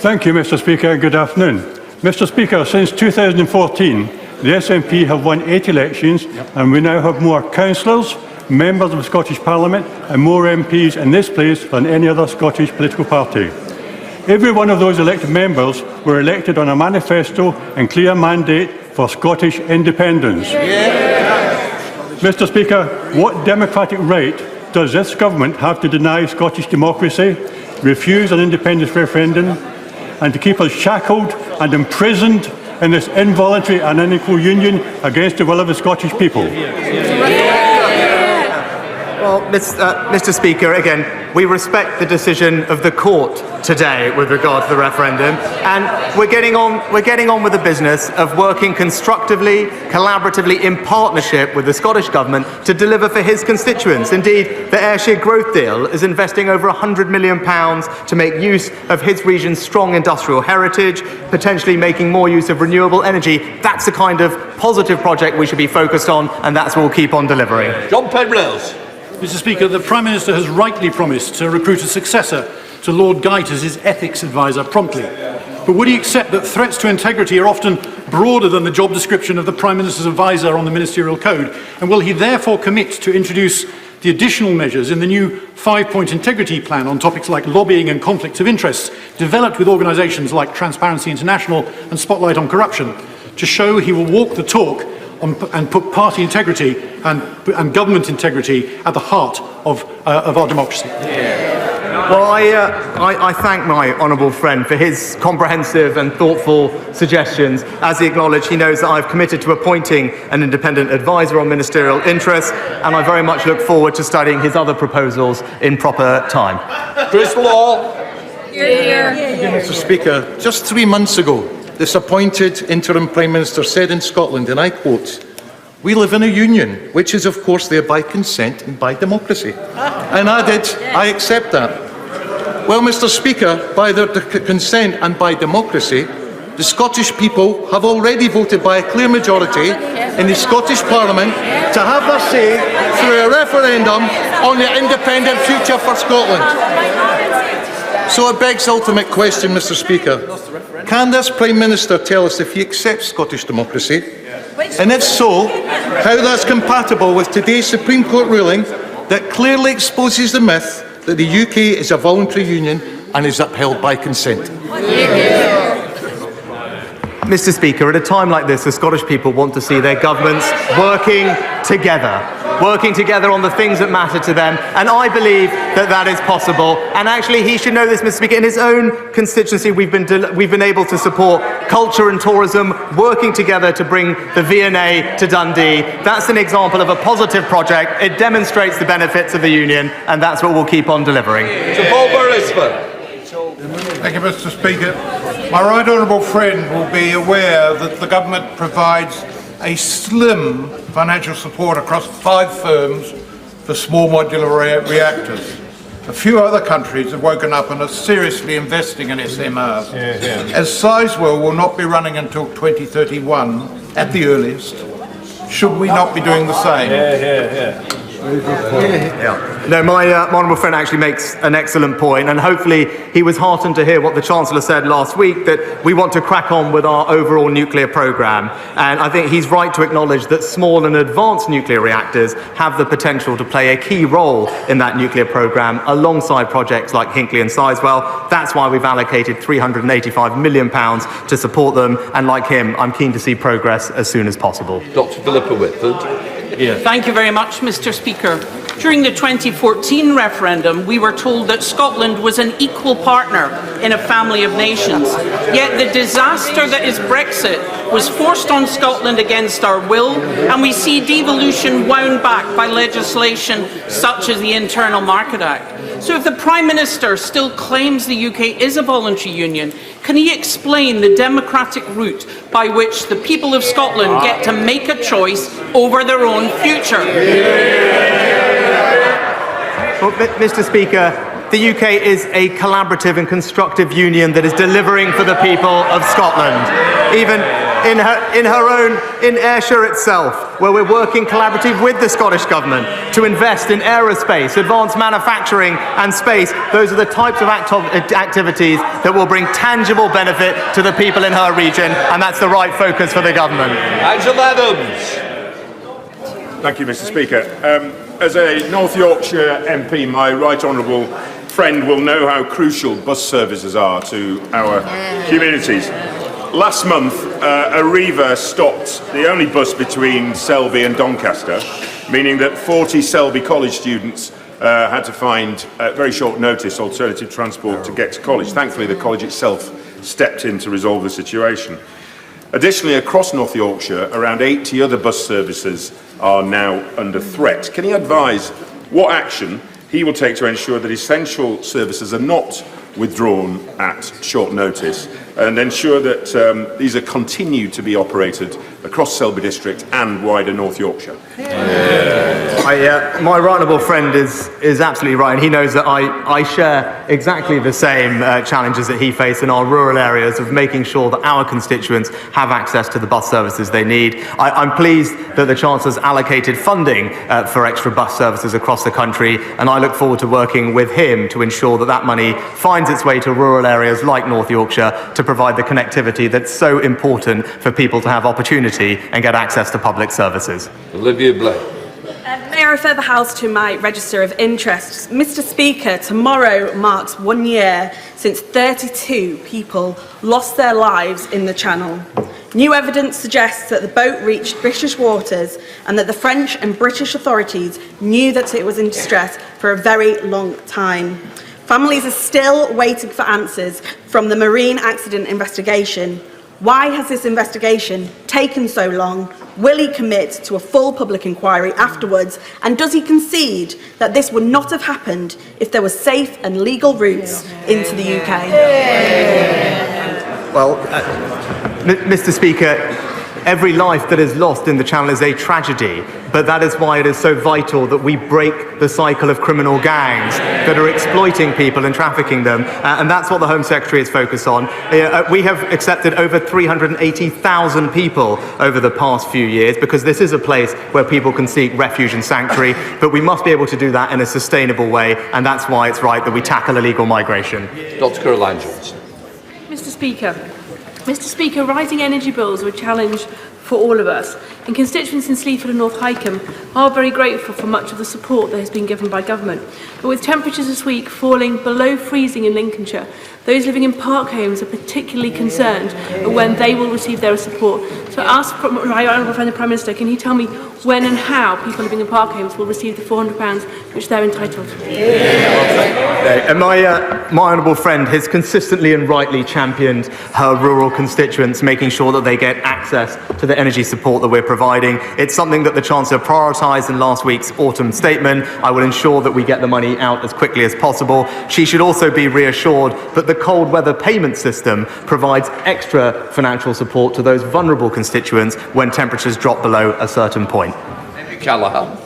Thank you, Mr. Speaker. Good afternoon. Mr. Speaker, since 2014, the SNP have won 8 elections, and we now have more councillors, members of the Scottish Parliament, and more MPs in this place than any other Scottish political party. Every one of those elected members were elected on a manifesto and clear mandate for Scottish independence. Mr. Speaker, what democratic right does this government have to deny Scottish democracy, refuse an independence referendum, and to keep us shackled and imprisoned in this involuntary and unequal union against the will of the Scottish people? Well, Mr. Speaker, again, we respect the decision of the court today with regard to the referendum, and we're getting on with the business of working constructively, collaboratively, in partnership with the Scottish Government to deliver for his constituents. Indeed, the Ayrshire Growth Deal is investing over £100 million to make use of his region's strong industrial heritage, potentially making more use of renewable energy. That's the kind of positive project we should be focused on, and that's what we'll keep on delivering. John Penrose. Mr. Speaker, the Prime Minister has rightly promised to recruit a successor to Lord Geit as his ethics advisor promptly. But would he accept that threats to integrity are often broader than the job description of the Prime Minister's advisor on the Ministerial Code? And will he therefore commit to introduce the additional measures in the new 5-point integrity plan on topics like lobbying and conflicts of interest, developed with organisations like Transparency International and Spotlight on Corruption, to show he will walk the talk and put party integrity and government integrity at the heart of our democracy? Well, I thank my honourable friend for his comprehensive and thoughtful suggestions. As he acknowledged, he knows that I've committed to appointing an independent advisor on ministerial interests, and I very much look forward to studying his other proposals in proper time. Chris Law. Mr. Speaker, just 3 months ago, this appointed interim Prime Minister said in Scotland, and I quote, "We live in a union, which is of course there by consent and by democracy." And added, "I accept that." Well, Mr. Speaker, by their consent and by democracy, the Scottish people have already voted by a clear majority in the Scottish Parliament to have their say through a referendum on the independent future for Scotland. So it begs the ultimate question, Mr. Speaker. Can this Prime Minister tell us if he accepts Scottish democracy? And if so, how that's compatible with today's Supreme Court ruling that clearly exposes the myth that the UK is a voluntary union and is upheld by consent? Mr. Speaker, at a time like this, the Scottish people want to see their governments working together on the things that matter to them, and I believe that that is possible. And actually, he should know this, Mr. Speaker. In his own constituency, we've been able to support culture and tourism, working together to bring the V&A to Dundee. That's an example of a positive project. It demonstrates the benefits of the union, and that's what we'll keep on delivering. Sir Paul Beresford. Thank you, Mr. Speaker. My right honourable friend will be aware that the government provides a slim financial support across 5 firms for small modular reactors. A few other countries have woken up and are seriously investing in SMRs. As Sizewell will not be running until 2031 at the earliest, should we not be doing the same? No, my honourable friend actually makes an excellent point, and hopefully he was heartened to hear what the Chancellor said last week, that we want to crack on with our overall nuclear programme. And I think he's right to acknowledge that small and advanced nuclear reactors have the potential to play a key role in that nuclear programme alongside projects like Hinkley and Sizewell. That's why we've allocated £385 million to support them, and like him, I'm keen to see progress as soon as possible. Dr. Philippa Whitford. Thank you very much, Mr. Speaker. During the 2014 referendum, we were told that Scotland was an equal partner in a family of nations. Yet the disaster that is Brexit was forced on Scotland against our will, and we see devolution wound back by legislation such as the Internal Market Act. So if the Prime Minister still claims the UK is a voluntary union, can he explain the democratic route by which the people of Scotland get to make a choice over their own future? Well, Mr. Speaker, the UK is a collaborative and constructive union that is delivering for the people of Scotland. Even in Ayrshire itself, where we're working collaboratively with the Scottish Government to invest in aerospace, advanced manufacturing and space. Those are the types of activities that will bring tangible benefit to the people in her region, and that's the right focus for the Government. Angela Adams. Thank you, Mr. Speaker. As a North Yorkshire MP, my right honourable friend will know how crucial bus services are to our communities. Last month, Arriva stopped the only bus between Selby and Doncaster, meaning that 40 Selby College students had to find, at very short notice, alternative transport to get to college. Thankfully, the college itself stepped in to resolve the situation. Additionally, across North Yorkshire, around 80 other bus services are now under threat. Can he advise what action he will take to ensure that essential services are not withdrawn at short notice, and ensure that these are continued to be operated across Selby District and wider North Yorkshire. My right honourable friend is absolutely right, and he knows that I share exactly the same challenges that he faces in our rural areas of making sure that our constituents have access to the bus services they need. I'm pleased that the Chancellor's allocated funding for extra bus services across the country, and I look forward to working with him to ensure that that money finds its way to rural areas like North Yorkshire to provide the connectivity that's so important for people to have opportunity and get access to public services. Olivia Blake. May I refer the House to my register of interests? Mr. Speaker, tomorrow marks 1 year since 32 people lost their lives in the Channel. New evidence suggests that the boat reached British waters and that the French and British authorities knew that it was in distress for a very long time. Families are still waiting for answers from the Marine Accident Investigation. Why has this investigation taken so long? Will he commit to a full public inquiry afterwards? And does he concede that this would not have happened if there were safe and legal routes into the UK? Well, Mr. Speaker, every life that is lost in the Channel is a tragedy, but that is why it is so vital that we break the cycle of criminal gangs that are exploiting people and trafficking them, and that's what the Home Secretary is focused on. We have accepted over 380,000 people over the past few years because this is a place where people can seek refuge and sanctuary, but we must be able to do that in a sustainable way, and that's why it's right that we tackle illegal migration. Dr. Caroline Johnson. Mr. Speaker, rising energy bills are a challenge for all of us, and constituents in Sleaford and North Hykeham are very grateful for much of the support that has been given by government. But with temperatures this week falling below freezing in Lincolnshire, those living in park homes are particularly concerned when they will receive their support. So I ask my honourable friend the Prime Minister, can he tell me when and how people living in park homes will receive the £400 which they're entitled to? And my honourable friend has consistently and rightly championed her rural constituents, making sure that they get access to the energy support that we're providing. It's something that the Chancellor prioritised in last week's autumn statement. I will ensure that we get the money out as quickly as possible. She should also be reassured that the cold weather payment system provides extra financial support to those vulnerable constituents when temperatures drop below a certain point. Callaghan.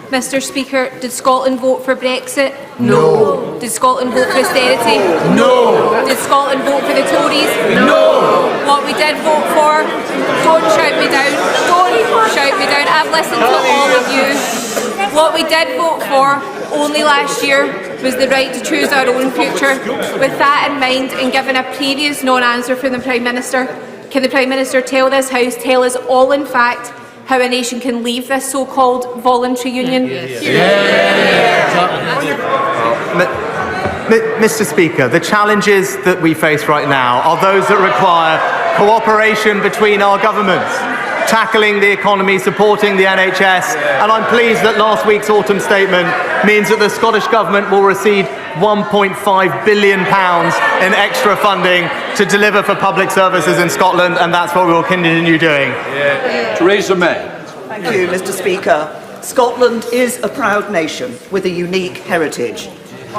Mr. Speaker, did Scotland vote for Brexit? No. Did Scotland vote for austerity? No. Did Scotland vote for the Tories? No. What we did vote for, don't shout me down, don't shout me down, I've listened to all of you. What we did vote for only last year was the right to choose our own future. With that in mind, and given a previous non-answer from the Prime Minister, can the Prime Minister tell this House, tell us all in fact, how a nation can leave this so-called voluntary union? Mr. Speaker, the challenges that we face right now are those that require cooperation between our governments, tackling the economy, supporting the NHS, and I'm pleased that last week's autumn statement means that the Scottish Government will receive £1.5 billion in extra funding to deliver for public services in Scotland, and that's what we will continue doing. Theresa May. Thank you, Mr. Speaker. Scotland is a proud nation with a unique heritage.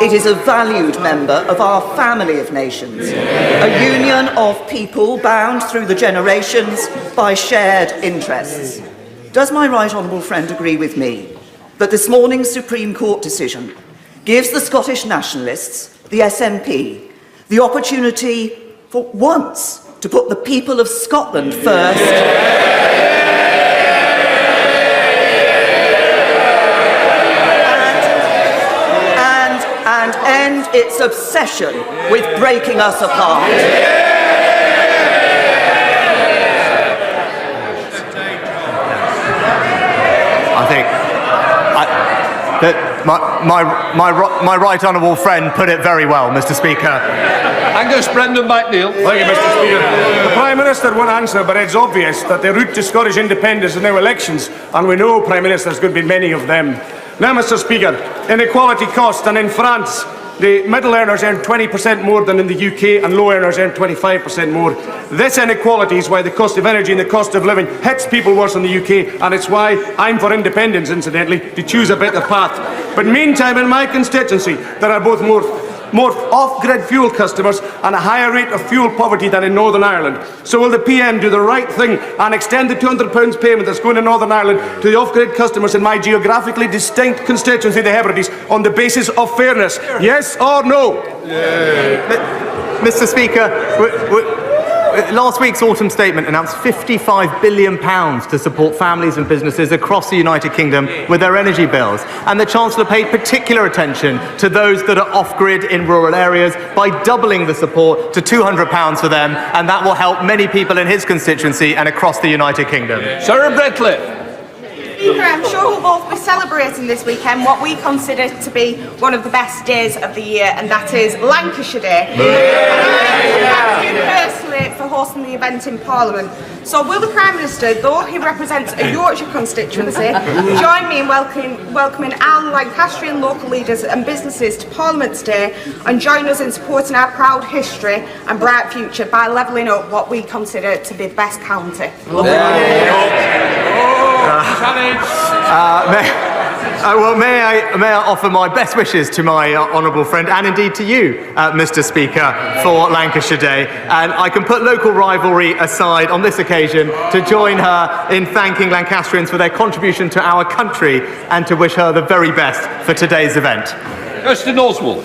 It is a valued member of our family of nations, a union of people bound through the generations by shared interests. Does my right honourable friend agree with me that this morning's Supreme Court decision gives the Scottish nationalists, the SNP, the opportunity for once to put the people of Scotland first? And end its obsession with breaking us apart. I think that my right honourable friend put it very well, Mr. Speaker. Angus Brendan McNeill. Thank you, Mr. Speaker. The Prime Minister won't answer, but it's obvious that the route to Scottish independence is now elections, and we know, Prime Minister, there's going to be many of them. Now, Mr. Speaker, inequality cost, and in France, the middle earners earn 20% more than in the UK, and low earners earn 25% more. This inequality is why the cost of energy and the cost of living hits people worse in the UK, and it's why I'm for independence, incidentally, to choose a better path. But meantime, in my constituency, there are both more more off-grid fuel customers and a higher rate of fuel poverty than in Northern Ireland. So will the PM do the right thing and extend the £200 payment that's going to Northern Ireland to the off-grid customers in my geographically distinct constituency, the Hebrides, on the basis of fairness? Yes or no? Mr. Speaker, last week's autumn statement announced £55 billion to support families and businesses across the United Kingdom with their energy bills. And the Chancellor paid particular attention to those that are off-grid in rural areas by doubling the support to £200 for them, and that will help many people in his constituency and across the United Kingdom. Sarah Brettley. Speaker, I'm sure we'll both be celebrating this weekend what we consider to be one of the best days of the year, and that is Lancashire Day. Thank you personally for hosting the event in Parliament. So will the Prime Minister, though he represents a Yorkshire constituency, join me in welcoming our Lancastrian local leaders and businesses to Parliament today, and join us in supporting our proud history and bright future by levelling up what we consider to be the best county? May I offer my best wishes to my honourable friend, and indeed to you, Mr. Speaker, for Lancashire Day. And I can put local rivalry aside on this occasion to join her in thanking Lancastrians for their contribution to our country and to wish her the very best for today's event. Kirsten Oswald.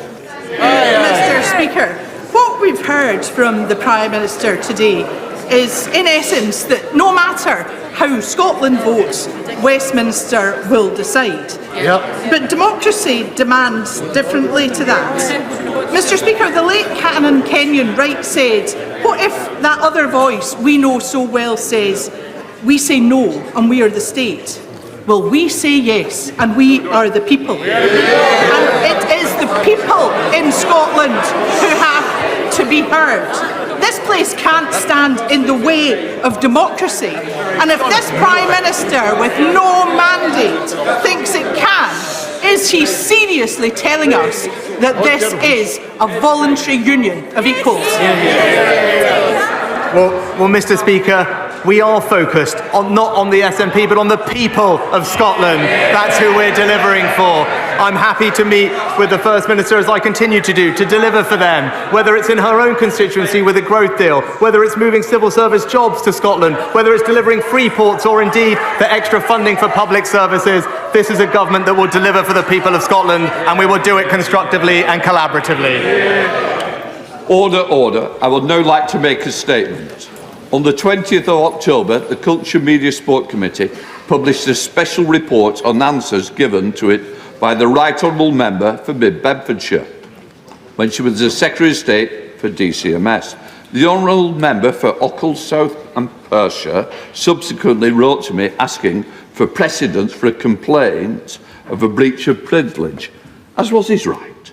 Mr. Speaker, what we've heard from the Prime Minister today is, in essence, that no matter how Scotland votes, Westminster will decide. Yep. But democracy demands differently to that. Mr. Speaker, the late Canon Kenyon Wright said, what if that other voice we know so well says, we say no and we are the state? Well, we say yes and we are the people. And it is the people in Scotland who have to be heard. This place can't stand in the way of democracy. And if this Prime Minister with no mandate thinks it can, is he seriously telling us that this is a voluntary union of equals? Well, Mr. Speaker, we are focused not on the SNP, but on the people of Scotland. That's who we're delivering for. I'm happy to meet with the First Minister, as I continue to do, to deliver for them, whether it's in her own constituency with a growth deal, whether it's moving civil service jobs to Scotland, whether it's delivering free ports or indeed the extra funding for public services. This is a government that will deliver for the people of Scotland, and we will do it constructively and collaboratively. Order, order. I would now like to make a statement. On the 20th of October, the Culture, Media, Sport Committee published a special report on answers given to it by the Right Honourable Member for Mid-Bedfordshire when she was the Secretary of State for DCMS. The Honourable Member for Ochil, South and Perthshire subsequently wrote to me asking for precedence for a complaint of a breach of privilege, as was his right.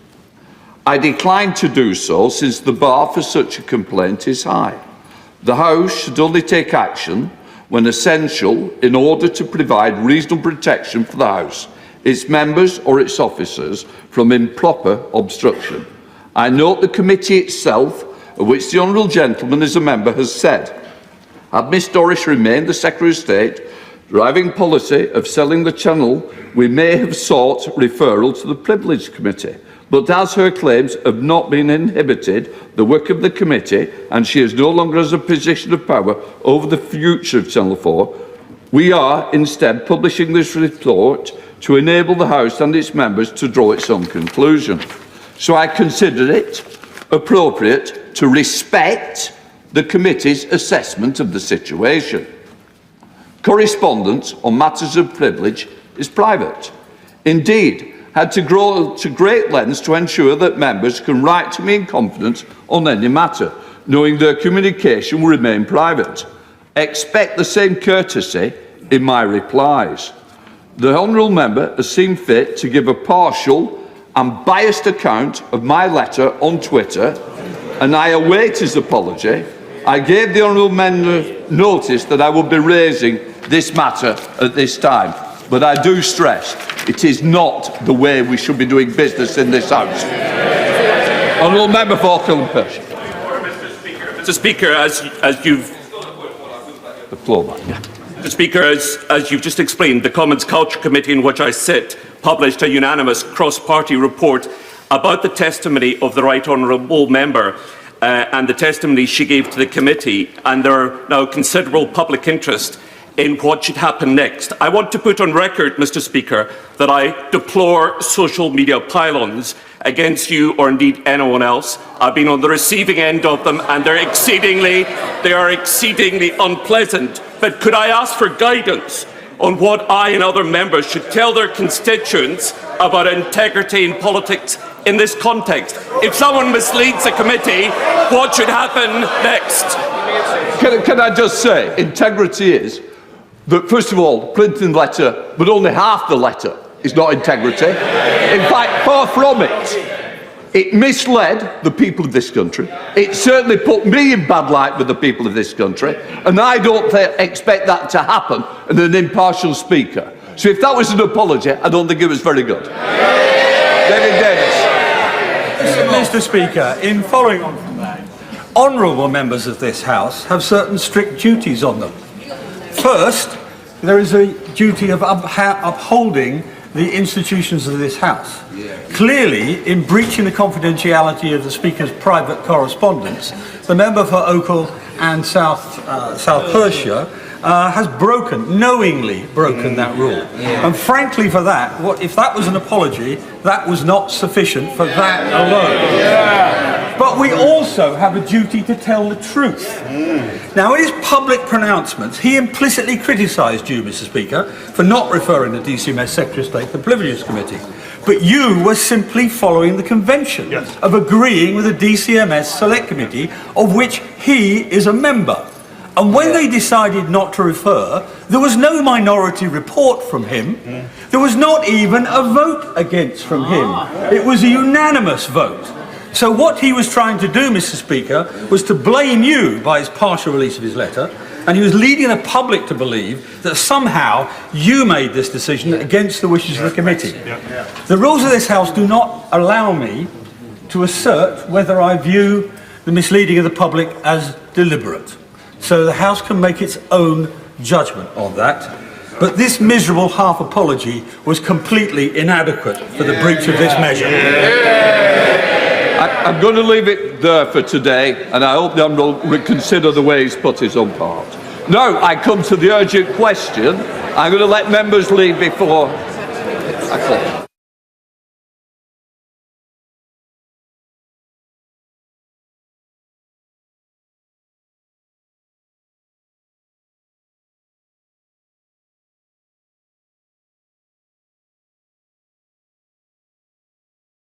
I declined to do so since the bar for such a complaint is high. The House should only take action when essential in order to provide reasonable protection for the House, its members or its officers from improper obstruction. I note the committee itself, of which the Honourable Gentleman is a member, has said, had Miss Dorris remained the Secretary of State, driving policy of selling the channel, we may have sought referral to the Privilege Committee. But as her claims have not been inhibited, the work of the committee, and she is no longer has a position of power over the future of Channel 4, we are instead publishing this report to enable the House and its members to draw its own conclusion. So I consider it appropriate to respect the committee's assessment of the situation. Correspondence on matters of privilege is private. Indeed, had to grow to great lengths to ensure that members can write to me in confidence on any matter, knowing their communication will remain private. Expect the same courtesy in my replies. The Honourable Member has seen fit to give a partial and biased account of my letter on Twitter, and I await his apology. I gave the Honourable Member notice that I will be raising this matter at this time, but I do stress it is not the way we should be doing business in this House. Honourable Member for Ochil and Perthshire. Mr. Speaker, as you've the floor back. Mr. Speaker, as you've just explained, the Commons Culture Committee, in which I sit, published a unanimous cross-party report about the testimony of the Right Honourable Member and the testimony she gave to the committee, and there are now considerable public interest in what should happen next. I want to put on record, Mr. Speaker, that I deplore social media pylons against you or indeed anyone else. I've been on the receiving end of them and they are exceedingly unpleasant. But could I ask for guidance on what I and other members should tell their constituents about integrity in politics in this context? If someone misleads a committee, what should happen next? Can I just say, integrity is that, first of all, Clinton letter, but only half the letter is not integrity. In fact, far from it. It misled the people of this country. It certainly put me in bad light with the people of this country, and I don't expect that to happen in an impartial speaker. So if that was an apology, I don't think it was very good. David Davis. Mr. Speaker, in following on from that, honourable members of this House have certain strict duties on them. First, there is a duty of upholding the institutions of this House. Clearly, in breaching the confidentiality of the Speaker's private correspondence, the member for Oakle and South Perthshire has knowingly broken that rule. And frankly, for that, if that was an apology, that was not sufficient for that alone. But we also have a duty to tell the truth. Now, in his public pronouncements, he implicitly criticised you, Mr. Speaker, for not referring the DCMS Secretary of State to the Privileges Committee. But you were simply following the convention of agreeing with the DCMS Select Committee, of which he is a member. And when they decided not to refer, there was no minority report from him. There was not even a vote against from him. It was a unanimous vote. So what he was trying to do, Mr. Speaker, was to blame you by his partial release of his letter, and he was leading the public to believe that somehow you made this decision against the wishes of the committee. The rules of this House do not allow me to assert whether I view the misleading of the public as deliberate. So the House can make its own judgment on that. But this miserable half apology was completely inadequate for the breach of this measure. I'm going to leave it there for today, and I hope Dan will reconsider the way he's put his own part. Now, I come to the urgent question. I'm going to let members leave before I call.